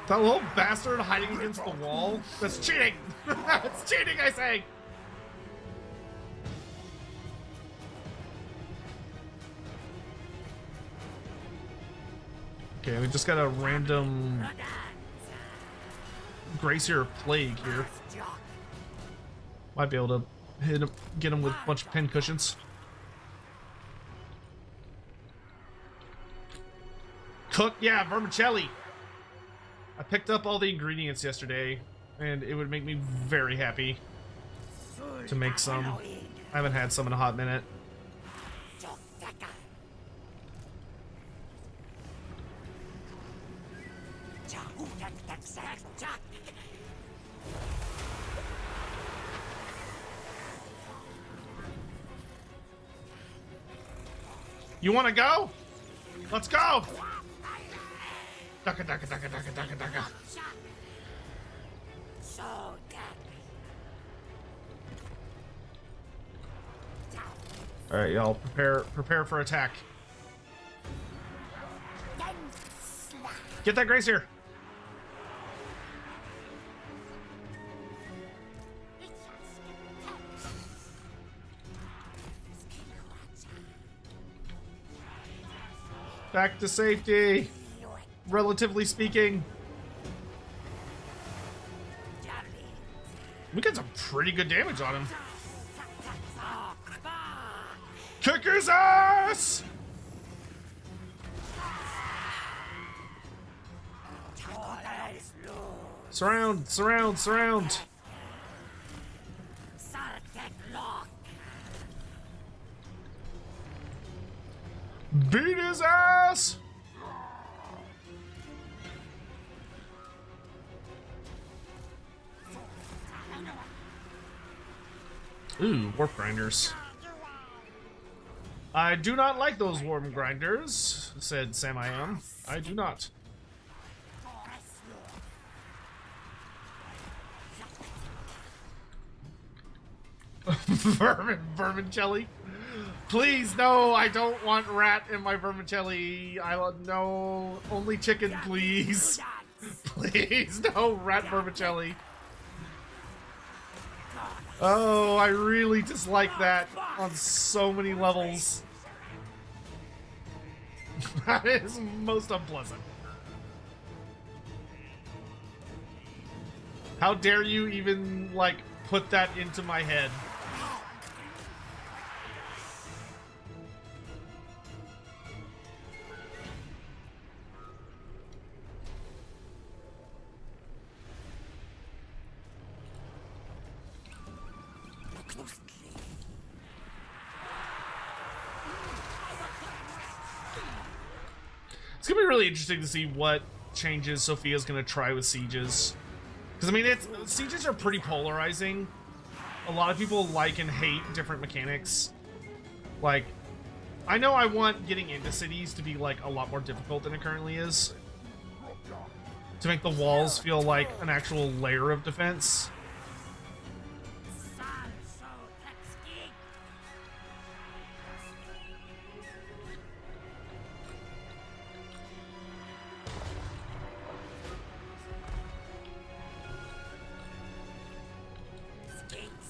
That little bastard hiding against the wall. That's cheating. It's cheating, I say. Okay, we just got a random Gracier Plague here. Might be able to hit him, get him with a bunch of pin cushions. Cook, yeah, vermicelli. I picked up all the ingredients yesterday, and it would make me very happy to make some. I haven't had some in a hot minute. You want to go? Let's go! Ducka, ducka, ducka, ducka, ducka, ducka. All right, y'all, prepare for attack. Get that Grace here. Back to safety, relatively speaking. We got some pretty good damage on him. Kick his ass! Surround, surround, surround. Beat his ass! Ooh, warp grinders. I do not like those warp grinders, said Sam I am. I do not. Vermicelli. Please, no, I don't want rat in my vermicelli. No, only chicken, please. Please, no rat vermicelli. Oh, I really dislike that on so many levels. That is most unpleasant. How dare you even, like, put that into my head? It's gonna be really interesting to see what changes Sophia's gonna try with sieges. Because, I mean, sieges are pretty polarizing. A lot of people like and hate different mechanics. Like, I know I want getting into cities to be, like, a lot more difficult than it currently is. To make the walls feel like an actual layer of defense.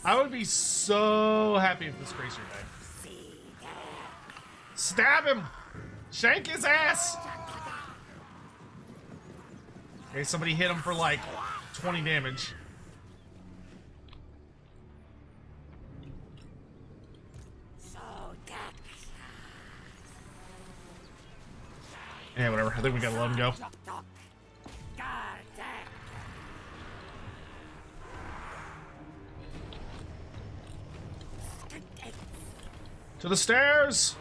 I would be so happy if this Gracer died. Stab him! Shank his ass! Okay, somebody hit him for like 20 damage. Yeah, whatever. I think we gotta let him go. To the stairs!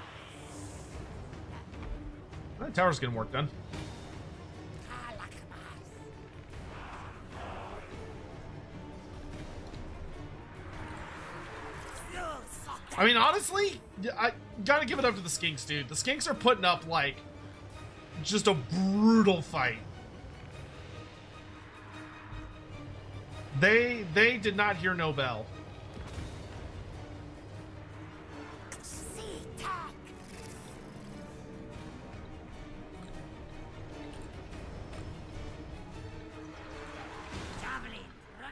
That tower's getting work done. I mean, honestly, I gotta give it up to the skinks, dude. The skinks are putting up, like, just a brutal fight. They did not hear no bell.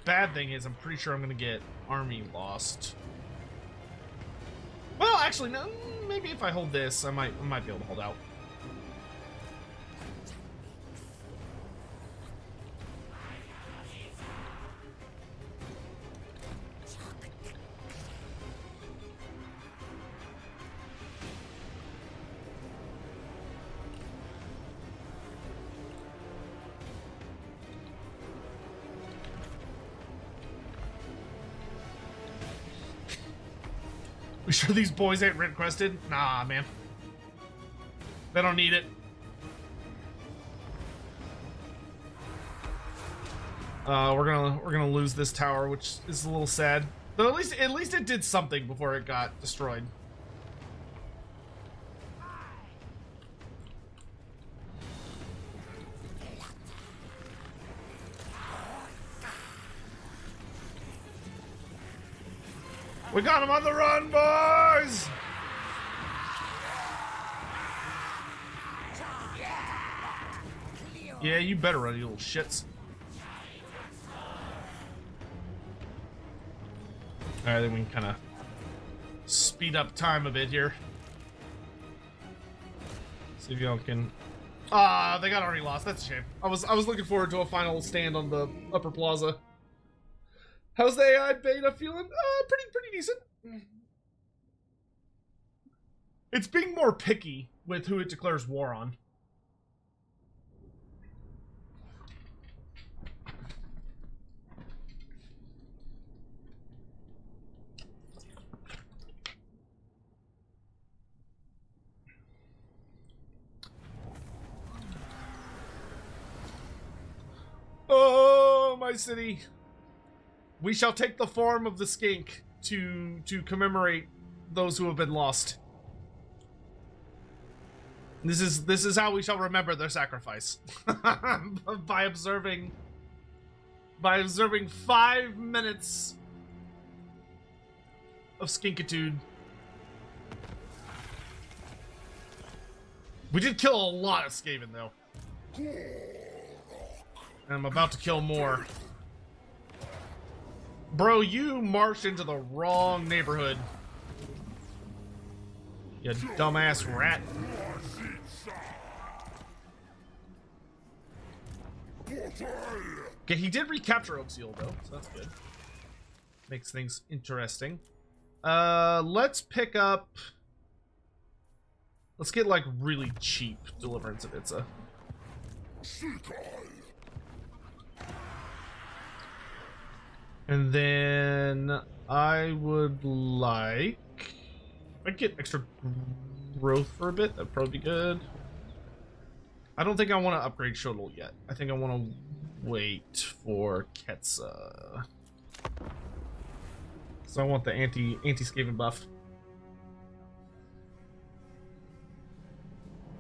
Bad thing is, I'm pretty sure I'm gonna get army lost. Well, actually, no. Maybe if I hold this, I might be able to hold out. We sure these boys ain't red crested? Nah, man. They don't need it. We're gonna lose this tower, which is a little sad. But at least it did something before it got destroyed. We got him on the run, boys! Yeah, you better run, you little shits. Alright, then we can kind of speed up time a bit here. See if y'all can... Ah, they got already lost. That's a shame. I was looking forward to a final stand on the upper plaza. How's the AI beta feeling? Pretty decent. It's being more picky with who it declares war on. Oh, my city. We shall take the form of the skink to commemorate those who have been lost. This is how we shall remember their sacrifice. by observing 5 minutes of skinkitude. We did kill a lot of Skaven though. And I'm about to kill more. Bro, you marched into the wrong neighborhood. You dumbass rat. Okay, he did recapture Oak Seal though, so that's good. Makes things interesting. Let's pick up... Let's get like really cheap Deliverance of Itza. And then I would like... If I get extra growth for a bit, that'd probably be good. I don't think I want to upgrade Shodel yet. I think I want to wait for Ketsa. So I want the anti-Skaven buff.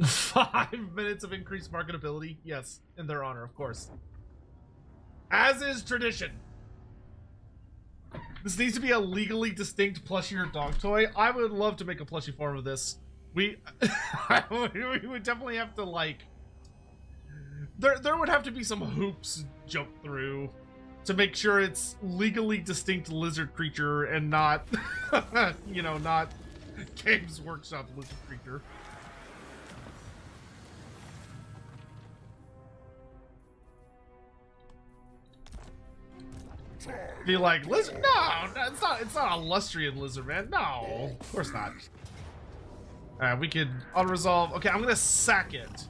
5 minutes of increased marketability. Yes, in their honor, of course. As is tradition. This needs to be a legally distinct plushie or dog toy. I would love to make a plushie form of this. We would definitely have to, like... There would have to be some hoops jumped through. to make sure it's legally distinct lizard creature and not, you know, not Games Workshop lizard creature. Be like, lizard? No, it's not. It's not a Lustrian lizard, man. No, of course not. All right, we could auto-resolve. Okay, I'm gonna sack it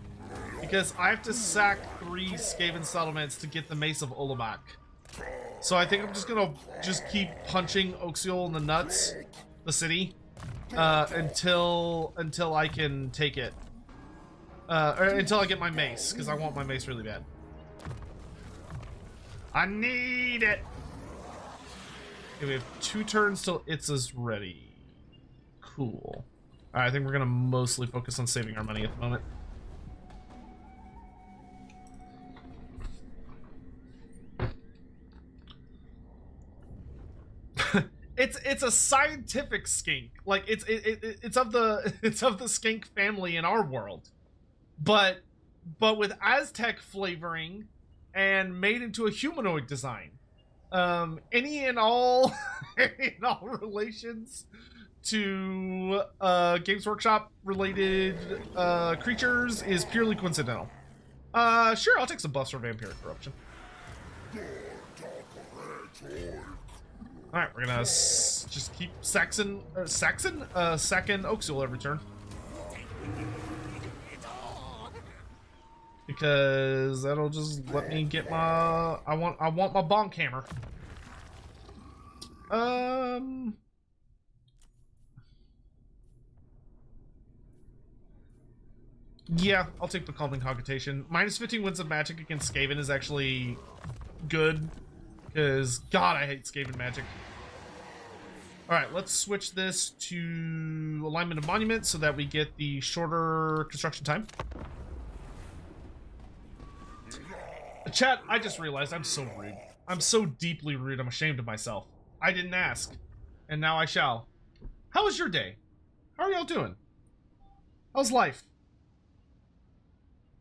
because I have to sack 3 Skaven settlements to get the Mace of Olamak. So I think I'm just gonna keep punching Oxiol in the nuts, the city, until I can take it, or until I get my mace, because I want my mace really bad. I need it. Okay, we have 2 turns till Itza's ready. Cool. Alright, I think we're gonna mostly focus on saving our money at the moment. It's a scientific skink. Like it's of the skink family in our world, but with Aztec flavoring and made into a humanoid design. Any and all relations to Games Workshop related creatures is purely coincidental. Sure, I'll take some buffs for Vampiric Corruption. Alright, we're gonna just keep sacking Oxiol every turn. Because that'll just let me get my... I want my bonk hammer. Yeah, I'll take Becalming Cogitation. Minus 15 wins of magic against Skaven is actually good. Because, God, I hate Skaven magic. Alright, let's switch this to Alignment of Monument so that we get the shorter construction time. Chat, I just realized I'm so rude. I'm so deeply rude, I'm ashamed of myself. I didn't ask. And now I shall. How was your day? How are y'all doing? How's life?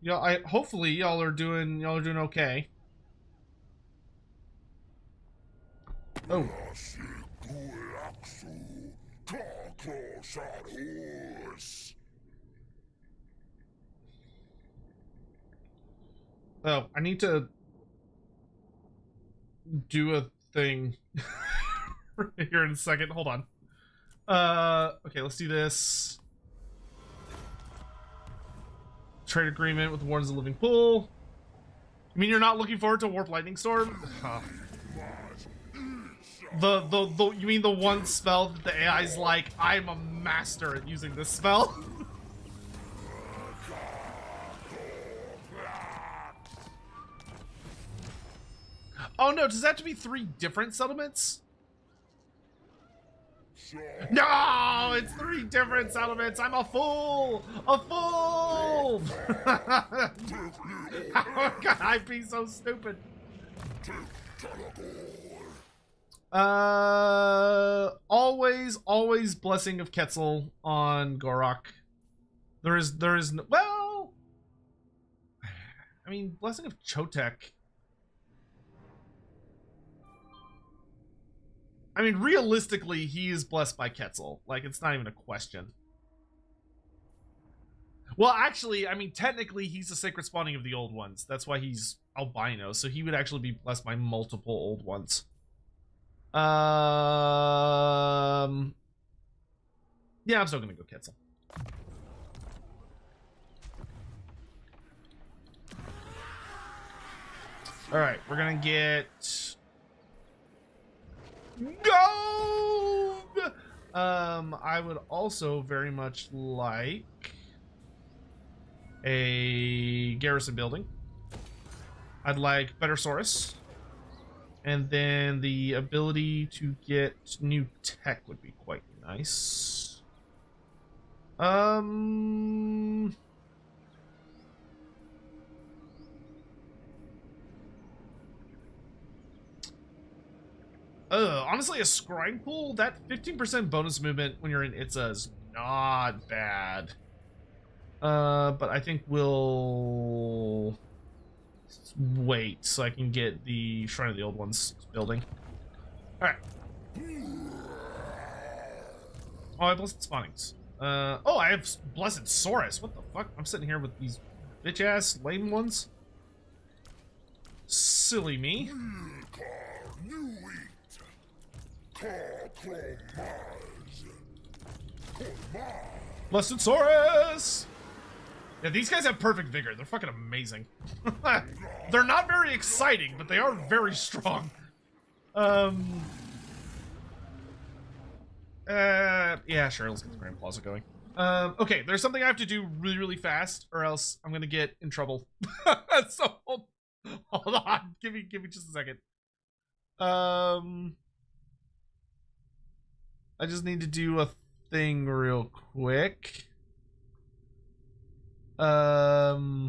Y'all, hopefully y'all are doing okay. Oh. Oh, I need to do a thing here in a second. Hold on. Okay, let's do this. Trade agreement with the Wardens of the Living Pool. You mean you're not looking forward to Warp Lightning Storm? You mean the one spell that the AI's like, I'm a master at using this spell? Oh no, does that have to be 3 different settlements? No, it's 3 different settlements. I'm a fool. A fool. How can I be so stupid? Always Blessing of Quetzal on Gorok. There is no, well, I mean, Blessing of Chotek. I mean, realistically, he is blessed by Quetzal. Like, it's not even a question. Well, actually, I mean, technically, he's the sacred spawning of the old ones. That's why he's albino, so he would actually be blessed by multiple old ones. Yeah, I'm still gonna go Quetzal. Alright, we're gonna get... Gold! I would also very much like a garrison building. I'd like better Saurus. And then the ability to get new tech would be quite nice. Honestly, a scrying pool, that 15% bonus movement when you're in Itza is not bad. But I think we'll wait so I can get the Shrine of the Old Ones building. Alright. Oh, I have blessed spawnings. Oh, I have blessed Saurus. What the fuck? I'm sitting here with these bitch-ass lame ones. Silly me. Blessed Saurus! Yeah, these guys have perfect vigor. They're fucking amazing. They're not very exciting, but they are very strong. Yeah, sure, let's get the Grand Plaza going. Okay, there's something I have to do really, really fast, or else I'm gonna get in trouble. So, hold on. Give me just a second. I just need to do a thing real quick. So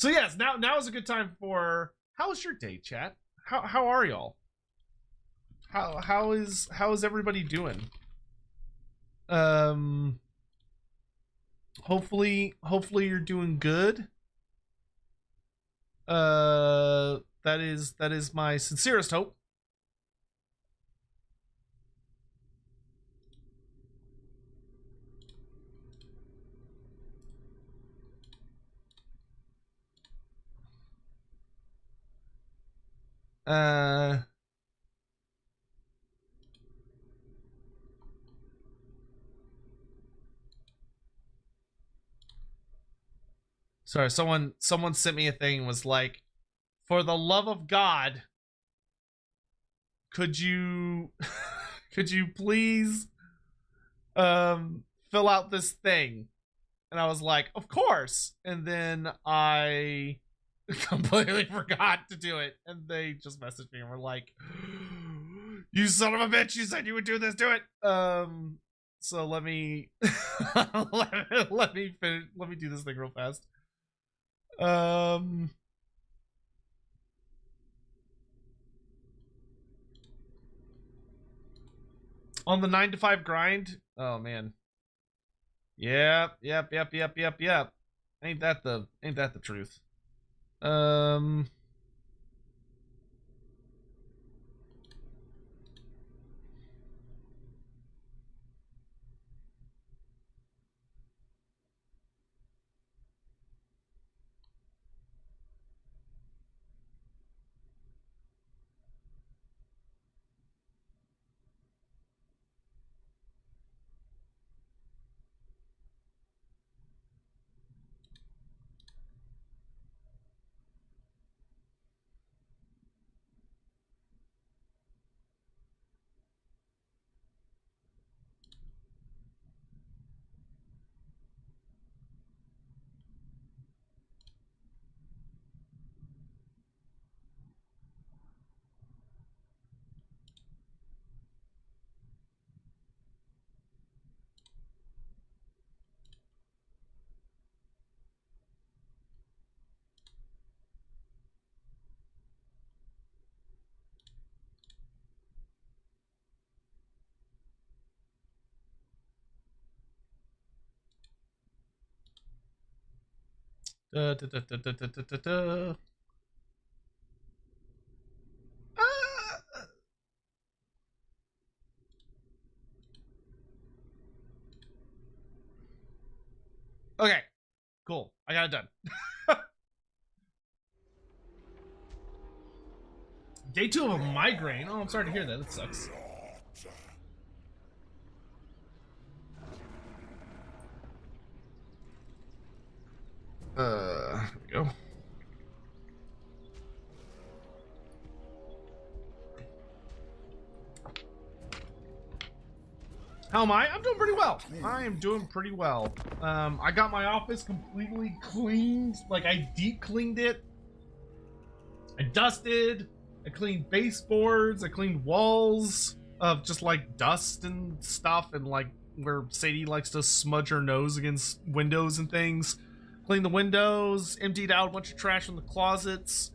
yes, now is a good time for, how was your day, chat? How are y'all? How is everybody doing? Hopefully you're doing good. That is my sincerest hope. Sorry, someone sent me a thing and was like, for the love of God, could you please fill out this thing? And I was like, of course. And then I completely forgot to do it, and they just messaged me and were like, you son of a bitch, you said you would do this, do it. So let me let me do this thing real fast. On the 9 to 5 grind. Oh man. Yep. Ain't that the truth? Okay, cool. I got it done. Day 2 of a migraine. Oh, I'm sorry to hear that. That sucks. Here we go. How am I? I'm doing pretty well. I am doing pretty well. I got my office completely cleaned. Like, I deep cleaned it. I dusted. I cleaned baseboards. I cleaned walls of just like dust and stuff, and like where Sadie likes to smudge her nose against windows and things. Cleaned the windows, emptied out a bunch of trash from the closets,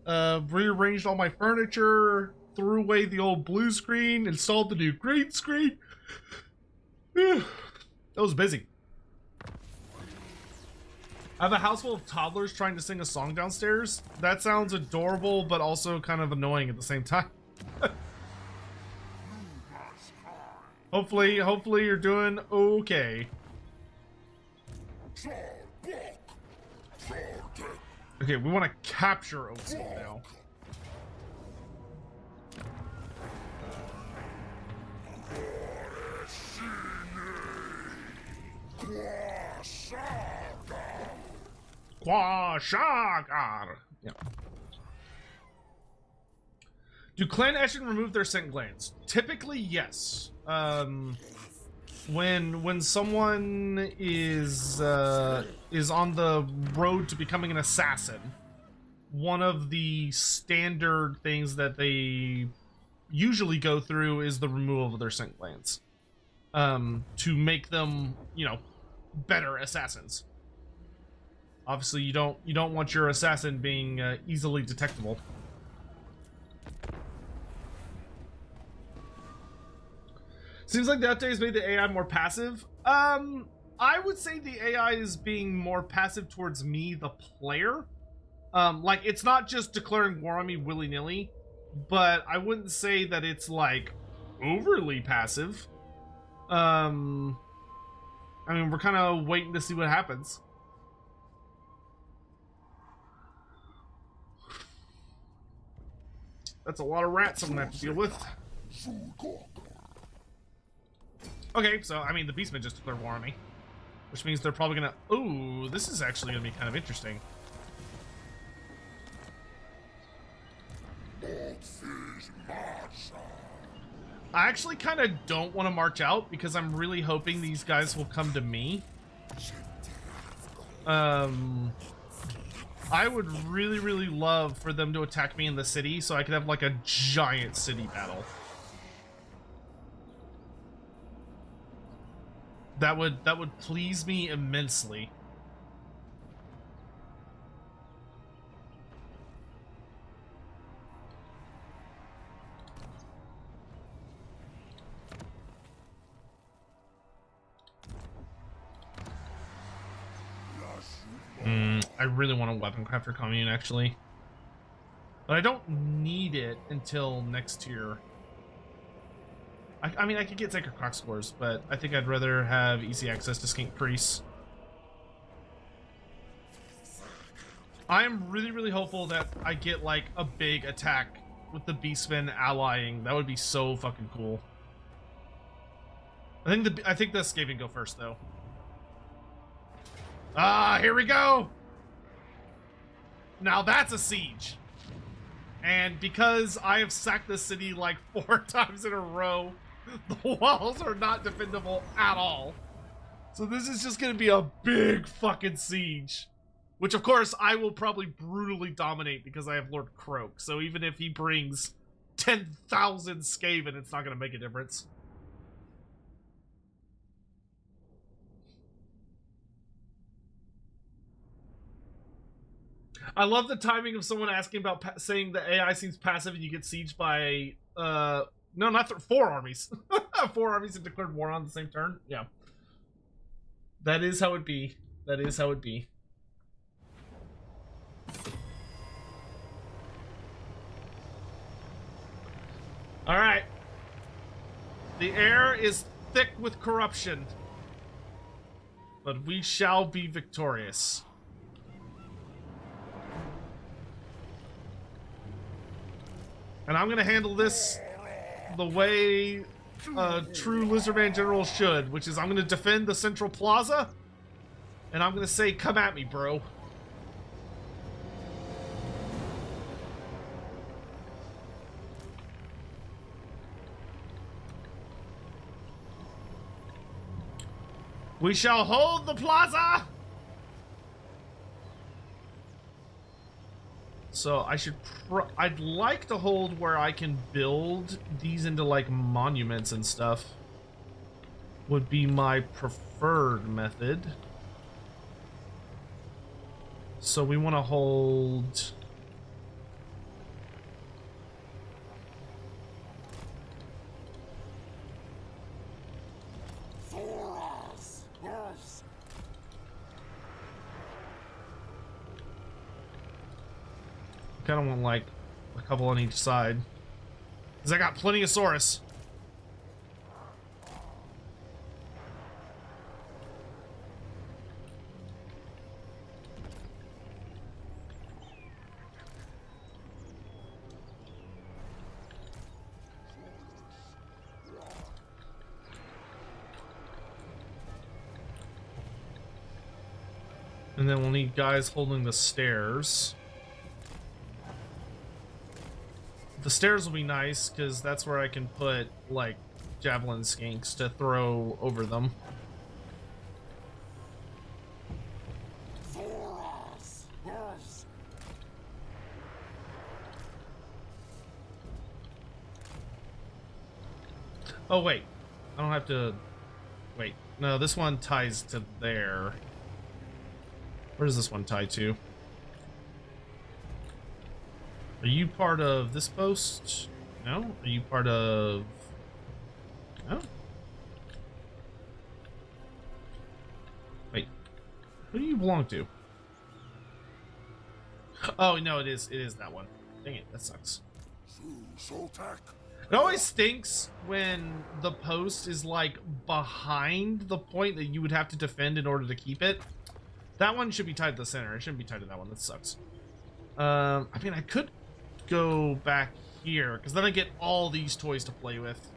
rearranged all my furniture, threw away the old blue screen, installed the new green screen. That was busy. I have a house full of toddlers trying to sing a song downstairs. That sounds adorable, but also kind of annoying at the same time. Hopefully you're doing okay. Okay, we want to capture Oaksville now. Quashagar. Yeah. Do Clan Eshin remove their scent glands? Typically, yes. When someone is on the road to becoming an assassin, one of the standard things that they usually go through is the removal of their scent glands, to make them, you know, better assassins. Obviously, you don't want your assassin being easily detectable. Seems like the updates made the AI more passive. I would say the AI is being more passive towards me, the player. Like, it's not just declaring war on me willy-nilly, but I wouldn't say that it's, like, overly passive. I mean, we're kind of waiting to see what happens. That's a lot of rats I'm gonna have to deal with. Okay, so, I mean, the Beastmen just declared war on me, which means they're probably gonna... Ooh, this is actually gonna be kind of interesting. I actually kind of don't want to march out because I'm really hoping these guys will come to me. I would really, really love for them to attack me in the city so I could have, like, a giant city battle. That would please me immensely. I really want a weapon crafter commune, actually. But I don't need it until next year. I mean, I could get Sacred Croc scores, but I think I'd rather have easy access to Skink Priests. I am really, really hopeful that I get, like, a big attack with the Beastmen allying. That would be so fucking cool. I think the Skaven go first, though. Ah, here we go! Now that's a siege. And because I have sacked the city like 4 times in a row, the walls are not defendable at all. So this is just gonna be a big fucking siege. Which, of course, I will probably brutally dominate because I have Lord Croak. So even if he brings 10,000 Skaven, it's not gonna make a difference. I love the timing of someone asking about saying the AI seems passive and you get sieged by, no, not 4 armies. 4 armies have declared war on the same turn. Yeah. That is how it be. That is how it be. Alright. The air is thick with corruption. But we shall be victorious. And I'm gonna handle this the way a true Lizardman general should, which is I'm gonna defend the central plaza, and I'm gonna say, come at me, bro. We shall hold the plaza! So I should I'd like to hold where I can build these into like monuments and stuff. Would be my preferred method. So we want to hold kind of want like a couple on each side. Because I got plenty of Saurus. And then we'll need guys holding the stairs. The stairs will be nice because that's where I can put like javelin skinks to throw over them. Oh wait, I don't have to wait. No, this one ties to there. Where does this one tie to? Are you part of this post? No? Are you part of... No? Wait. Who do you belong to? Oh, no, it is that one. Dang it, that sucks. Sotek. It always stinks when the post is, like, behind the point that you would have to defend in order to keep it. That one should be tied to the center. It shouldn't be tied to that one. That sucks. I mean, I could go back here, because then I get all these toys to play with.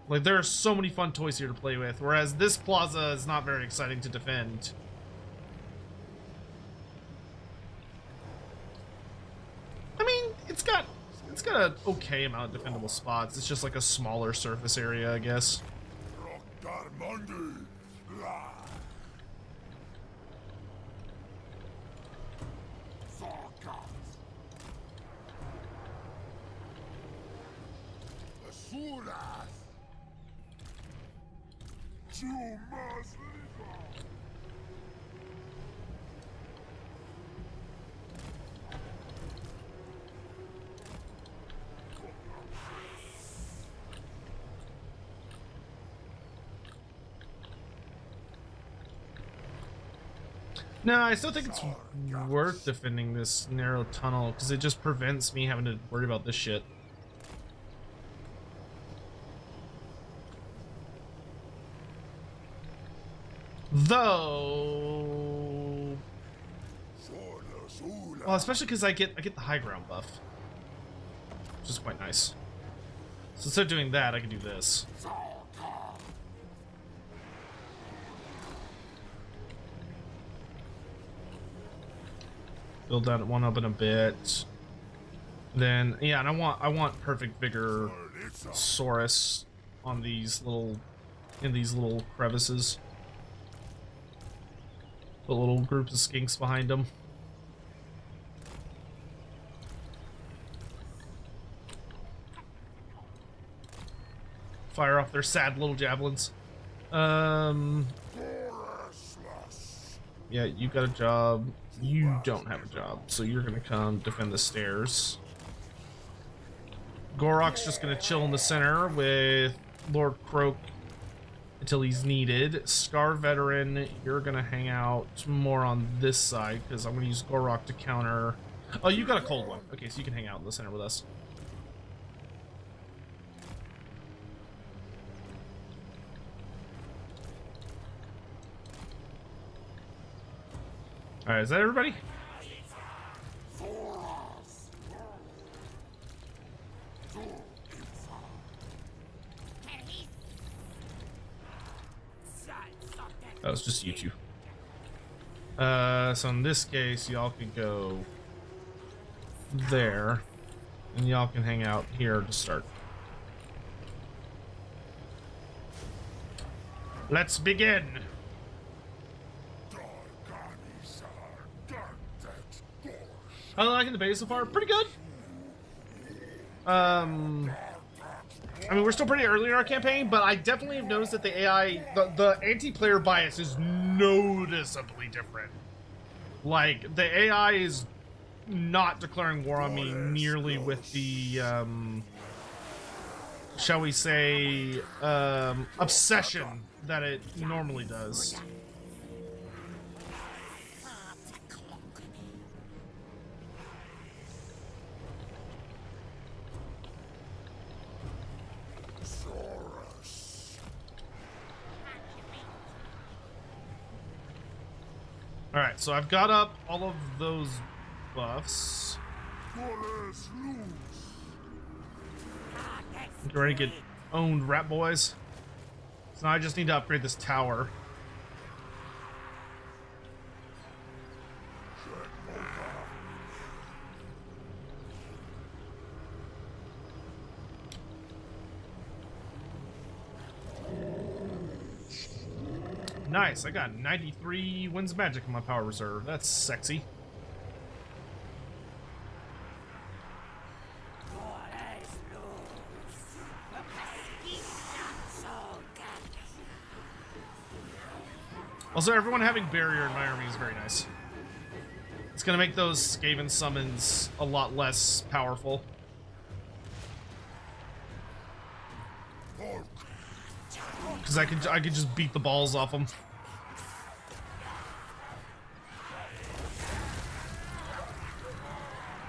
Like, there are so many fun toys here to play with, whereas this plaza is not very exciting to defend. I mean, it's got an okay amount of defendable spots. It's just like a smaller surface area, I guess. No, I still think it's worth defending this narrow tunnel because it just prevents me having to worry about this shit. Though, well, especially because I get the high ground buff, which is quite nice. So instead of doing that, I can do this. Build that one up in a bit. Then yeah, and I want perfect vigor Saurus on these little crevices. Put little groups of skinks behind them. Fire off their sad little javelins. Yeah, you got a job. You don't have a job, so you're gonna come defend the stairs. Gorok's just gonna chill in the center with Lord Croak until he's needed. Scar Veteran, you're gonna hang out more on this side because I'm gonna use Gorok to counter. Oh, you got a cold one. Okay, so you can hang out in the center with us. All right, is that everybody? That was just you two. So in this case, y'all could go there, and y'all can hang out here to start. Let's begin. How am I liking the beta so far? Pretty good. I mean, we're still pretty early in our campaign, but I definitely have noticed that the AI, the anti-player bias is noticeably different. Like, the AI is not declaring war on me nearly with the, shall we say, obsession that it normally does. Alright, so I've got up all of those buffs. Get ready to get owned, rat boys. So now I just need to upgrade this tower. Nice, I got 93 Winds of Magic in my power reserve. That's sexy. Also, everyone having barrier in my army is very nice. It's gonna make those Skaven summons a lot less powerful. Because I could just beat the balls off them.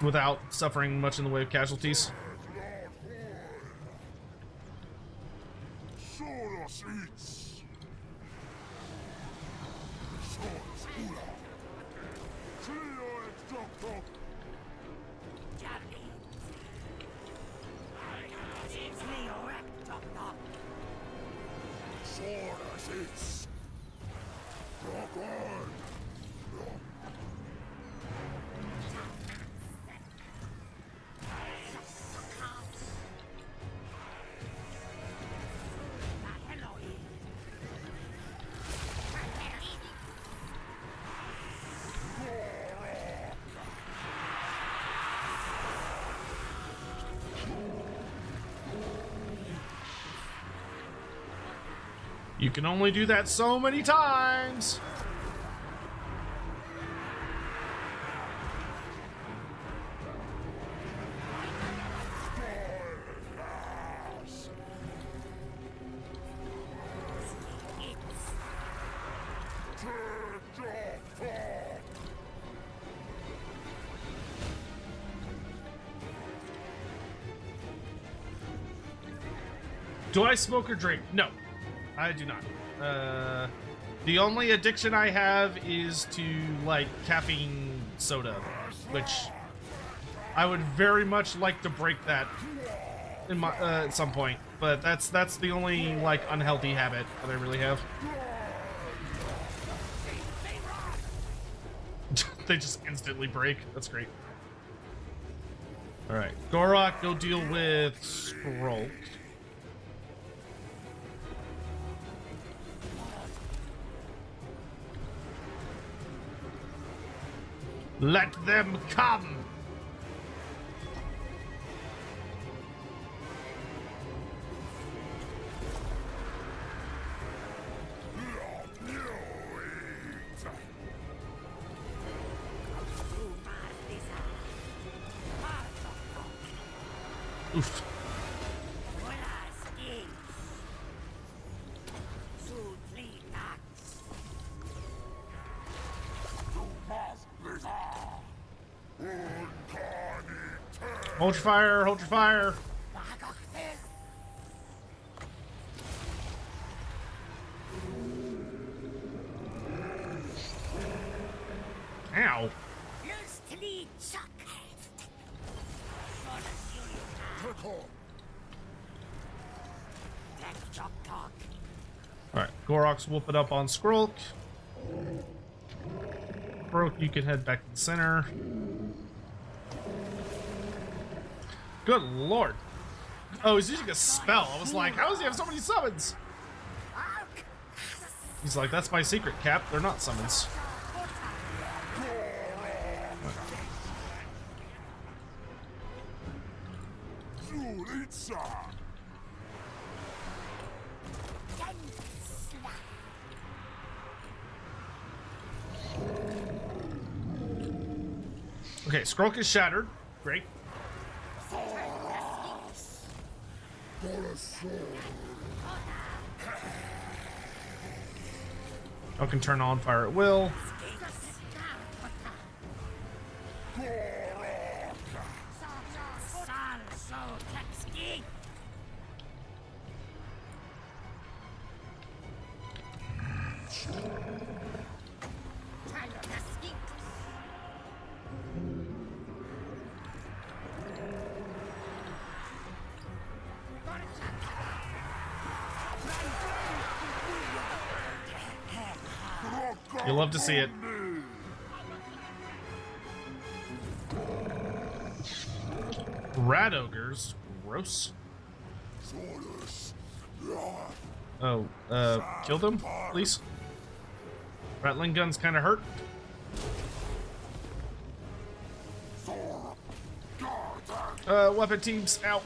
Without suffering much in the way of casualties. Saurus eats. Saurus hula. Trio extractor. Saurus eats. Rock on. You can only do that so many times. Do I smoke or drink? No. I do not. The only addiction I have is to, like, caffeine soda, which I would very much like to break that in my at some point. But that's the only, like, unhealthy habit that I really have. They just instantly break. That's great. All right, Gorok, go deal with Skrulk. Let them come! Oof. Hold your fire, hold your fire. Ow. Alright, Gorok's whooping up on Skrulk. Skrulk, you can head back to the center. Good lord. Oh, he's using a spell. I was like, how does he have so many summons? He's like, that's my secret, Cap. They're not summons. Okay, Skrulk is shattered. Great. I can turn on fire at will. You love to see it. Rat ogres? Gross. Oh, kill them, please. Rattling guns kind of hurt. Weapon teams out.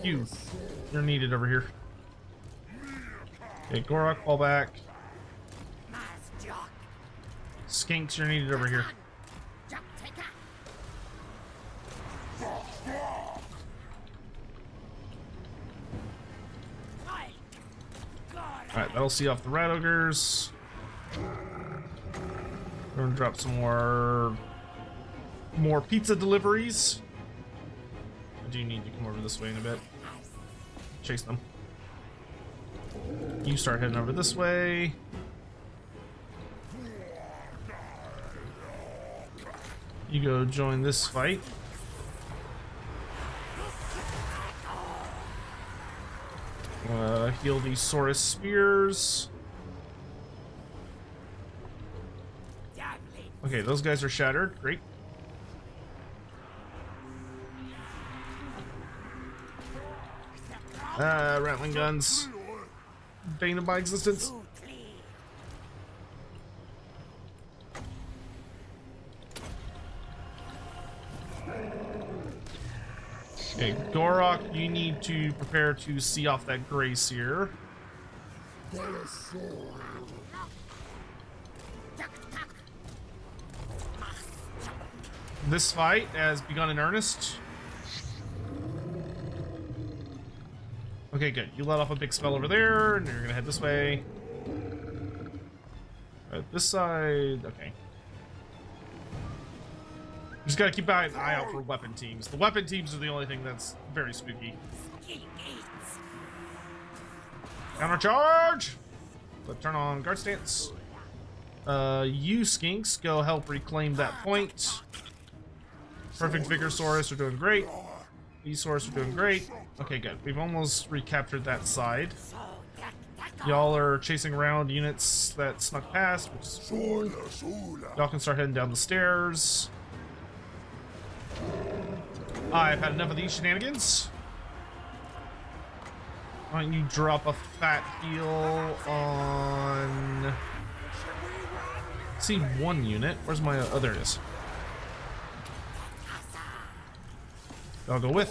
You. You're needed over here. Okay, Gorok, fall back. Skinks, you're needed over here. Alright, that'll see off the rat ogres. We're gonna drop some more pizza deliveries. I do need to come over this way in a bit. Chase them. You start heading over this way. You go join this fight. Heal these Saurus spears. Okay, those guys are shattered. Great. Rattling guns. Bane of my existence. Okay, Gorok, you need to prepare to see off that Grey Seer. This fight has begun in earnest. Okay, good. You let off a big spell over there, and you're gonna head this way. This side, okay. Just gotta keep an eye out for weapon teams. The weapon teams are the only thing that's very spooky. Counter charge! But turn on guard stance. You skinks, go help reclaim that point. Perfect Vigor Saurus are doing great. These Saurus are doing great. Okay, good. We've almost recaptured that side. Y'all are chasing around units that snuck past, which is cool. Y'all can start heading down the stairs. I've had enough of these shenanigans. Why don't you drop a fat heal on... See one unit. Where's my... Oh, there it is. I'll go with.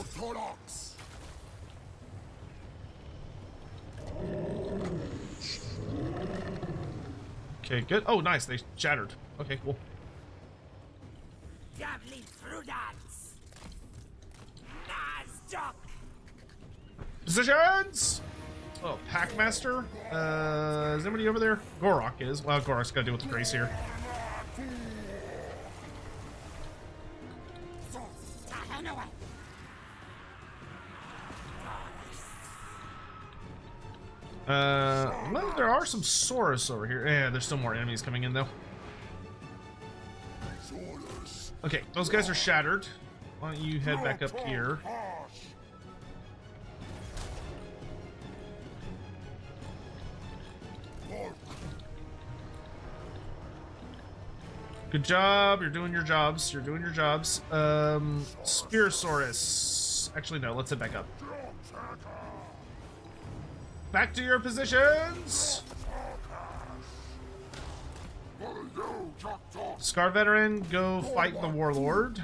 Okay, good. Oh, nice. They shattered. Okay, cool. Positions! Oh, Packmaster? Is anybody over there? Gorok is. Well, Gorok's gotta deal with the Grace here. Well, there are some Saurus over here. Yeah, there's still more enemies coming in, though. Okay, those guys are shattered. Why don't you head back up here? Good job. You're doing your jobs. You're doing your jobs. Spearosaurus. Actually, no. Let's head back up. Back to your positions. Scar Veteran, go fight the Warlord.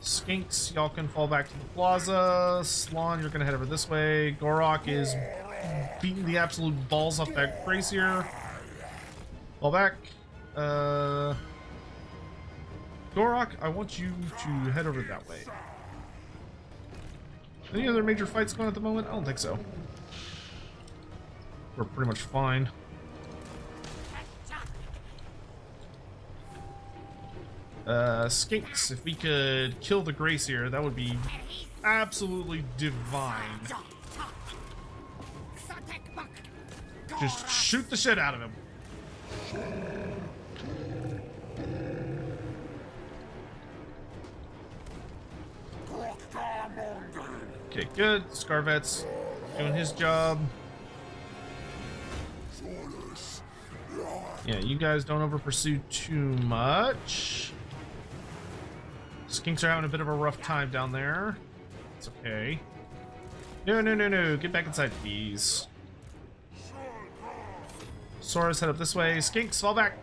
Skinks, y'all can fall back to the plaza. Slon, you're gonna head over this way. Gorok is beating the absolute balls off that Brazier. Fall back. Gorok, I want you to head over that way. Any other major fights going at the moment? I don't think so. We're pretty much fine. Skinks, if we could kill the Gracier, that would be absolutely divine. Just shoot the shit out of him. Okay, good. Scarvet's doing his job. Yeah, you guys don't over pursue too much. Skinks are having a bit of a rough time down there. It's okay. No, no, no, no. Get back inside, please. Saurus, head up this way. Skinks, fall back.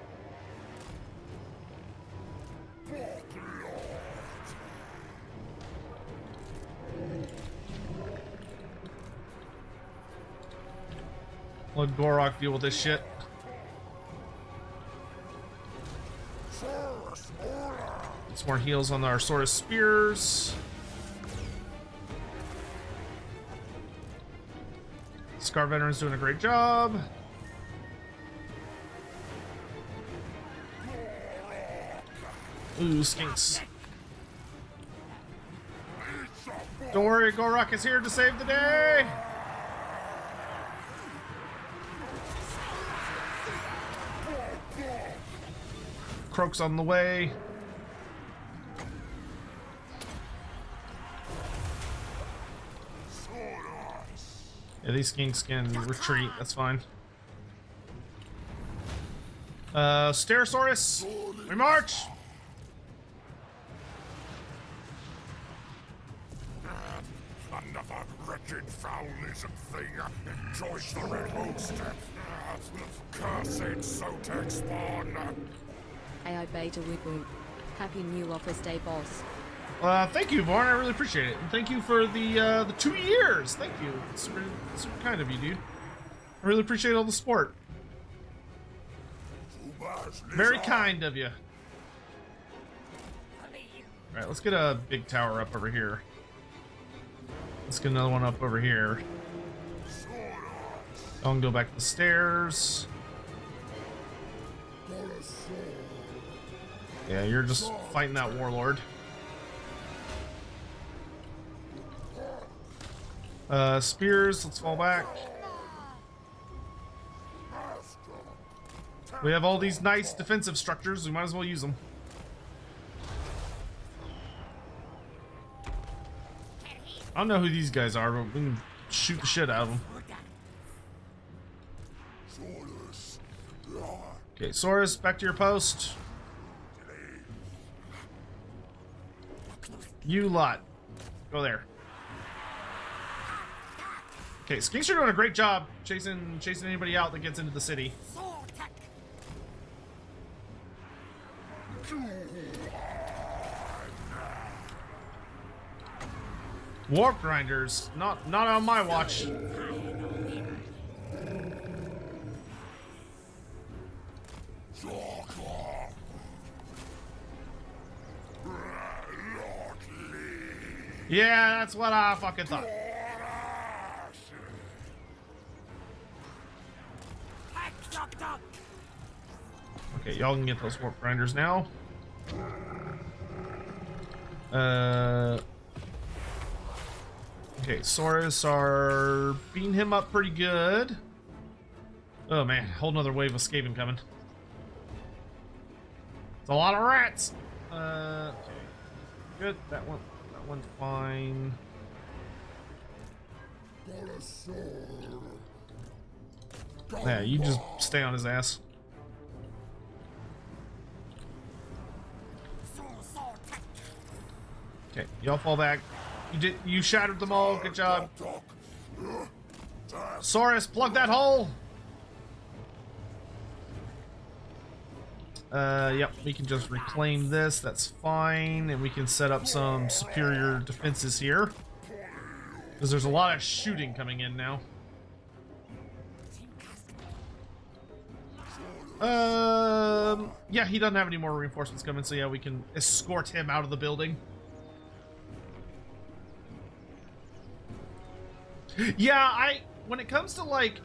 Let Gorok deal with this shit. Get some more heals on our Saurus spears. Scar Veteran's doing a great job. Ooh, Skinks. Don't worry, Gorok is here to save the day. Croak's on the way. Yeah, these skinks can retreat. That's fine. Stegosaurus, we march. Another wretched foul lizard thing enjoys the red host. Cursed Sotek spawn. AI Beta Wigwam. Happy new office day, boss. Thank you, Vaughn. I really appreciate it. And thank you for the 2 years. Thank you. It's super kind of you, dude. I really appreciate all the support. Very kind of you. Alright, let's get a big tower up over here. Let's get another one up over here. I can go back to the stairs. Yeah, you're just fighting that warlord. Spears, let's fall back. We have all these nice defensive structures, we might as well use them. I don't know who these guys are, but we can shoot the shit out of them. Okay, Saurus, back to your post. You lot, go there. Okay, Skinks are doing a great job chasing anybody out that gets into the city. Warp grinders, not on my watch. Yeah, that's what I fucking thought. Okay, y'all can get those warp grinders now. Okay, Saurus are beating him up pretty good. Oh man, whole nother wave of Skaven coming. It's a lot of rats. Okay, good. That one's fine. Yeah, you just stay on his ass. Okay, y'all fall back. You shattered them all. Good job. Saurus, plug that hole. Yep, we can just reclaim this. That's fine, and we can set up some superior defenses here because there's a lot of shooting coming in now. Yeah, he doesn't have any more reinforcements coming, so yeah, we can escort him out of the building. Yeah, when it comes to like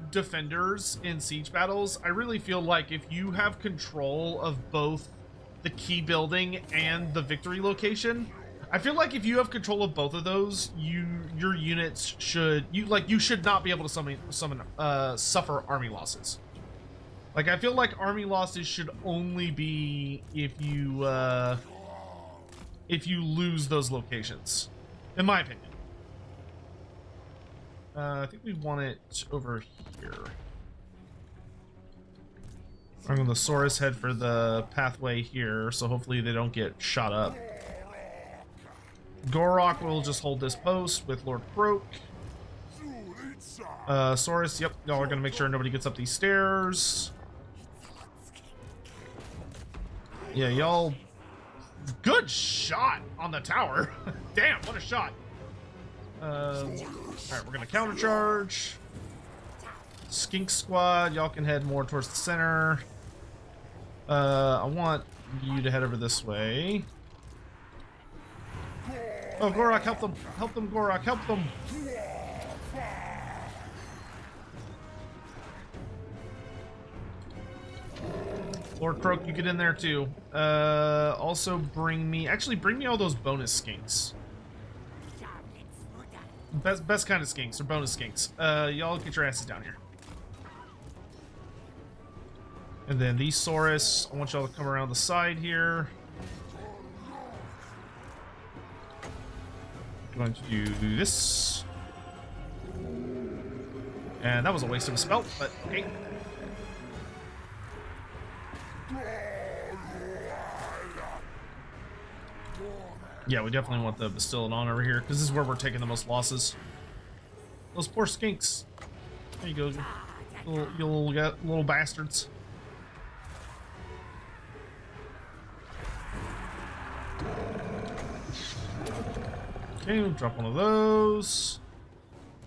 defenders in siege battles, I really feel like if you have control of both the key building and the victory location, I feel like if you have control of both of those, your units should not be able to suffer army losses. Like, I feel like army losses should only be if you lose those locations, in my opinion. I think we want it over here. I'm going to Saurus head for the pathway here, so hopefully they don't get shot up. Gorok will just hold this post with Lord Croak. Saurus, yep, y'all are going to make sure nobody gets up these stairs. Yeah, y'all... Good shot on the tower. Damn, what a shot. Alright, we're going to countercharge. Skink Squad, y'all can head more towards the center. I want you to head over this way. Oh, Gorok, help them! Help them, Gorok, help them! Lord Croak, you get in there too. Also bring me... Actually, bring me all those bonus skinks. Best kind of skinks, or bonus skinks. Y'all get your asses down here. And then these Saurus, I want y'all to come around the side here. I'm going to do this. And that was a waste of a spell, but hey. Yeah, we definitely want the Bastillon on over here, because this is where we're taking the most losses. Those poor skinks. There you go, you little bastards. Okay, we'll drop one of those.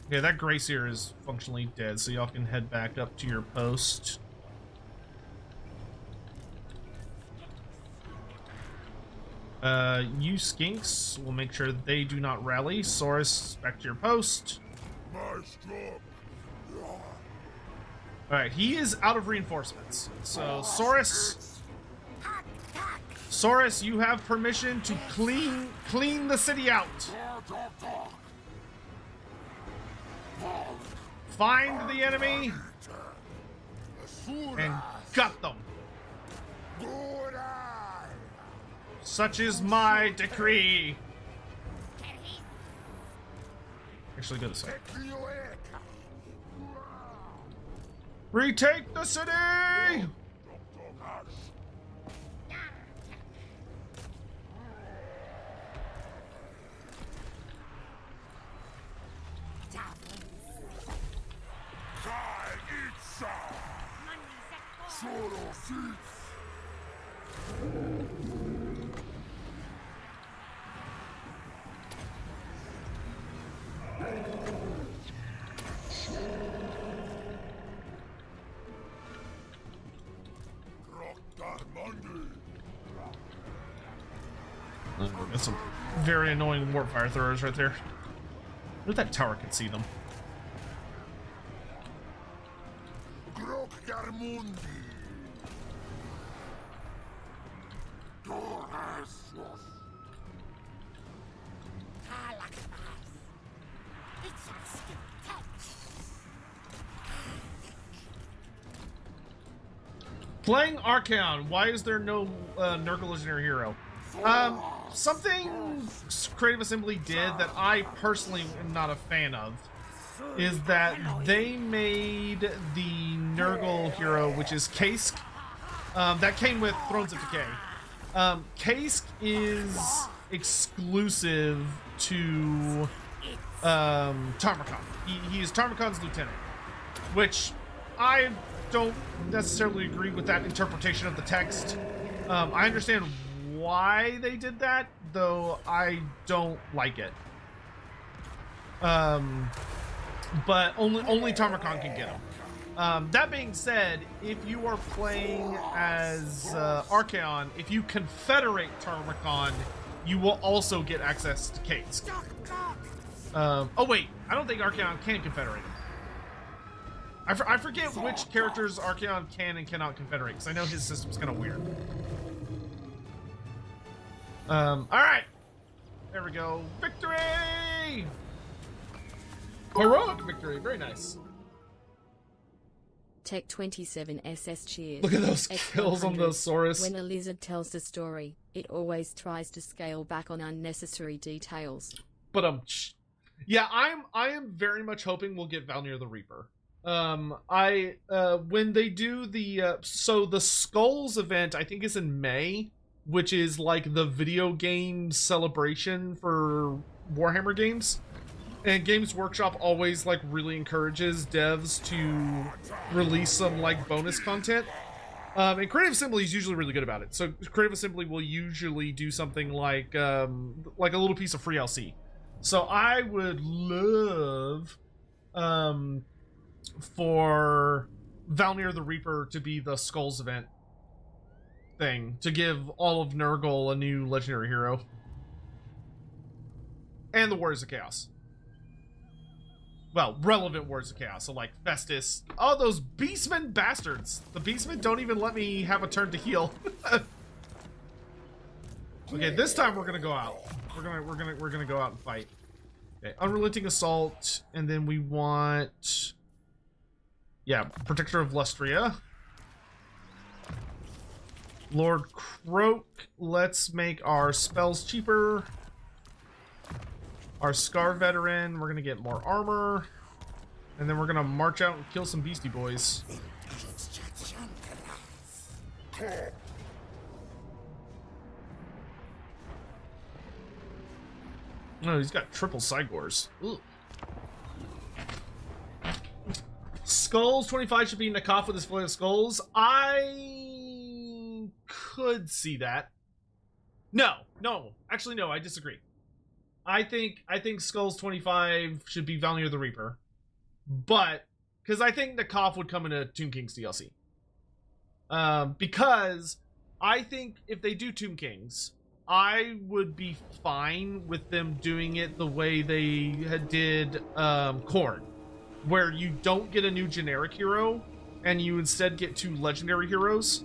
Okay, that Gracier is functionally dead, so y'all can head back up to your post. You skinks will make sure that they do not rally. Saurus, back to your post. Alright, he is out of reinforcements. So, Saurus, you have permission to clean the city out. Find the enemy and gut them. Such is my decree. Actually, go this way. Retake the city! That's some very annoying warp fire throwers right there. Where that tower can see them. Playing Archaon, why is there no Nurgle Legendary Hero? Something Creative Assembly did that I personally am not a fan of is that they made the Nurgle hero, which is Kask. That came with Thrones of Decay. Kask is exclusive to Tarmakon. He is Tarmakon's lieutenant, which I don't necessarily agree with that interpretation of the text. I understand why they did that, though I don't like it. But only Tarmakon can get them. That being said, if you are playing as Archaon, if you confederate Tarmakon, you will also get access to Kask. Oh wait, I don't think Archaon can confederate him. I forget which characters Archaon can and cannot confederate, because I know his system's kind of weird. Alright! There we go. Victory! Heroic victory, very nice. Tech 27 SS cheers. Look at those kills on those Saurus. When a lizard tells a story, it always tries to scale back on unnecessary details. But yeah, I am very much hoping we'll get Valnir the Reaper. When they do the so the Skulls event, I think is in May, which is like the video game celebration for Warhammer games. And Games Workshop always like really encourages devs to release some like bonus content. And Creative Assembly is usually really good about it. So Creative Assembly will usually do something like a little piece of free LC. So I would love for Valnir the Reaper to be the Skulls event thing, to give all of Nurgle a new legendary hero. And the Warriors of Chaos. Well, relevant Warriors of Chaos, so like Festus. Oh, those Beastmen bastards! The Beastmen don't even let me have a turn to heal. Okay, this time we're gonna go out. We're gonna go out and fight. Okay, Unrelenting Assault, and then we want, yeah, Protector of Lustria. Lord Croak. Let's make our spells cheaper. Our Scar Veteran, we're gonna get more armor. And then we're gonna march out and kill some Beastie Boys. No, he's got triple Cygors. Ugh. Skulls 25 should be Nakaf with his Flame of Skulls. I could see that. No, actually no, I disagree. I think Skulls 25 should be Valnir the Reaper, but because I think Nakaf would come into Tomb Kings DLC. Because I think if they do Tomb Kings, I would be fine with them doing it the way they did Khorne, where you don't get a new generic hero and you instead get 2 legendary heroes.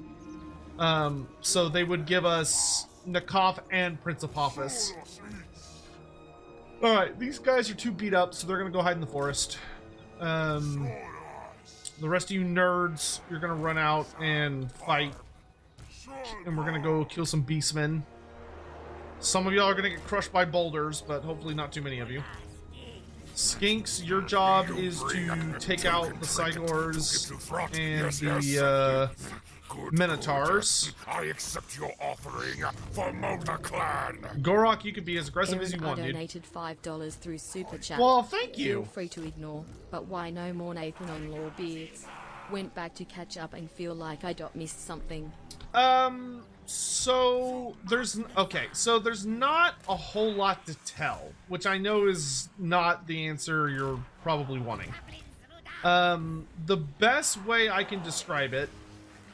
So they would give us Nakaf and Prince of Apophis. Alright, these guys are too beat up, so they're gonna go hide in the forest. The rest of you nerds, you're gonna run out and fight. And we're gonna go kill some beastmen. Some of y'all are gonna get crushed by boulders, but hopefully not too many of you. Skinks, your job is to take out the Cygors and the Minotaurs. I accept your offering for Moda Clan. Gorok, you can be as aggressive as you want, I dude. donated $5 through Super Chat. Well, thank Feel you. free to ignore, but why no more Nathan on Law Beards? Went back to catch up and feel like I missed something. So there's not a whole lot to tell, which I know is not the answer you're probably wanting. The best way I can describe it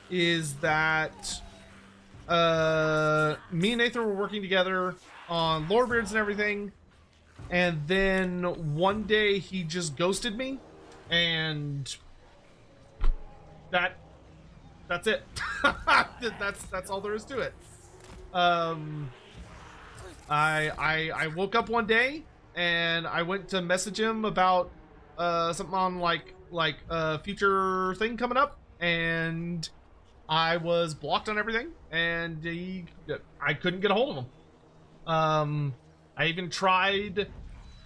is that me and Nathan were working together on Lorebeards and everything, and then one day he just ghosted me, and that's it. that's all there is to it. I woke up one day and I went to message him about something on like a future thing coming up, and I was blocked on everything, and I couldn't get a hold of him. I even tried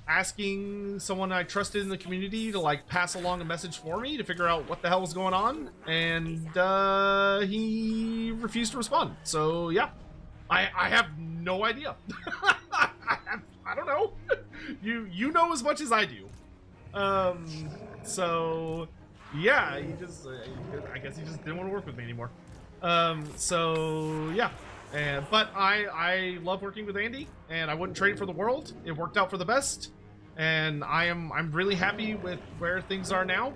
asking someone I trusted in the community to like pass along a message for me to figure out what the hell was going on, and he refused to respond. So yeah, I have no idea. I don't know. You know as much as I do. So yeah, he just I guess he just didn't want to work with me anymore. So yeah. But I love working with Andy, and I wouldn't trade it for the world. It worked out for the best, and I'm really happy with where things are now.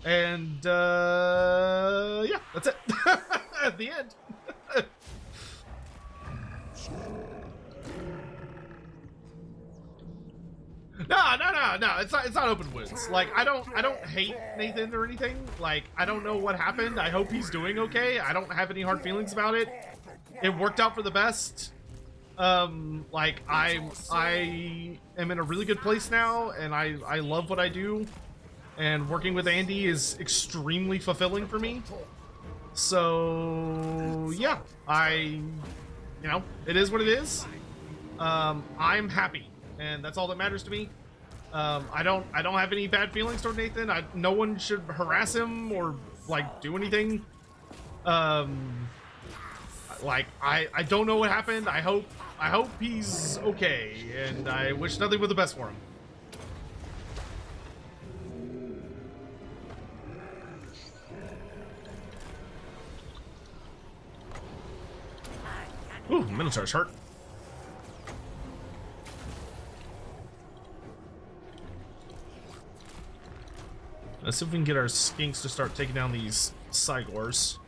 And yeah, that's it. At the end. No. It's not open wounds. Like I don't hate Nathan or anything. Like I don't know what happened. I hope he's doing okay. I don't have any hard feelings about it. It worked out for the best. Like I am in a really good place now, and I love what I do, and working with Andy is extremely fulfilling for me. So yeah, it is what it is. I'm happy, and that's all that matters to me. I don't have any bad feelings toward Nathan. No one should harass him or like do anything. Like I don't know what happened. I hope he's okay, and I wish nothing but the best for him. Ooh, Minotaur's hurt. Let's see if we can get our skinks to start taking down these Cygors.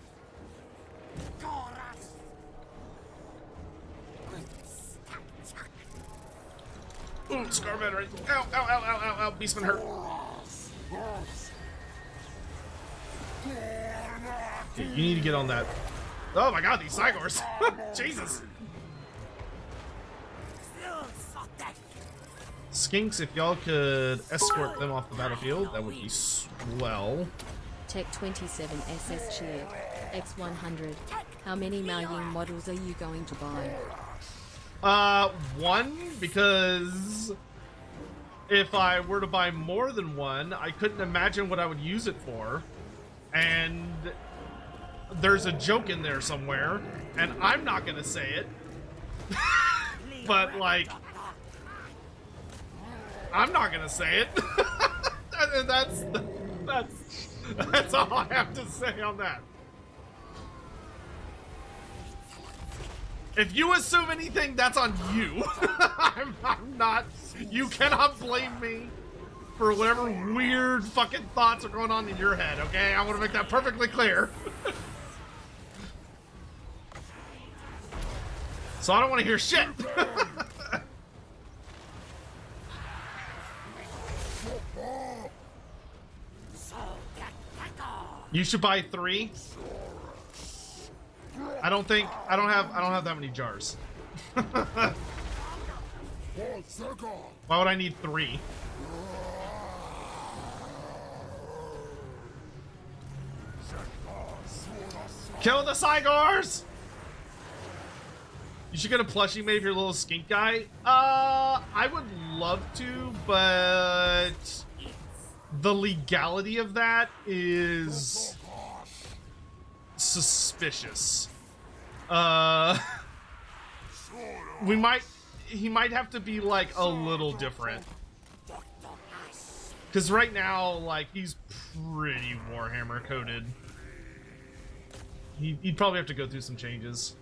Ooh, Scarman right. Ow, ow, ow, ow, ow, ow. Beastman hurt. Okay, you need to get on that. Oh my god, these Cygors. Jesus. Skinks, if y'all could escort them off the battlefield, that would be swell. Tech 27 SS Shield X100. How many Maoying models are you going to buy? One, because if I were to buy more than one, I couldn't imagine what I would use it for. And there's a joke in there somewhere, and I'm not gonna say it. But like, I'm not gonna say it. And that's all I have to say on that. If you assume anything, that's on you. I'm not. You cannot blame me for whatever weird fucking thoughts are going on in your head, okay? I want to make that perfectly clear. So I don't want to hear shit. You should buy 3. I don't have that many jars. Why would I need 3? Kill the Cygors! You should get a plushie made of your little skink guy. I would love to, but the legality of that is suspicious. He might have to be like a little different. Cause right now, like, he's pretty Warhammer coded. He'd probably have to go through some changes.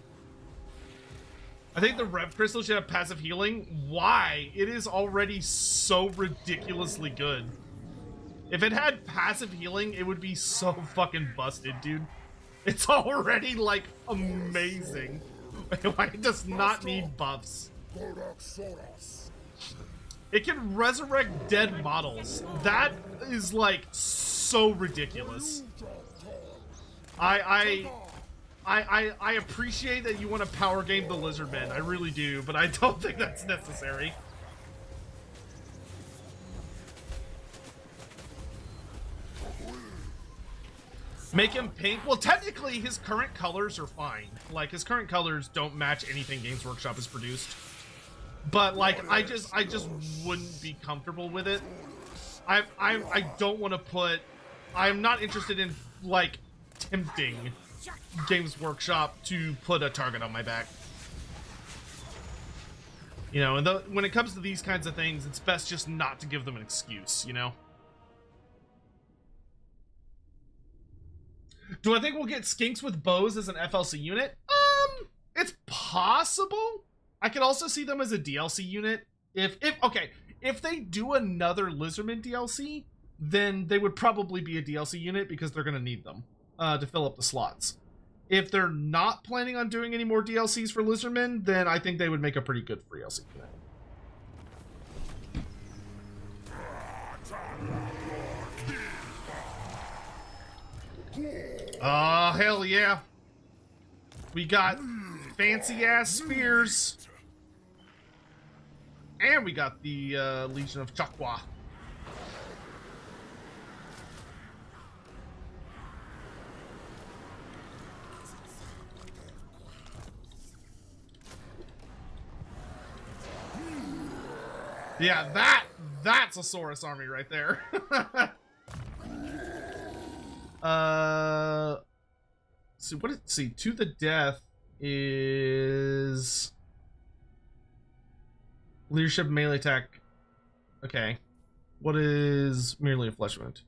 I think the Rev Crystal should have passive healing. Why? It is already so ridiculously good. If it had passive healing, it would be so fucking busted, dude. It's already, like, amazing. Why it does not need buffs. It can resurrect dead models. That is, like, so ridiculous. I appreciate that you want to power game the Lizardmen. I really do, but I don't think that's necessary. Make him pink? Well, technically, his current colors are fine. Like, his current colors don't match anything Games Workshop has produced. But, like, I just wouldn't be comfortable with it. I don't want to put... I'm not interested in, like, tempting Games Workshop to put a target on my back. You know, and when it comes to these kinds of things, it's best just not to give them an excuse, you know? Do I think we'll get skinks with bows as an FLC unit? It's possible. I could also see them as a DLC unit. If they do another Lizardmen DLC, then they would probably be a DLC unit because they're going to need them to fill up the slots. If they're not planning on doing any more DLCs for Lizardmen, then I think they would make a pretty good free DLC unit. Oh, hell yeah. We got fancy-ass spears. And we got the Legion of Chakwa. Yeah, that's a Saurus army right there. See, to the death is leadership melee attack. Okay. What is merely a flesh wound?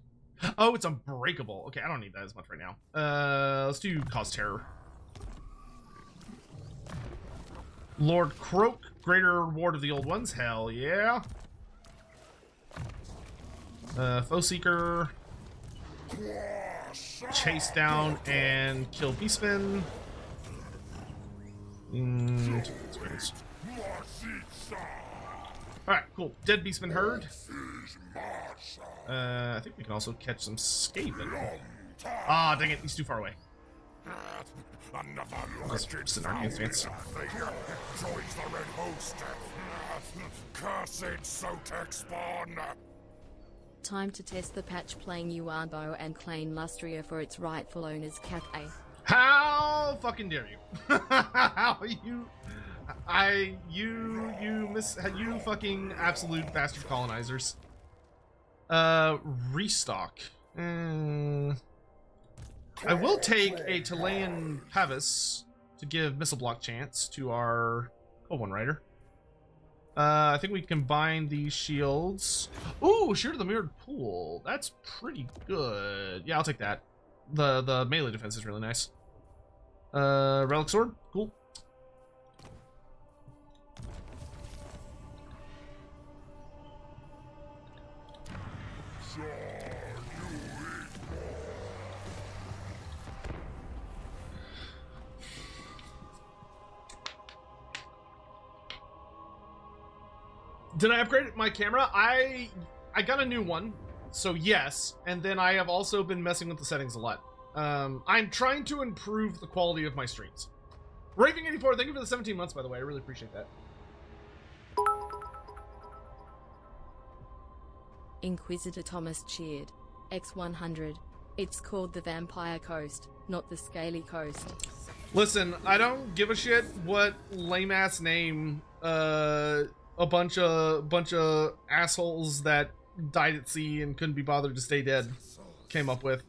Oh, it's unbreakable. Okay, I don't need that as much right now. Let's do cause terror. Lord Croak, greater reward of the old ones. Hell yeah. Foe seeker. Chase down and kill beastmen. Alright, cool. Dead beastman herd. I think we can also catch some Skaven. Ah, dang it, he's too far away. Let's just in our hands, Vance. Joins the red host. Cursed Sotek spawn. Time to test the patch playing Uarbo and claim Lustria for its rightful owners, Cathay. How fucking dare you? How you you fucking absolute bastard colonizers. Restock. I will take a Talayan Pavis to give missile block chance to our One Rider. I think we combine these shields. Ooh, Shear to the Mirrored Pool. That's pretty good. Yeah, I'll take that. The melee defense is really nice. Relic Sword, cool. Did I upgrade my camera? I got a new one, so yes. And then I have also been messing with the settings a lot. I'm trying to improve the quality of my streams. Raving84, thank you for the 17 months, by the way. I really appreciate that. Inquisitor Thomas cheered. X100. It's called the Vampire Coast, not the Scaly Coast. Listen, I don't give a shit what lame-ass name, a bunch of assholes that died at sea and couldn't be bothered to stay dead came up with.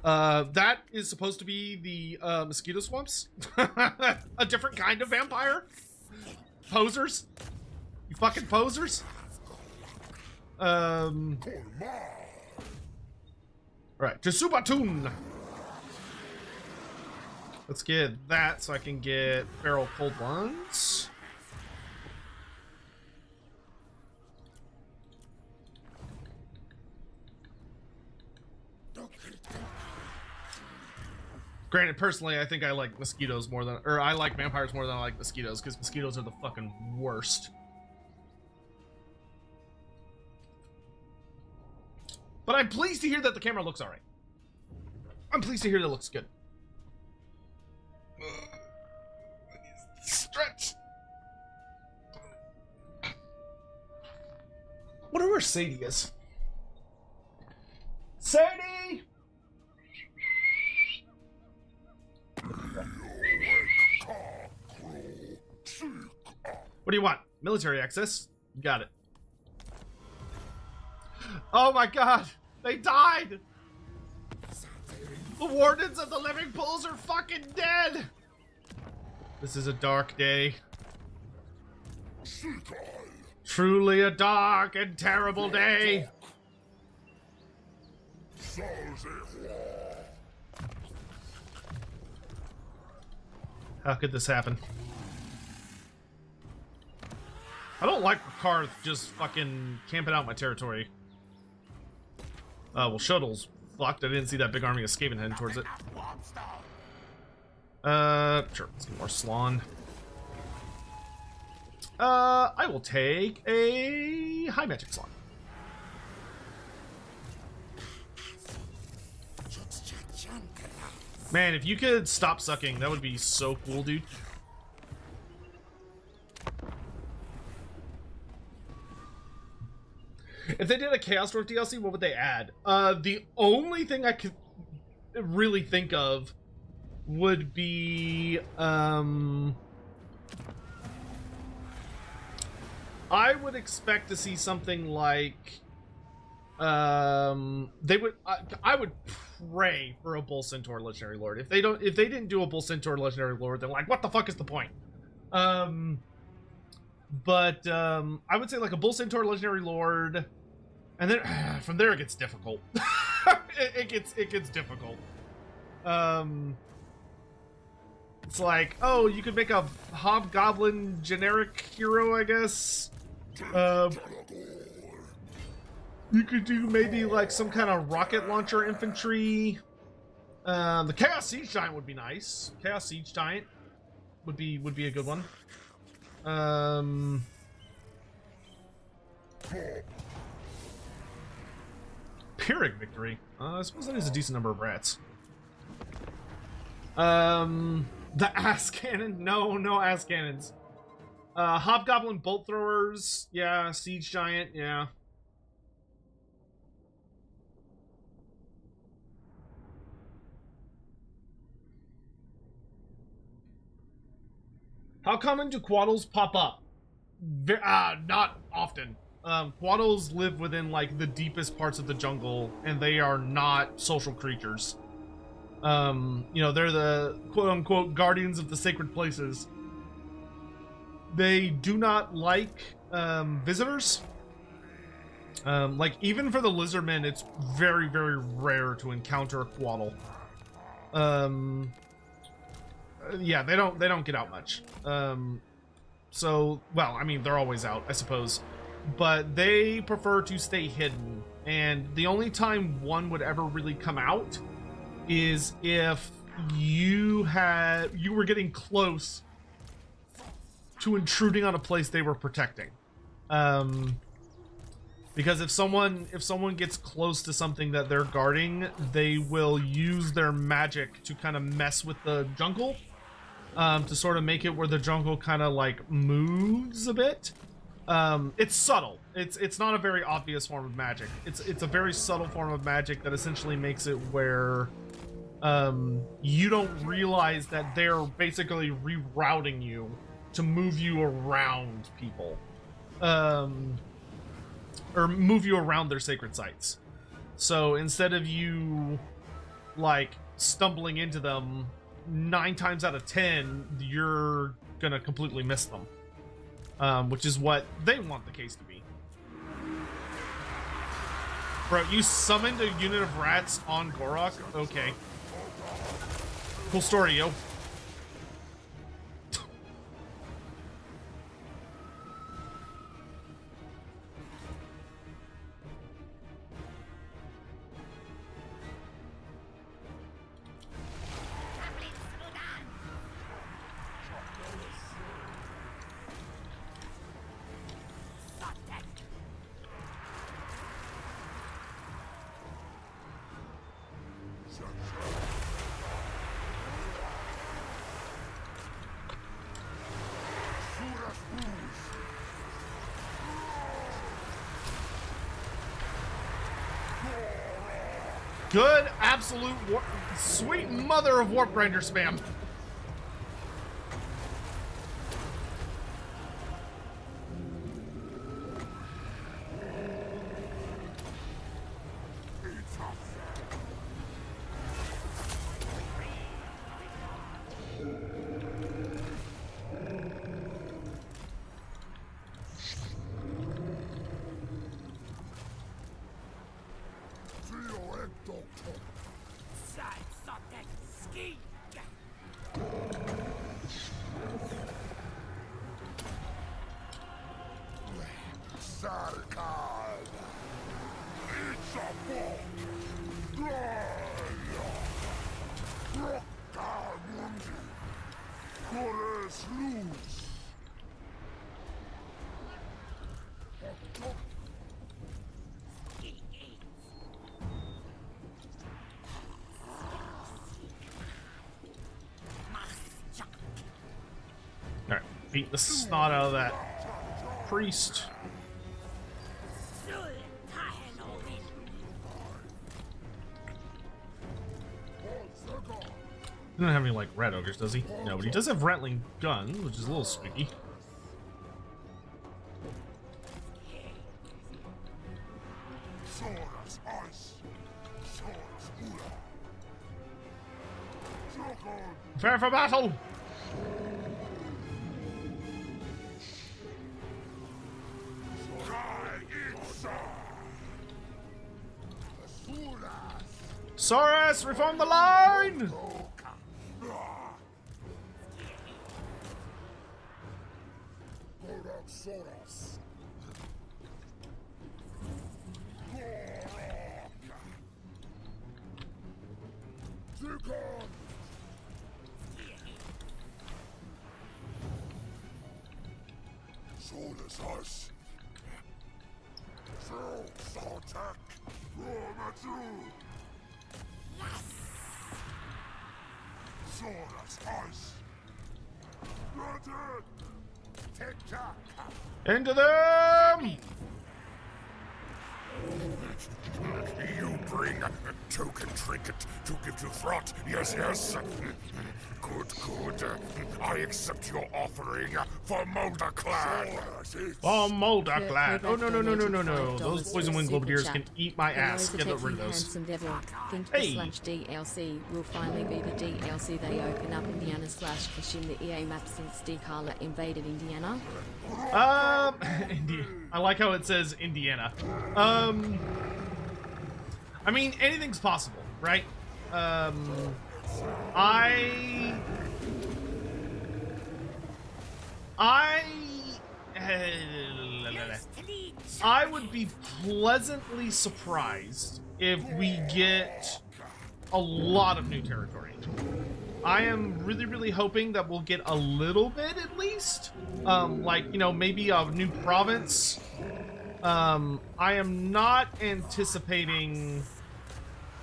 That is supposed to be the mosquito swamps. A different kind of vampire. Posers. You fucking posers. Alright, Jasubatun. Let's get that so I can get feral cold ones. Granted, personally, I think I like mosquitoes more than, or I like vampires more than I like mosquitoes, because mosquitoes are the fucking worst. But I'm pleased to hear that the camera looks alright. I'm pleased to hear that it looks good. Stretch. Wonder where Sadie is. Sadie! What do you want? Military access? Got it. Oh my god! They died! The Wardens of the Living Pools are fucking dead! This is a dark day. Truly a dark and terrible day. How could this happen? I don't like Karth just fucking camping out my territory. Well, Shuttle's fucked. I didn't see that big army of Skaven heading towards it. Sure, let's get more Slawn. I will take a high magic Slawn. Man, if you could stop sucking, that would be so cool, dude. If they did a Chaos Dwarf DLC, what would they add? The only thing I could really think of would be, I would expect to see something like, I would pray for a Bull Centaur Legendary Lord. If they didn't do a Bull Centaur Legendary Lord, they're like, what the fuck is the point? I would say like a Bull Centaur Legendary Lord, and then from there it gets difficult. it gets difficult. It's like, oh, you could make a Hobgoblin generic hero, I guess. You could do maybe like some kind of rocket launcher infantry. The Chaos Siege Giant would be nice. Chaos Siege Giant would be a good one. Pyrrhic Victory. I suppose that is a decent number of rats. The ass cannon? No ass cannons. Hobgoblin bolt throwers. Yeah, Siege Giant. Yeah. How common do quaddles pop up? Not often. Quaddles live within like the deepest parts of the jungle, and they are not social creatures. You know, they're the quote-unquote guardians of the sacred places. They do not like visitors. Like even for the Lizardmen, it's very, very rare to encounter a quaddle. Yeah, they don't get out much. So, well, I mean, they're always out, I suppose. But they prefer to stay hidden. And the only time one would ever really come out is if you were getting close to intruding on a place they were protecting. Because if someone gets close to something that they're guarding, they will use their magic to kind of mess with the jungle, to sort of make it where the jungle kind of like moves a bit. It's subtle. It's not a very obvious form of magic. It's a very subtle form of magic that essentially makes it where you don't realize that they're basically rerouting you to move you around people, or move you around their sacred sites. So instead of you like stumbling into them, 9 times out of 10 you're gonna completely miss them, which is what they want the case to be. Bro, you summoned a unit of rats on Gorok? Okay. Cool story, yo. Good, absolute, sweet mother of warp grinder spam. Alright, beat the snot out of that priest. He doesn't have any, like, red ogres, does he? No, but he does have rattling guns, which is a little spooky. Saurus ice. Saurus ula. Dragon. Prepare for battle! Kai Itza. Sulas. Saurus, reform the line! Saurus. Dragon. Sourus ice. Sotek. Saurus ice. Bretonnia. TikTok. Into them! You bring a token trinket to give to Throt. Yes, yes. Good, good. I accept your offering for Molder Clan. Oh, Molder Kirk Clan. Oh, no, no, no, no, no, no. $5 Those poison wing super globadiers chat. can eat my ass. Hello, Get Sotek rid of from those. Handsome Devil. Think Hey. the / DLC will finally be the DLC they open up Indiana / Kashim, the EA map since Decala invaded Indiana. I like how it says Indiana. I mean, anything's possible, right? I would be pleasantly surprised if we get a lot of new territory. I am really, really hoping that we'll get a little bit at least. Like, you know, maybe a new province. I am not anticipating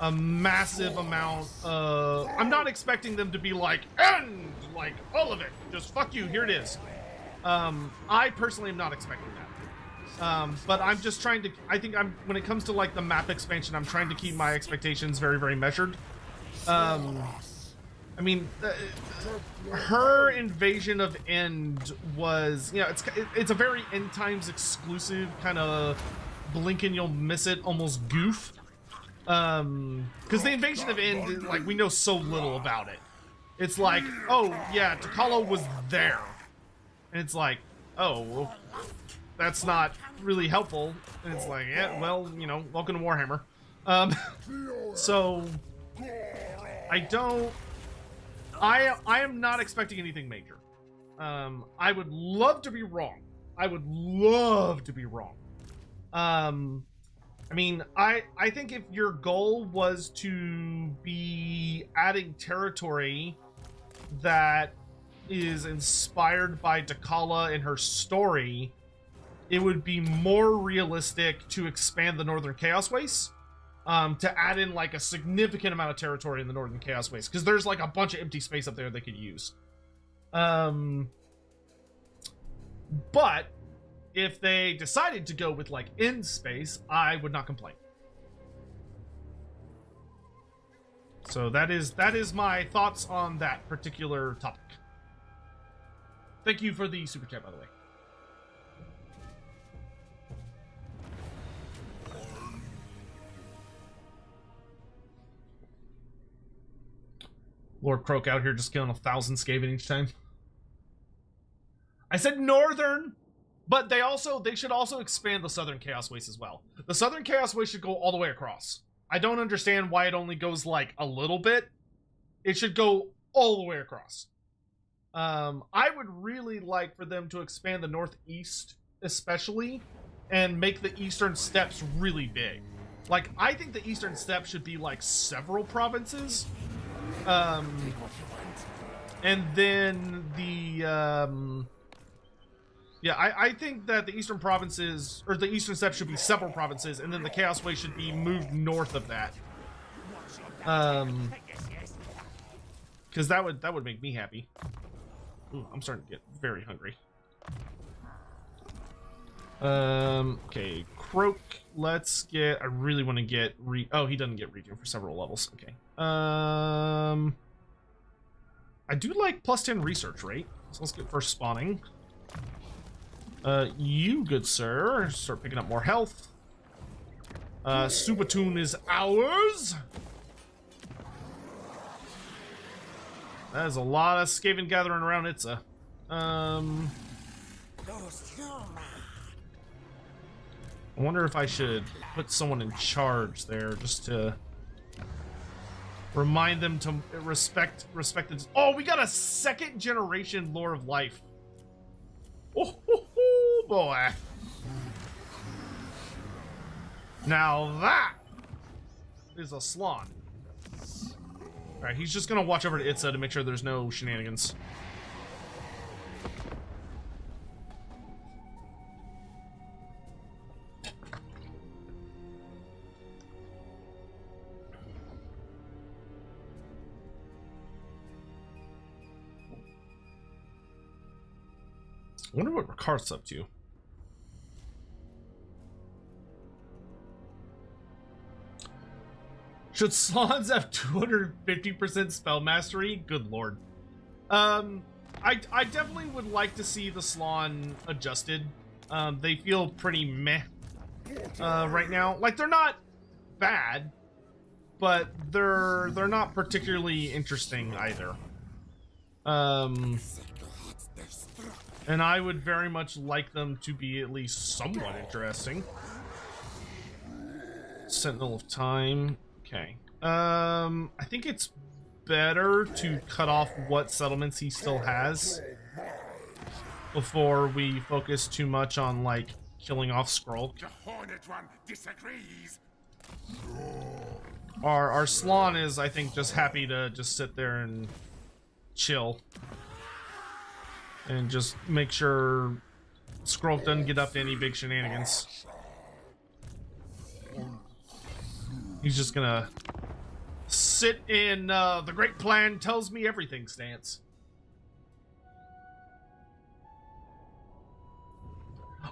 a massive amount of... I'm not expecting them to be like, end! Like, all of it. Just fuck you, here it is. I personally am not expecting that. But I'm just trying to... I think when it comes to, like, the map expansion, I'm trying to keep my expectations very, very measured. I mean, her invasion of End was, you know, it's a very End Times exclusive kind of blink and you'll miss it almost goof. Because the invasion of End, like, we know so little about it. It's like, oh yeah, Takalo was there, and it's like, oh, well, that's not really helpful. And it's like, yeah, well, you know, welcome to Warhammer. So I am not expecting anything major. I would love to be wrong. I would love to be wrong. I mean, I think if your goal was to be adding territory that is inspired by Dakala and her story, it would be more realistic to expand the Northern Chaos Wastes. To add in like a significant amount of territory in the Northern Chaos Waste, because there's like a bunch of empty space up there they could use. But if they decided to go with like end space, I would not complain. So that is my thoughts on that particular topic. Thank you for the super chat, by the way. Lord Croak out here just killing 1,000 Skaven each time. I said northern, but they should also expand the Southern Chaos Waste as well. The Southern Chaos Waste should go all the way across. I don't understand why it only goes like a little bit. It should go all the way across. I would really like for them to expand the Northeast, especially, and make the Eastern Steppes really big. Like, I think the Eastern Steppes should be like several provinces. And then the, yeah, I think that the Eastern provinces, or the Eastern Steppes should be several provinces, and then the Chaos Way should be moved north of that. Because that would make me happy. Ooh, I'm starting to get very hungry. Okay, Croak, let's get, I really want to get, oh, he doesn't get regen for several levels, okay. I do like +10 research rate, so let's get first spawning. You, good sir, start picking up more health. Subatoon is ours. That is a lot of Skaven gathering around Itza. I wonder if I should put someone in charge there just to remind them to respect it. Oh, we got a second generation Lore of Life. Oh, boy. Now that is a Slon. Alright, he's just gonna watch over to Itza to make sure there's no shenanigans. I wonder what Ricard's up to. Should Slons have 250% spell mastery? Good lord. I definitely would like to see the Slon adjusted. They feel pretty meh right now. Like, they're not bad, but they're not particularly interesting either. And I would very much like them to be at least somewhat interesting. Sentinel of Time. Okay. I think it's better to cut off what settlements he still has before we focus too much on, like, killing off Skrull. The Hornet One disagrees. Our Slon is, I think, just happy to just sit there and chill. And just make sure Skrull doesn't get up to any big shenanigans. He's just gonna sit in the Great Plan Tells Me Everything stance.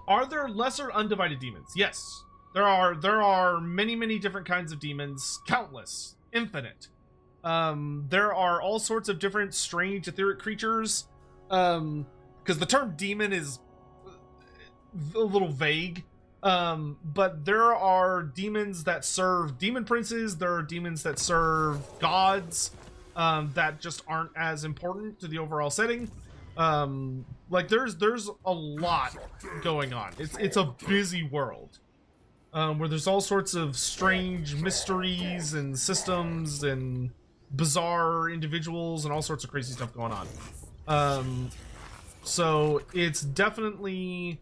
Are there lesser undivided demons? Yes. There are many different kinds of demons. Countless. Infinite. There are all sorts of different strange etheric creatures. Because the term demon is a little vague. But there are demons that serve demon princes. There are demons that serve gods that just aren't as important to the overall setting. Like there's a lot going on. It's a busy world where there's all sorts of strange mysteries and systems and bizarre individuals and all sorts of crazy stuff going on. So it's definitely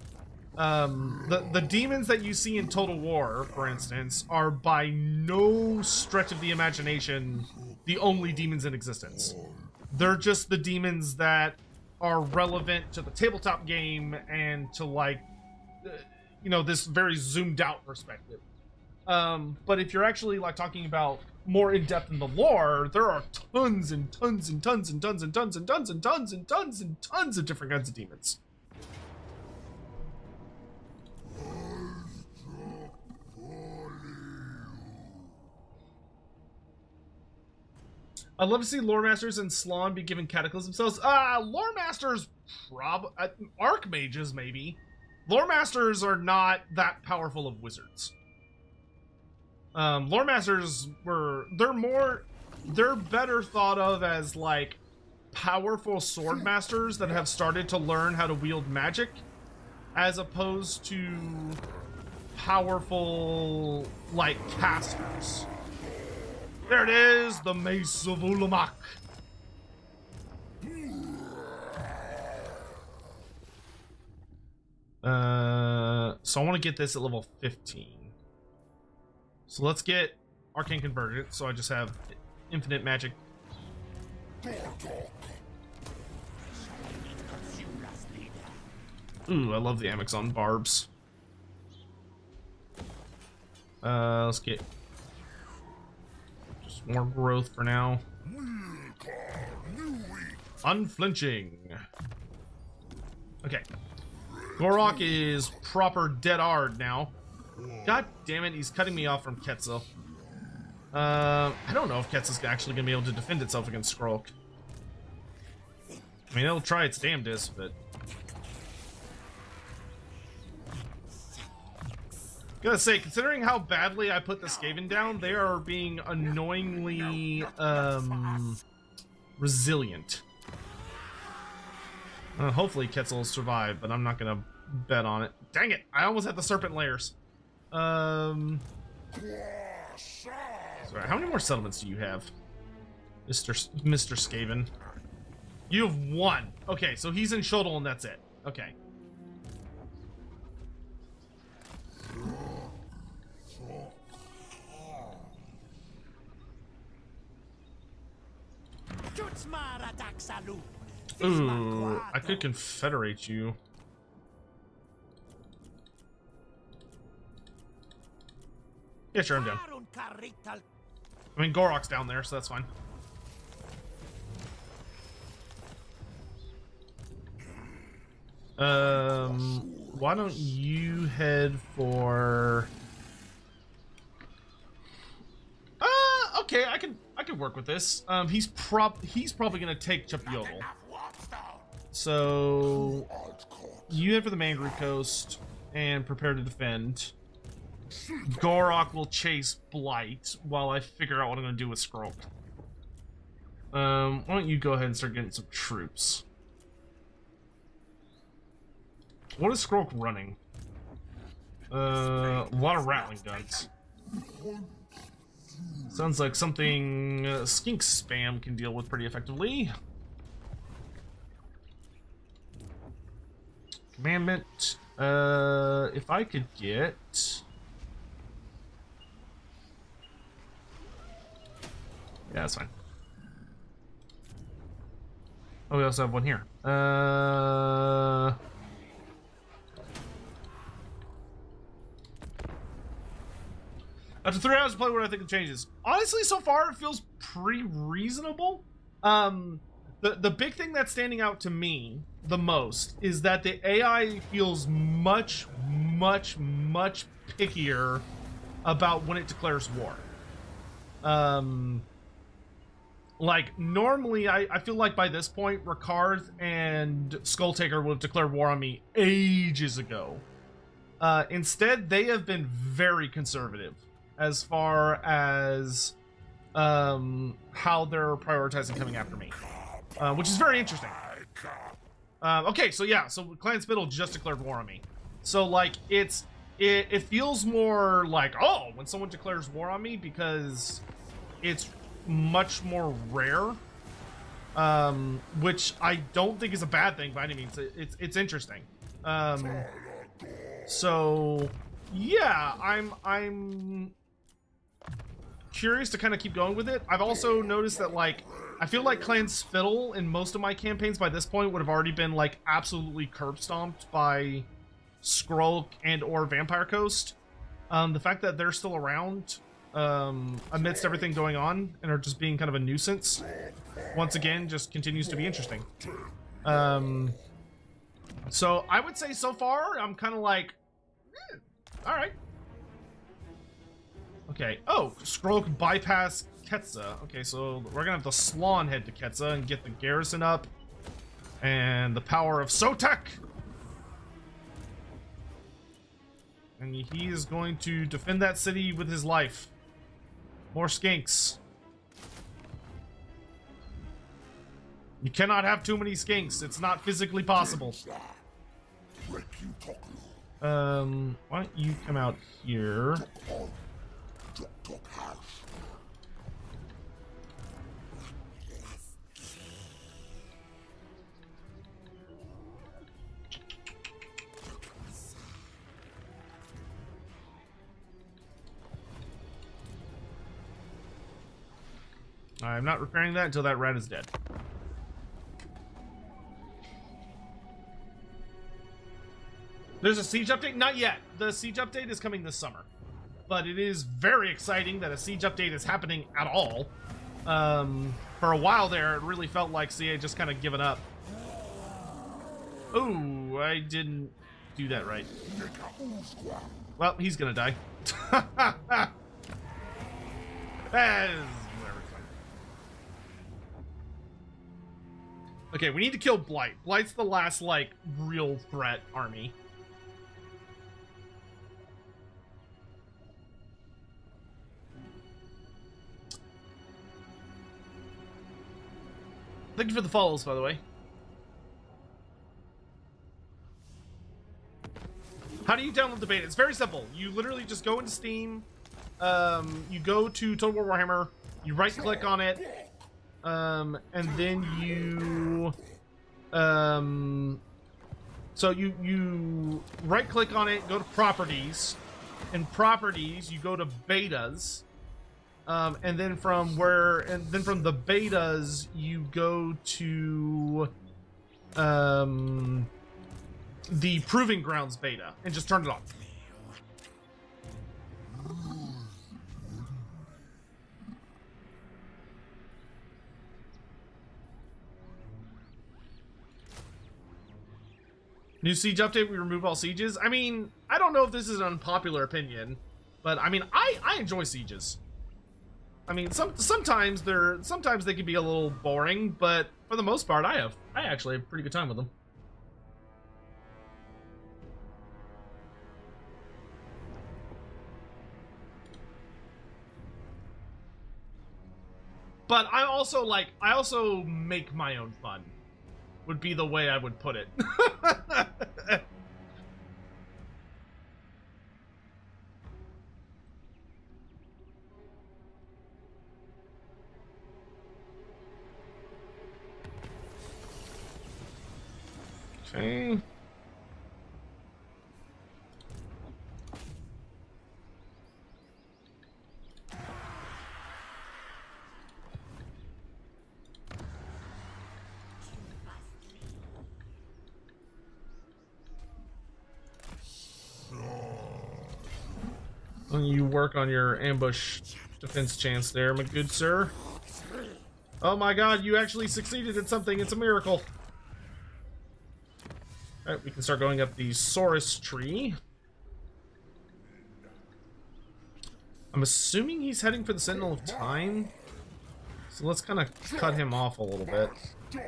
the demons that you see in Total War, for instance, are by no stretch of the imagination the only demons in existence. They're just the demons that are relevant to the tabletop game and to, like, this very zoomed out perspective. But if you're actually, like, talking about more in depth in the lore, there are tons and tons and tons and tons and tons and tons and tons and tons and tons of different kinds of demons. I'd love to see lore masters and Slon be given cataclysm spells. Lore masters, archmages maybe. Lore masters are not that powerful of wizards. Lore masters they're better thought of as, like, powerful sword masters that have started to learn how to wield magic, as opposed to powerful, like, casters. There it is, the Mace of Ulamak. So I want to get this at level 15. So let's get Arcane Convergence, so I just have infinite magic. Ooh, I love the Amazon barbs. Let's get just more growth for now. Unflinching. Okay. Gorok is proper dead hard now. God damn it, he's cutting me off from Quetzal. I don't know if Quetzal's actually going to be able to defend itself against Skrulk. I mean, it'll try its damnedest, but... Gotta say, considering how badly I put the Skaven down, they are being annoyingly resilient. Hopefully Quetzal will survive, but I'm not gonna bet on it. Dang it! I almost had the serpent layers. Sorry, how many more settlements do you have, Mr. Skaven? You have 1. Okay, so he's in Shodel and that's it. Okay. Ooh, I could confederate you. Yeah, sure, I'm down. I mean, Gorok's down there, so that's fine. Why don't you head for... okay, I can work with this. He's probably gonna take Chapyodal. So you head for the Mangru Coast and prepare to defend. Gorok will chase Blight while I figure out what I'm gonna do with Skrulk. Why don't you go ahead and start getting some troops? What is Skrulk running? A lot of Rattling guns. Sounds like something Skink Spam can deal with pretty effectively. Commandment. If I could get... Yeah, that's fine. Oh, we also have one here. After 3 hours of play, what do I think of changes? Honestly, so far, it feels pretty reasonable. The big thing that's standing out to me the most is that the AI feels much pickier about when it declares war. Like, normally, I feel like by this point, Ricard and Skulltaker would have declared war on me ages ago. Instead, they have been very conservative as far as how they're prioritizing coming after me, which is very interesting. Okay, so yeah, so Clan Spittle just declared war on me. So like, it feels more like, oh, when someone declares war on me, because it's much more rare, which I don't think is a bad thing by any means. It's interesting. So yeah, I'm curious to kind of keep going with it. I've also noticed that, like, I feel like Clan Spittle in most of my campaigns by this point would have already been, like, absolutely curb stomped by Skrulk and or Vampire Coast. The fact that they're still around amidst everything going on and are just being kind of a nuisance, once again, just continues to be interesting. So I would say so far, I'm kind of like, all right. Okay. Oh, Skrull can bypass Ketza. Okay, so we're gonna have to Slawn head to Ketza and get the garrison up. And the power of Sotek! And he is going to defend that city with his life. More skinks. You cannot have too many skinks. It's not physically possible. Why don't you come out here? I'm not repairing that until that rat is dead. There's a siege update? Not yet. The siege update is coming this summer. But it is very exciting that a siege update is happening at all. For a while there, it really felt like CA just kind of given up. Ooh, I didn't do that right. Well, he's gonna die. That is whatever. Okay, we need to kill Blight. Blight's the last, like, real threat army. Thank you for the follows, by the way. How do you download the beta? It's very simple. You literally just go into Steam. You go to Total War Warhammer. You right-click on it. And then you... so you right-click on it, go to Properties. In Properties, you go to Betas. And then from the betas, you go to the Proving Grounds beta and just turn it on. New siege update, we remove all sieges. I mean, I don't know if this is an unpopular opinion, but I mean, I enjoy sieges. I mean, sometimes they can be a little boring, but for the most part, I actually have a pretty good time with them. But I also make my own fun, would be the way I would put it. Okay. You work on your ambush defense chance there, my good sir. Oh my god, you actually succeeded at something. It's a miracle. Alright, we can start going up the Saurus tree. I'm assuming he's heading for the Sentinel of Time. So let's kind of cut him off a little bit. Do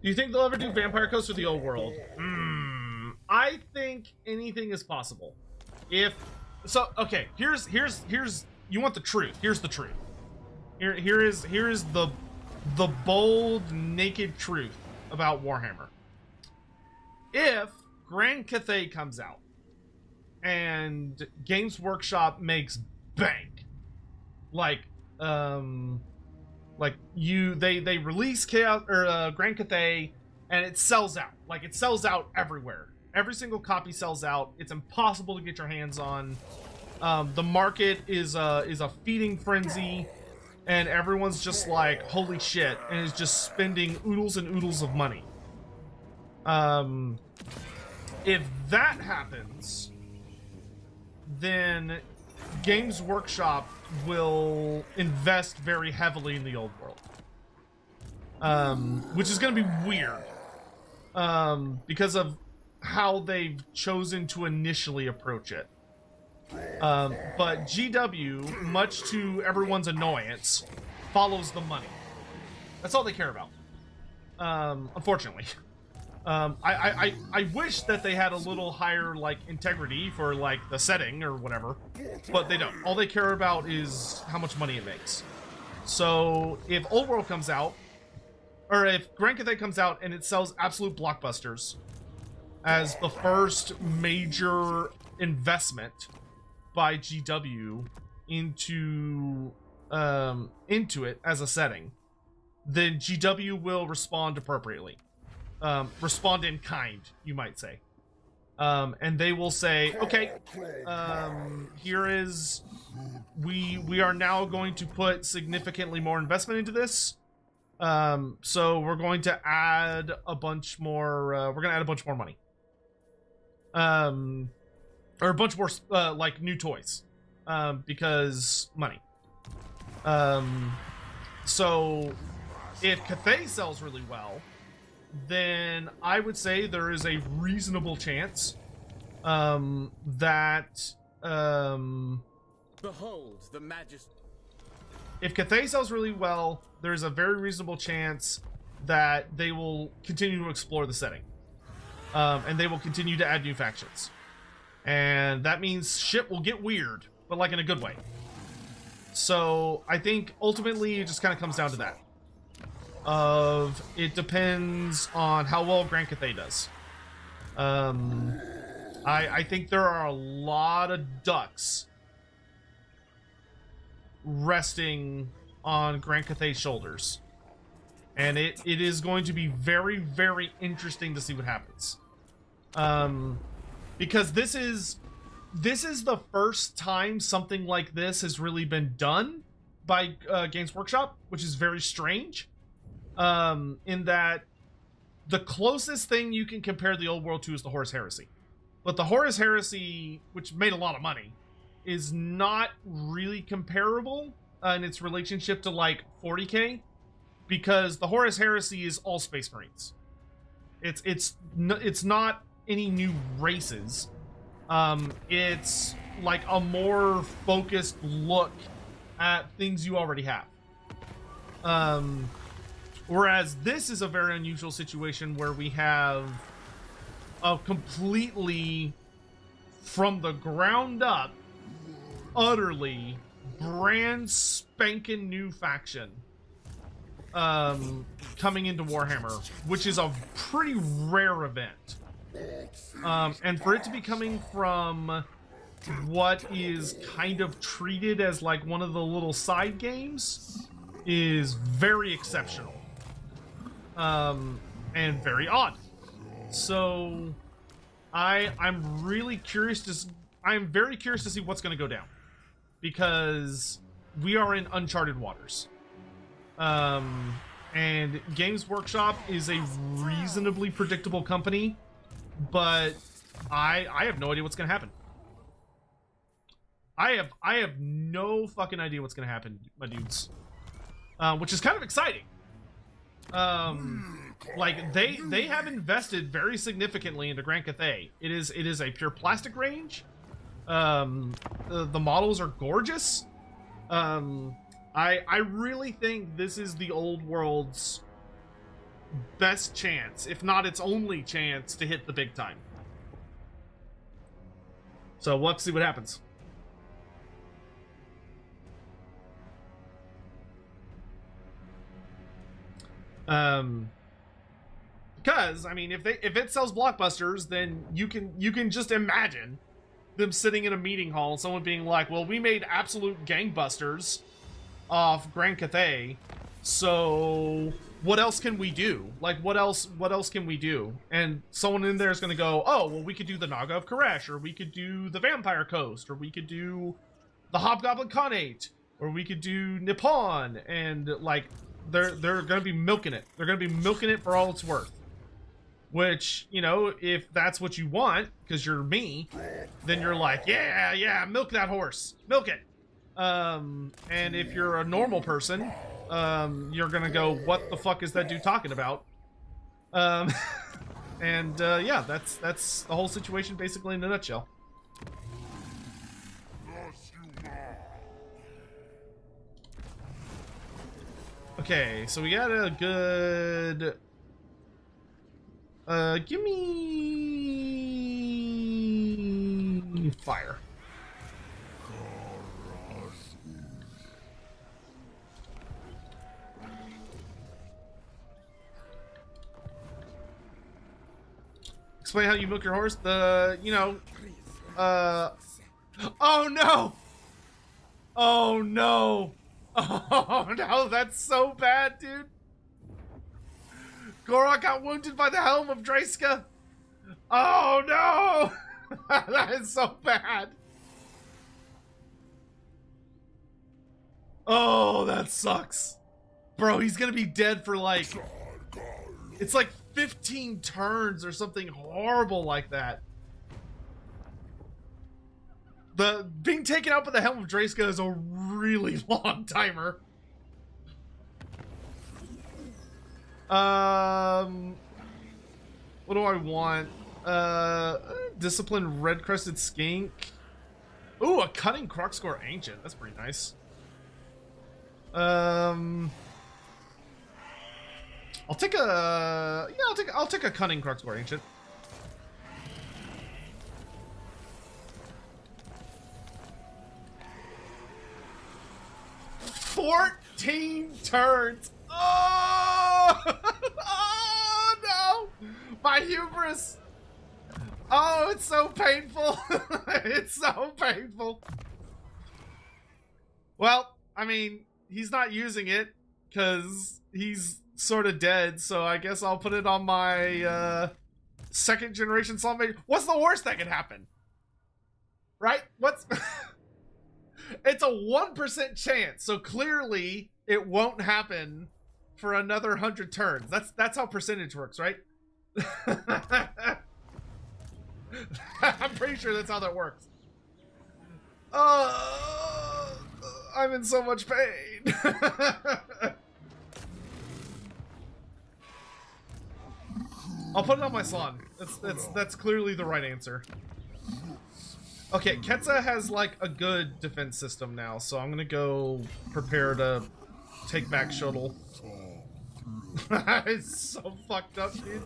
you think they'll ever do Vampire Coast or the Old World? I think anything is possible. Okay, here's you want the truth. Here's the truth. Here is the bold, naked truth about Warhammer. If Grand Cathay comes out and Games Workshop makes bank, they release Chaos or Grand Cathay and it sells out. Like, it sells out everywhere. Every single copy sells out. It's impossible to get your hands on. The market is a feeding frenzy, and everyone's just like, holy shit, and is just spending oodles and oodles of money. If that happens, then Games Workshop will invest very heavily in the Old World. Which is going to be weird. Because of how they've chosen to initially approach it. But GW, much to everyone's annoyance, follows the money. That's all they care about. Unfortunately. I wish that they had a little higher, like, integrity for, like, the setting or whatever, but they don't. All they care about is how much money it makes. So, if Old World comes out, or if Grand Cathay comes out and it sells absolute blockbusters as the first major investment by GW into it as a setting, then GW will respond appropriately. Respond in kind, you might say. And they will say, okay, here is, we are now going to put significantly more investment into this. So we're going to add a bunch more, money. Or a bunch more, like, new toys. Because money. So if Cathay sells really well, then I would say there is a reasonable chance, that, behold the majesty. If Cathay sells really well, there's a very reasonable chance that they will continue to explore the setting. And they will continue to add new factions. And that means shit will get weird, but like in a good way. So I think ultimately it just kind of comes down to that. It depends on how well Grand Cathay does. I think there are a lot of ducks resting on Grand Cathay's shoulders. And it is going to be very, very interesting to see what happens. Because this is the first time something like this has really been done by Games Workshop, which is very strange. In that the closest thing you can compare the old world to is the Horus Heresy. But the Horus Heresy, which made a lot of money, is not really comparable in its relationship to like 40K, because the Horus Heresy is all Space Marines. It's not any new races. It's like a more focused look at things you already have. Whereas this is a very unusual situation where we have a completely, from the ground up, utterly brand spanking new faction coming into Warhammer, which is a pretty rare event. And for it to be coming from what is kind of treated as like one of the little side games is very exceptional. And very odd. So I'm very curious to see what's going to go down, because we are in uncharted waters. And Games Workshop is a reasonably predictable company, but I have no idea what's going to happen. I have no fucking idea what's going to happen, my dudes. Which is kind of exciting. Like they have invested very significantly into Grand Cathay. It is a pure plastic range. The models are gorgeous. I really think this is the old world's best chance, if not its only chance, to hit the big time. So we'll have to see what happens. Because I mean, if it sells blockbusters, then you can just imagine them sitting in a meeting hall and someone being like, well, we made absolute gangbusters off Grand Cathay, so what else can we do? Like, what else can we do? And someone in there is going to go, oh, well, we could do the Naga of Koresh, or we could do the Vampire Coast, or we could do the Hobgoblin Khanate, or we could do Nippon, and like they're going to be milking it. They're going to be milking it for all it's worth. Which, you know, if that's what you want, because you're me, then you're like, yeah, milk that horse, milk it. And if you're a normal person, you're gonna go, what the fuck is that dude talking about? And yeah, that's the whole situation basically in a nutshell. Okay, so we got a good give me fire. Explain how you milk your horse. Oh no! Oh no! Oh no, that's so bad, dude. Gorok got wounded by the helm of Draiska. Oh no! That is so bad. Oh, that sucks. Bro, he's gonna be dead for like, it's like 15 turns or something horrible like that. The being taken out by the helm of Draiska is a really long timer. What do I want? Disciplined red crested skink. Ooh, a cunning Crocscore ancient. That's pretty nice. I'll take a cunning Crocscore ancient. 14 turns. Oh! Oh no! My hubris. Oh, it's so painful. It's so painful. Well, I mean, he's not using it because he's sort of dead, so I guess I'll put it on my second generation Soulmate. What's the worst that could happen? Right? What's... It's a 1% chance, so clearly it won't happen for another 100 turns. That's how percentage works, right? I'm pretty sure that's how that works. I'm in so much pain. I'll put it on my Slan. That's clearly the right answer. Okay, Ketza has like a good defense system now, so I'm gonna go prepare to take back Shuttle. It's so fucked up, dude.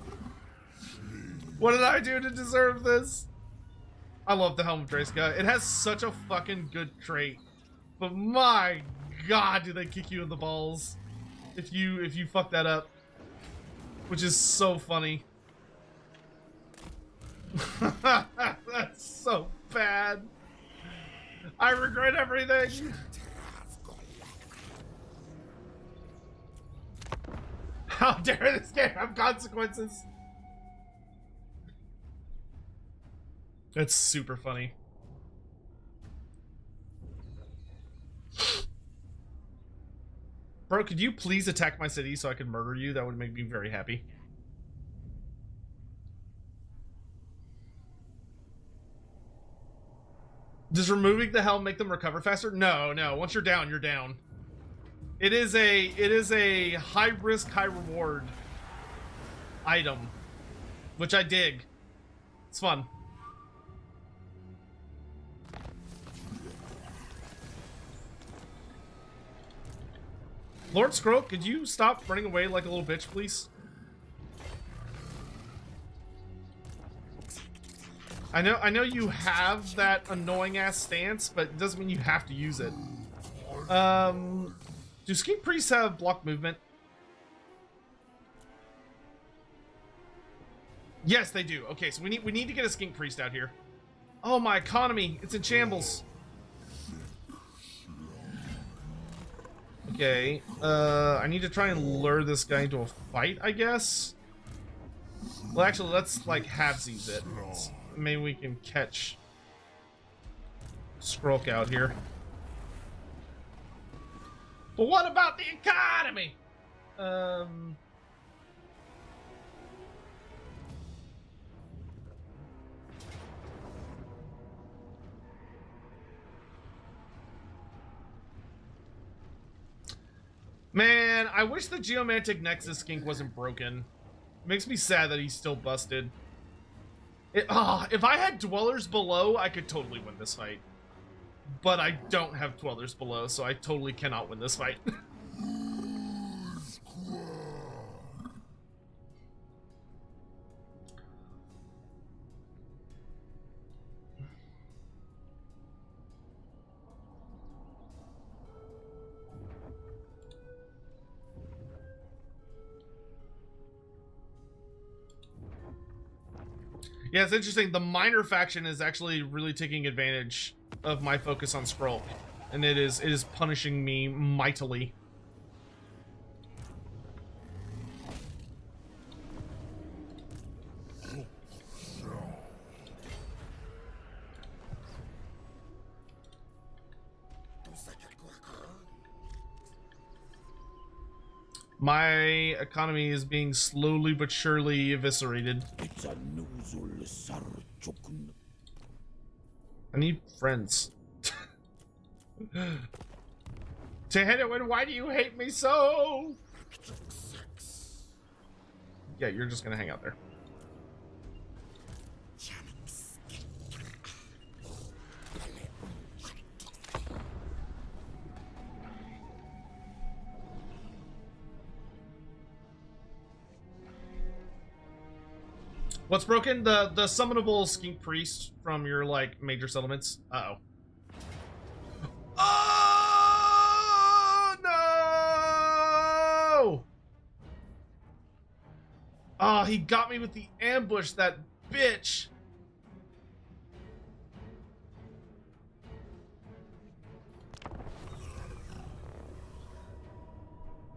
What did I do to deserve this? I love the Helm of Dreska. It has such a fucking good trait. But my god, do they kick you in the balls if you fuck that up. Which is so funny. That's so bad. I regret everything. How dare this game have consequences? That's super funny. Bro, could you please attack my city so I could murder you? That would make me very happy. Does removing the helm make them recover faster? No, no. Once you're down, you're down. It is a high risk, high reward item, which I dig. It's fun. Lord Scroll, could you stop running away like a little bitch, please? I know you have that annoying ass stance, but it doesn't mean you have to use it. Do Skink Priests have block movement? Yes, they do. Okay, so we need to get a Skink Priest out here. Oh, my economy, it's in shambles. Okay, I need to try and lure this guy into a fight, I guess. Well, actually, let's like halvesies it. Maybe we can catch Skrulk out here. But what about the economy? Man, I wish the Geomantic Nexus skink wasn't broken. It makes me sad that he's still busted. If I had Dwellers Below, I could totally win this fight. But I don't have Dwellers Below, so I totally cannot win this fight. Yeah, it's interesting. The minor faction is actually really taking advantage of my focus on Skrull, and it is punishing me mightily. My economy is being slowly but surely eviscerated. I need friends. Tehedwin, why do you hate me so? Yeah, you're just gonna hang out there. What's broken? The summonable skink priest from your like major settlements. Uh-oh. Oh Oh, he got me with the ambush, that bitch.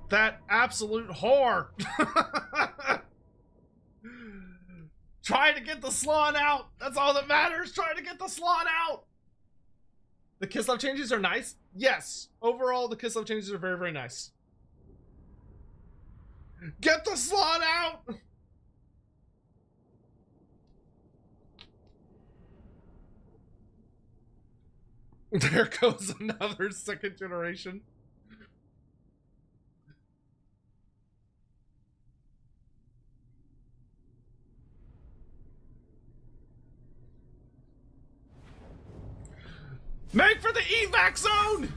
That absolute whore. Trying to get the Slon out. That's all that matters. Trying to get the Slon out. The Kislev changes are nice. Yes. Overall, the Kislev changes are very, very nice. Get the Slon out. There goes another second generation. Make for the evac zone!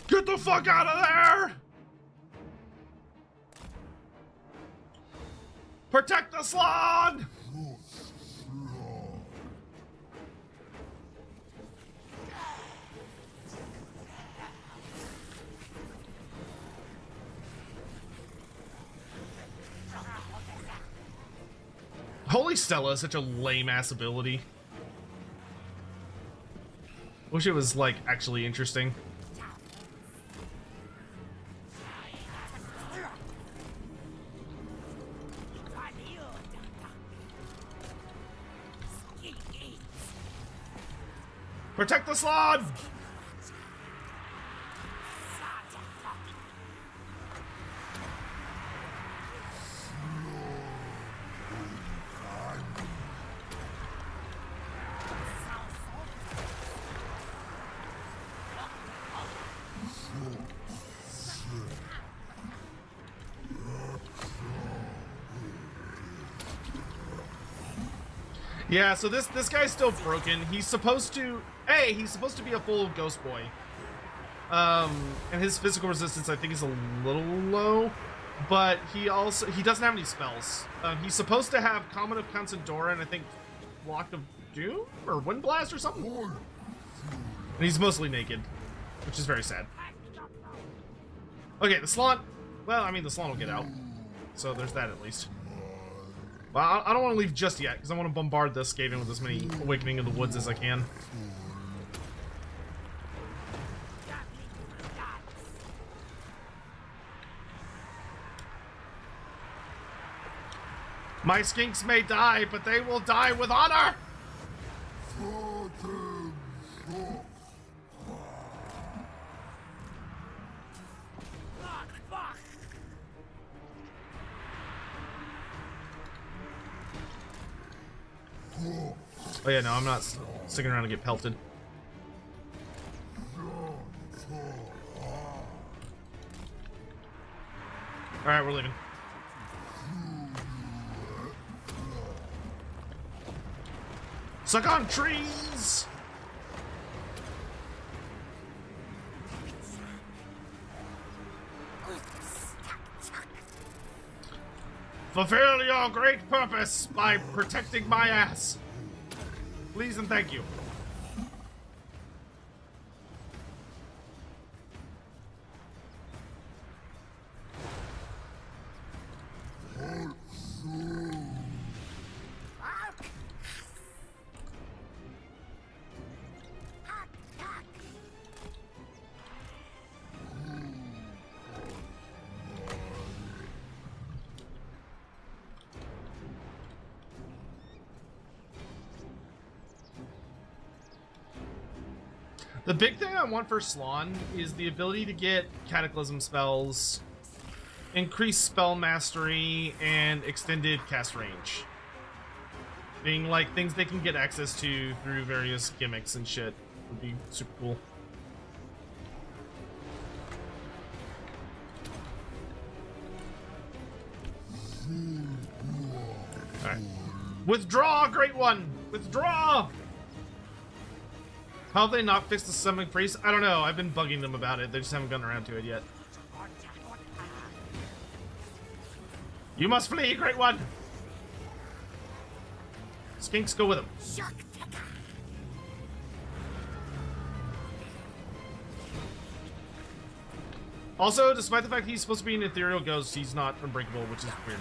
Get the fuck out of there! Protect the Slon! Holy Stella is such a lame-ass ability. Wish it was, like, actually interesting. Protect the Slon! Yeah, so this guy's still broken. He's supposed to be a full ghost boy. And his physical resistance I think is a little low, but he doesn't have any spells. He's supposed to have Comet of Consadora and I think Flock of Doom or Wind Blast or something. And he's mostly naked, which is very sad. Okay, the Slon. Well, I mean the Slon will get out, so there's that at least. Well, I don't want to leave just yet, because I want to bombard this Skaven with as many Awakening in the Woods as I can. My skinks may die, but they will die with honor! Oh yeah, no, I'm not sticking around to get pelted. Alright, we're leaving. Suck on trees! Fulfill your great purpose by protecting my ass. Please and thank you. The big thing I want for Slon is the ability to get Cataclysm spells, increase spell mastery, and extended cast range. Being like things they can get access to through various gimmicks and shit would be super cool. Alright. Withdraw, Great One! Withdraw! How have they not fixed the Summoning Priest? I don't know. I've been bugging them about it. They just haven't gotten around to it yet. You must flee, Great One! Skinks, go with him. Also, despite the fact he's supposed to be an ethereal ghost, he's not unbreakable, which is weird.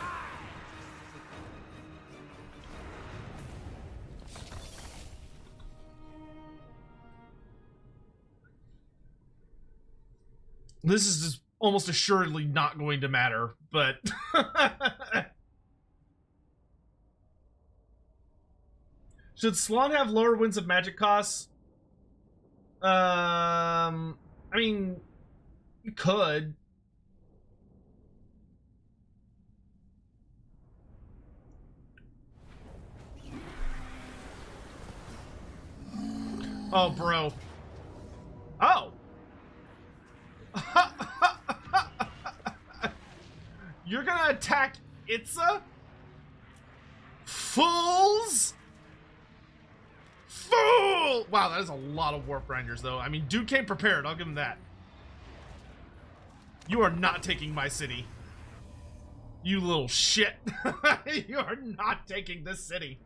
This is just almost assuredly not going to matter, but... Should Slon have lower winds of magic costs? I mean, you could. Oh, bro. Oh. You're gonna attack Itza? Fools! Fool! Wow, that is a lot of warp grinders, though. I mean, dude came prepared. I'll give him that. You are not taking my city. You little shit. You are not taking this city.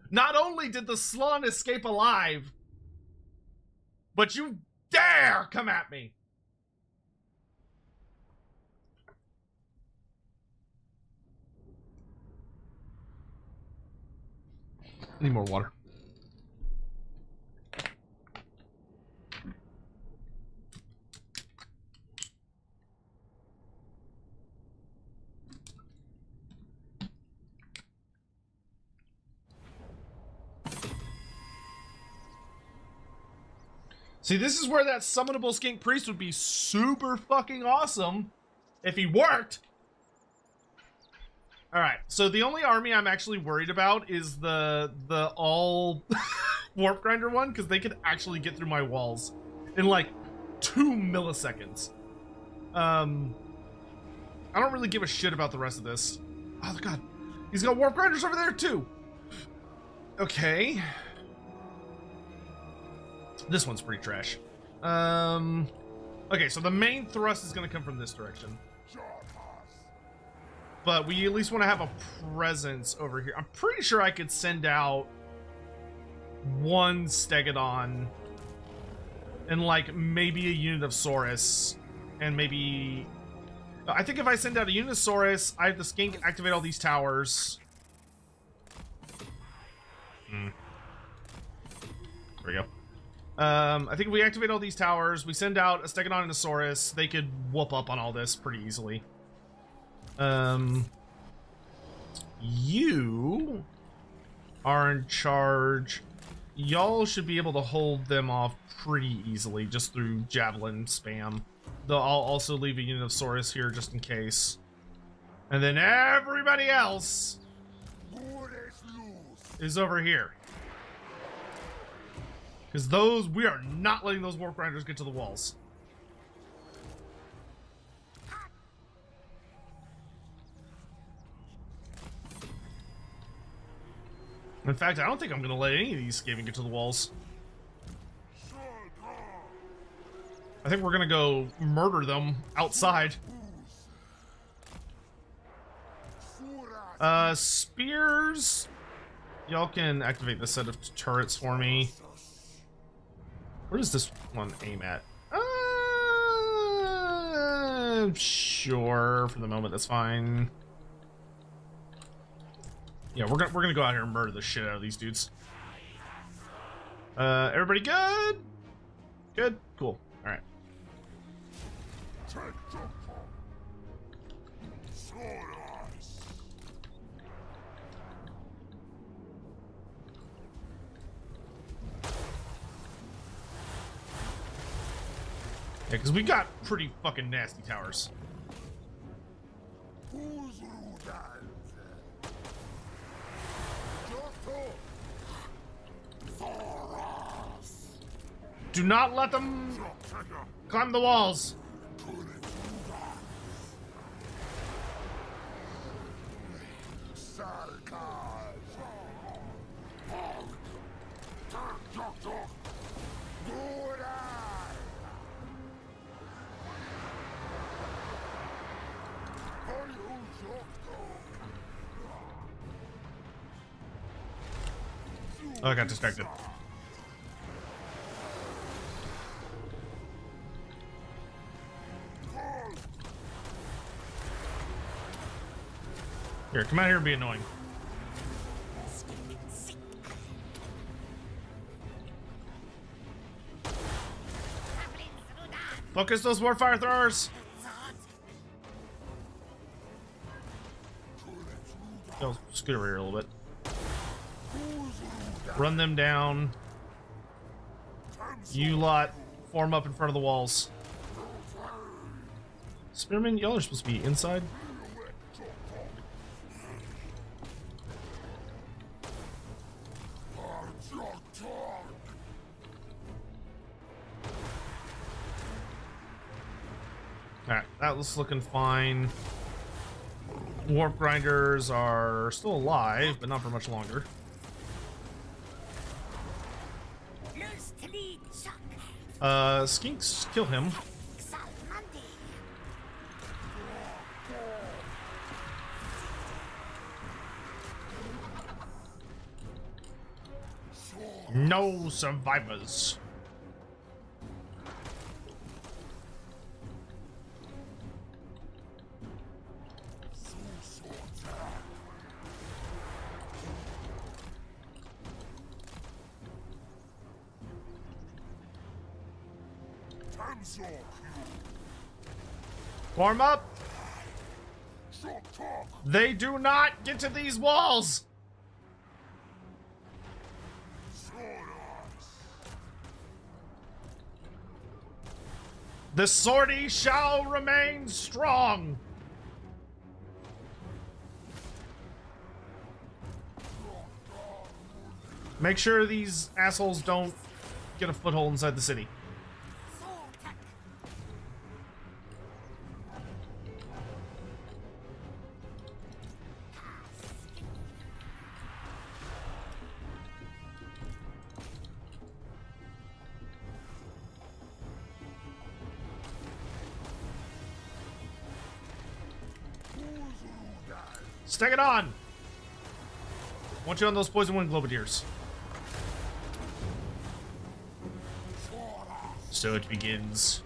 Not only did the Slon escape alive, but you dare come at me. Need more water. See, this is where that summonable skink priest would be super fucking awesome if he worked. Alright, so the only army I'm actually worried about is the all warp grinder one, because they could actually get through my walls in like 2 milliseconds. I don't really give a shit about the rest of this. Oh god, he's got warp grinders over there too. Okay. This one's pretty trash. Okay, so the main thrust is gonna come from this direction. But we at least want to have a presence over here. I'm pretty sure I could send out one Stegodon and like maybe a unit of Saurus and maybe... I think if I send out a unit of Saurus, I have the skink activate all these towers. There we go. I think if we activate all these towers, we send out a Stegodon and a Saurus, they could whoop up on all this pretty easily. You are in charge. Y'all should be able to hold them off pretty easily just through javelin spam. Though I'll also leave a unit of Saurus here just in case. And then everybody else is over here. Because those, we are not letting those warp grinders get to the walls. In fact, I don't think I'm going to let any of these Skaven get to the walls. I think we're going to go murder them outside. Spears. Y'all can activate this set of turrets for me. Where does this one aim at? Sure, for the moment, that's fine. Yeah, we're gonna go out here and murder the shit out of these dudes. Everybody good? Good? Cool. Alright. Yeah, because we got pretty fucking nasty towers. Do not let them climb the walls. Oh, I got distracted. Here, come out here and be annoying. Focus those warfire throwers! I'll scoot over here a little bit. Run them down. You lot form up in front of the walls. Spearmen, y'all are supposed to be inside. Alright, that was looking fine. Warp grinders are still alive, but not for much longer. Skinks, kill him. No survivors. Form up! They do not get to these walls! The sortie shall remain strong! Make sure these assholes don't get a foothold inside the city. Stick it on! I want you on those poison wind globadiers. So it begins.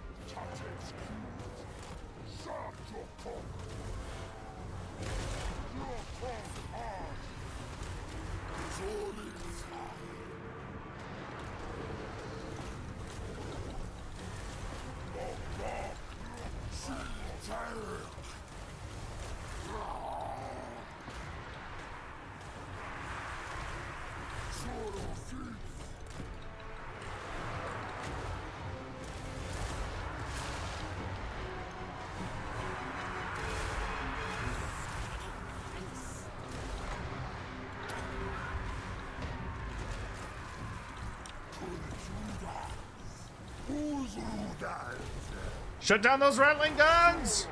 Shut down those rattling guns!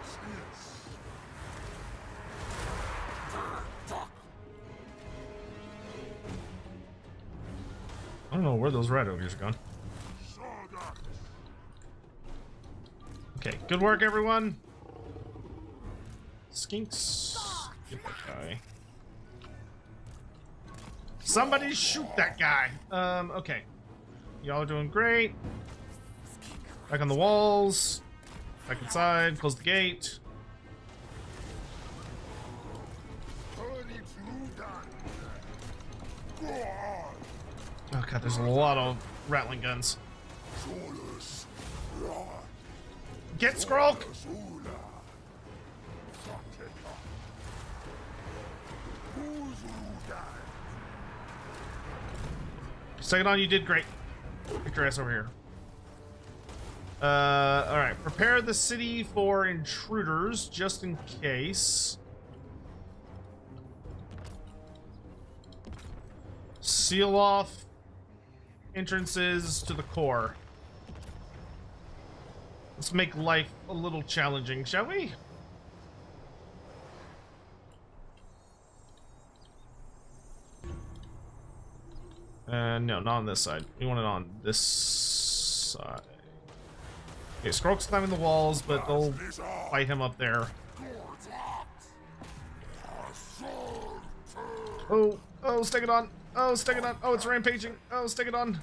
I don't know where those rat ogres are gone. Okay, good work, everyone. Skinks. Get that guy. Somebody shoot that guy. Okay. Y'all are doing great. Back on the walls. Back inside. Close the gate. Oh god, there's a lot of rattling guns. Get Skrulk! Second on, you did great. Get your ass over here. Alright. Prepare the city for intruders, just in case. Seal off entrances to the core. Let's make life a little challenging, shall we? No, not on this side. We want it on this side. Okay, Skrulk's climbing the walls, but they'll fight him up there. Oh, oh, stick it on. Oh, stick it on. Oh, it's rampaging. Oh, stick it on.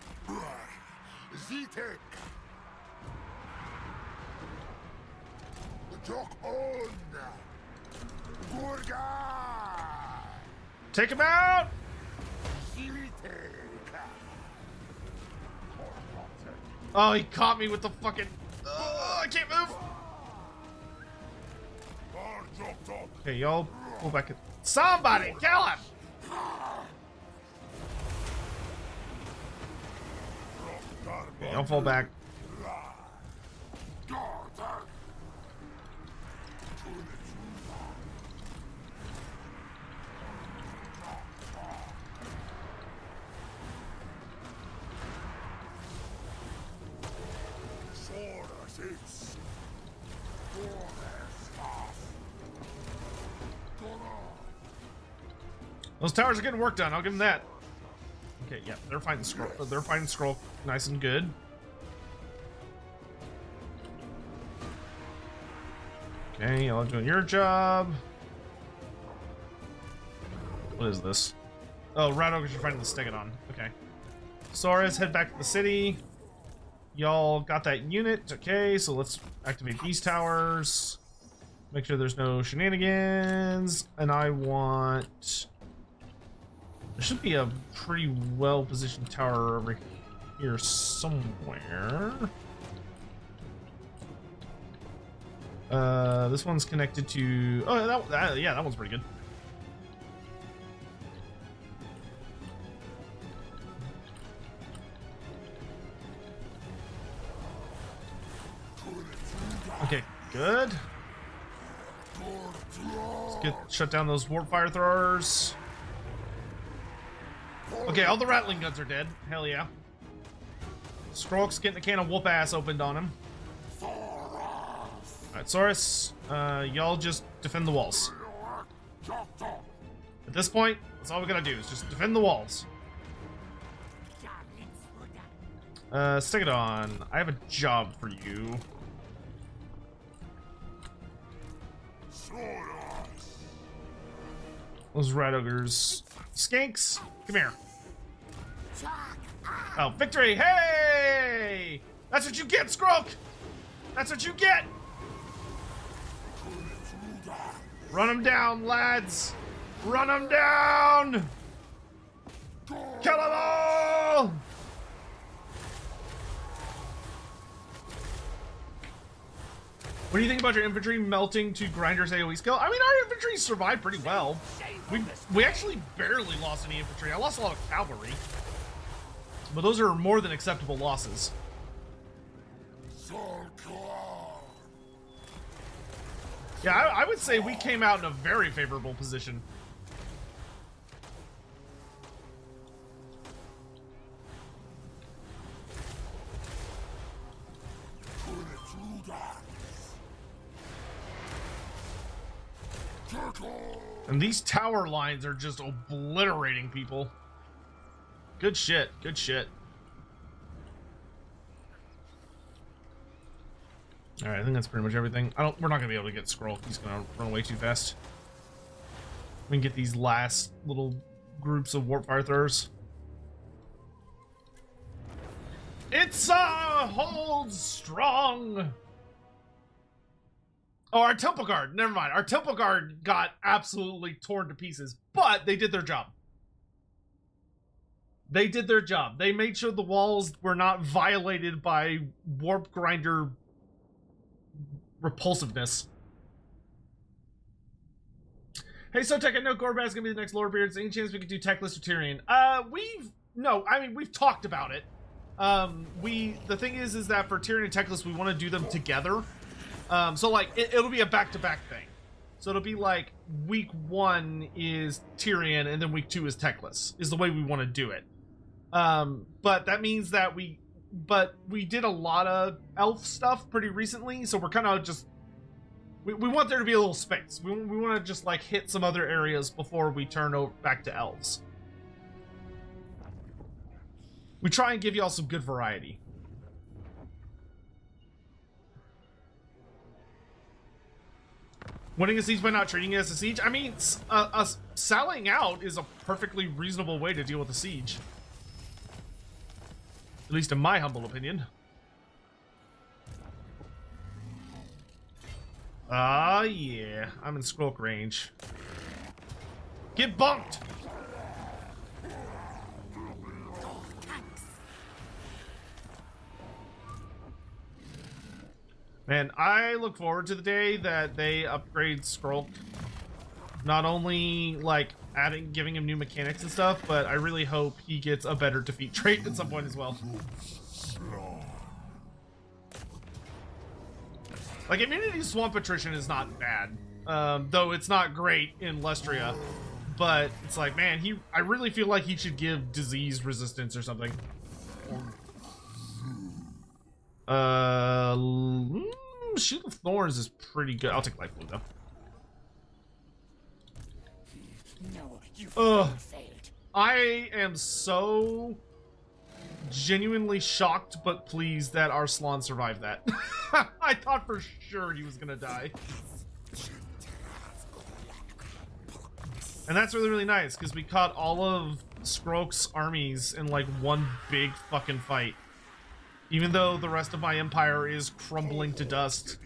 Good guy. Take him out! Oh, he caught me with the fucking... I can't move! Okay, y'all pull back. Somebody kill him! Okay, y'all fall back. Those towers are getting work done. I'll give them that. Okay, yeah, they're fighting scroll. They're fighting scroll, nice and good. Okay, y'all doing your job. What is this? Oh, Rat Ogres are fighting the Stegodon. Okay. Saurus, head back to the city. Y'all got that unit. Okay, so let's activate these towers. Make sure there's no shenanigans. And I want... There should be a pretty well-positioned tower over here somewhere. This one's connected to... Oh, yeah, that one's pretty good. Okay, good. Let's shut down those warp fire throwers. Okay, all the rattling guns are dead. Hell yeah. Skrulk's getting a can of whoop ass opened on him. Alright, Saurus, y'all just defend the walls. At this point, that's all we gotta do is just defend the walls. Stegodon, I have a job for you. Those rat ogres. Skanks, come here. Oh, victory! Hey! That's what you get, Skrulk! That's what you get! Run them down, lads! Run them down! Kill them all! What do you think about your infantry melting to Grinder's AoE skill? I mean, our infantry survived pretty well. We actually barely lost any infantry. I lost a lot of cavalry. But those are more than acceptable losses. Yeah, I would say we came out in a very favorable position. And these tower lines are just obliterating people. Good shit, good shit. Alright, I think that's pretty much everything. We're not gonna be able to get Skrull. He's gonna run way too fast. We can get these last little groups of warp fire throwers. It's holds strong. Oh, our Temple Guard. Never mind. Our Temple Guard got absolutely torn to pieces, but they did their job. They did their job. They made sure the walls were not violated by warp grinder repulsiveness. Hey, Sotek, I know Gorbat's gonna be the next Lord Beard. Is there any chance we could do Techless or Tyrion? We've talked about it. The thing is that for Tyrion and Techless, we want to do them together. So like it'll be a back-to-back thing. So it'll be like week 1 is Tyrion and then week 2 is Techless is the way we want to do it. But that means that we did a lot of elf stuff pretty recently, so we're kind of just we want there to be a little space. We want to just like hit some other areas before we turn over back to elves. We try and give y'all some good variety. Winning a siege by not treating it as a siege? I mean, selling out is a perfectly reasonable way to deal with a siege. At least in my humble opinion. Ah, yeah. I'm in Skulk range. Get bumped! Man, I look forward to the day that they upgrade Skrulk. Not only, like, giving him new mechanics and stuff, but I really hope he gets a better defeat trait at some point as well. Like, immunity swamp attrition is not bad. Though it's not great in Lestria. But it's like, man, I really feel like he should give disease resistance or something. Shield of Thorns is pretty good. I'll take Life Blue, though. No, you failed. I am so genuinely shocked but pleased that Arslan survived that. I thought for sure he was gonna die. And that's really, really nice, because we caught all of Skrulk's armies in, like, one big fucking fight. Even though the rest of my empire is crumbling to dust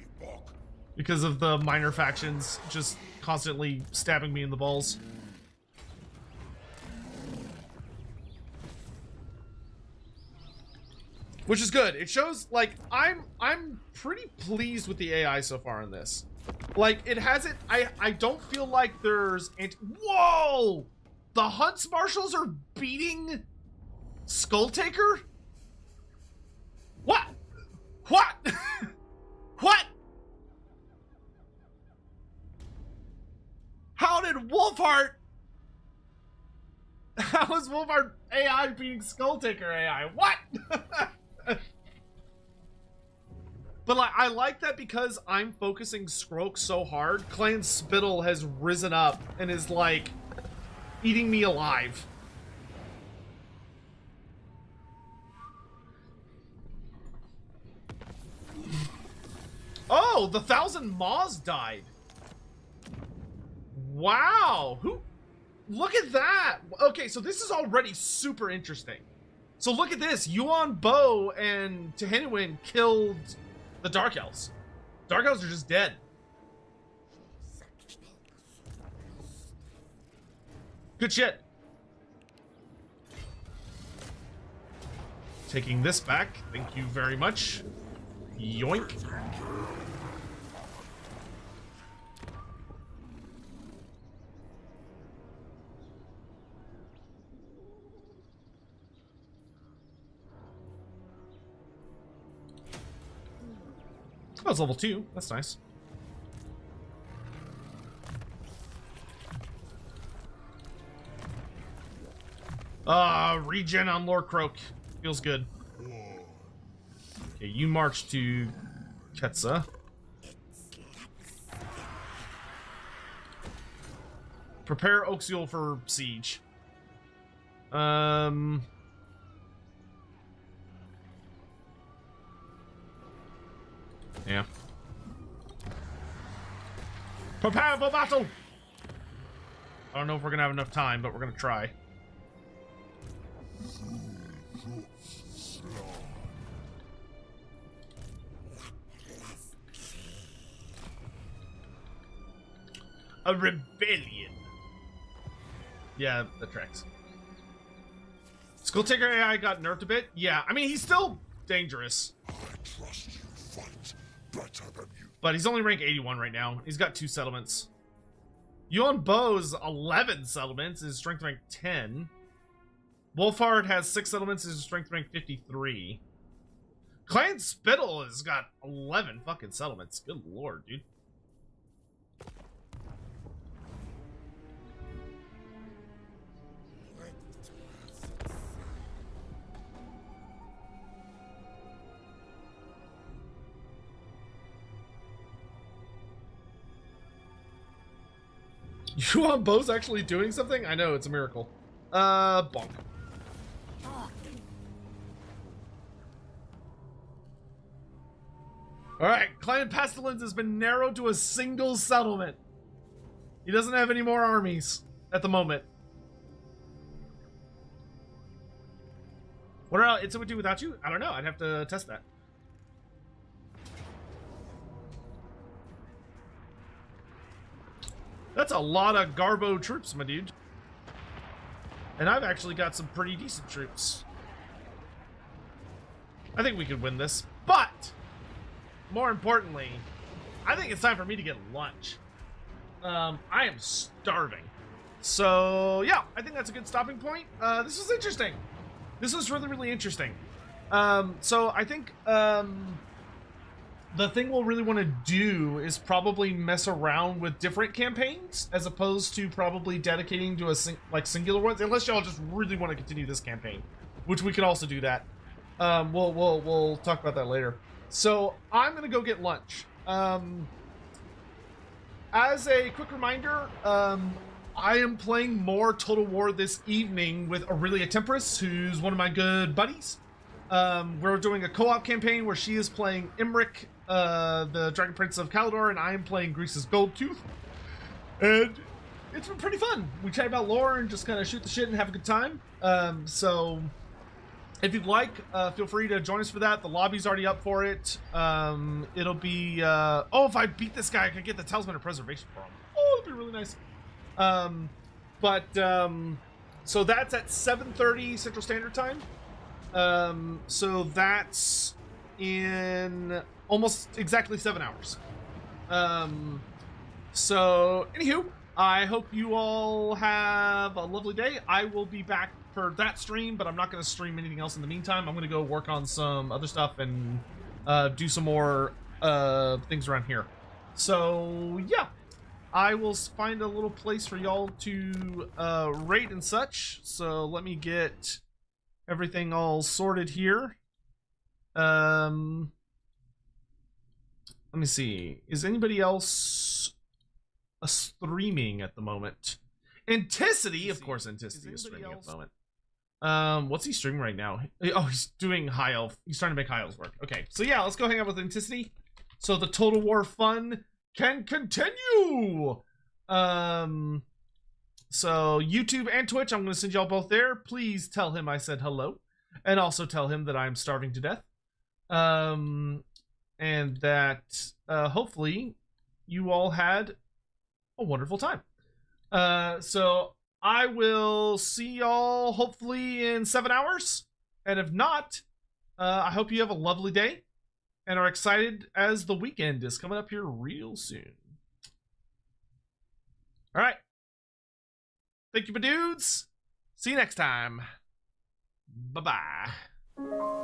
because of the minor factions just constantly stabbing me in the balls. Which is good. It shows, like, I'm pretty pleased with the AI so far in this. Like, it hasn't, I don't feel like there's, whoa! The Hunts Marshals are beating Skulltaker? What? What? What? How did Wolfheart? How is Wolfheart AI beating Skulltaker AI? What? But like, I like that because I'm focusing Skrulk so hard, Clan Spittle has risen up and is like eating me alive. Oh, the 1,000 Maws died. Wow. Who? Look at that. Okay, so this is already super interesting. So look at this. Yuan Bo and Tehenwin killed the Dark Elves. Dark Elves are just dead. Good shit. Taking this back. Thank you very much. Yoink. Oh, it's level 2. That's nice. Regen on Lord Croak. Feels good. Okay, you march to Ketsa. Prepare Oxiel for siege. Yeah. Prepare for battle! I don't know if we're gonna have enough time, but we're gonna try. A rebellion. Yeah, that tracks. Skulltaker AI got nerfed a bit. Yeah, I mean, he's still dangerous. I trust you fight better than you. But he's only rank 81 right now. He's got 2 settlements. Yuan Bo's 11 settlements, his strength rank 10. Wolfhard has 6 settlements, his strength rank 53. Clan Spittle has got 11 fucking settlements. Good lord, dude. Yuan Bo's actually doing something? I know, it's a miracle. Bonk. Alright, Clan Pestilence has been narrowed to a single settlement. He doesn't have any more armies at the moment. What else it would do without you? I don't know, I'd have to test that. That's a lot of Garbo troops, my dude. And I've actually got some pretty decent troops. I think we could win this, but more importantly, I think it's time for me to get lunch. I am starving. So yeah, I think that's a good stopping point. This was interesting. This was really, really interesting. So I think the thing we'll really want to do is probably mess around with different campaigns as opposed to probably dedicating to a singular ones, unless y'all just really want to continue this campaign, which we could also do that. We'll talk about that later. So I'm gonna go get lunch. As a quick reminder, I am playing more Total War this evening with Aurelia Temperis, who's one of my good buddies. We're doing a co-op campaign where she is playing Imric, the Dragon Prince of Kalador, and I am playing Greece's Goldtooth. And it's been pretty fun. We chat about lore and just kind of shoot the shit and have a good time. So if you'd like, feel free to join us for that. The lobby's already up for it. It'll be, oh, if I beat this guy, I can get the Talisman of Preservation for him. Oh, that'd be really nice. So that's at 7:30 Central Standard Time. So that's in almost exactly 7 hours. So anywho, I hope you all have a lovely day. I will be back for that stream, but I'm not going to stream anything else in the meantime. I'm going to go work on some other stuff and do some more things around here. So yeah, I will find a little place for y'all to rate and such. So let me get everything all sorted here. Let me see. Is anybody else streaming at the moment? Anticity, of course, Anticity is streaming at the moment. What's he streaming right now? Oh, he's doing High Elf. He's trying to make High Elves work. Okay, so yeah, let's go hang out with Anticity. So the Total War fun can continue. So YouTube and Twitch, I'm going to send y'all both there. Please tell him I said hello, and also tell him that I'm starving to death. And that hopefully you all had a wonderful time. So I will see y'all hopefully in 7 hours, and if not, I hope you have a lovely day and are excited as the weekend is coming up here real soon. All right. Thank you, my dudes. See you next time. Bye-bye.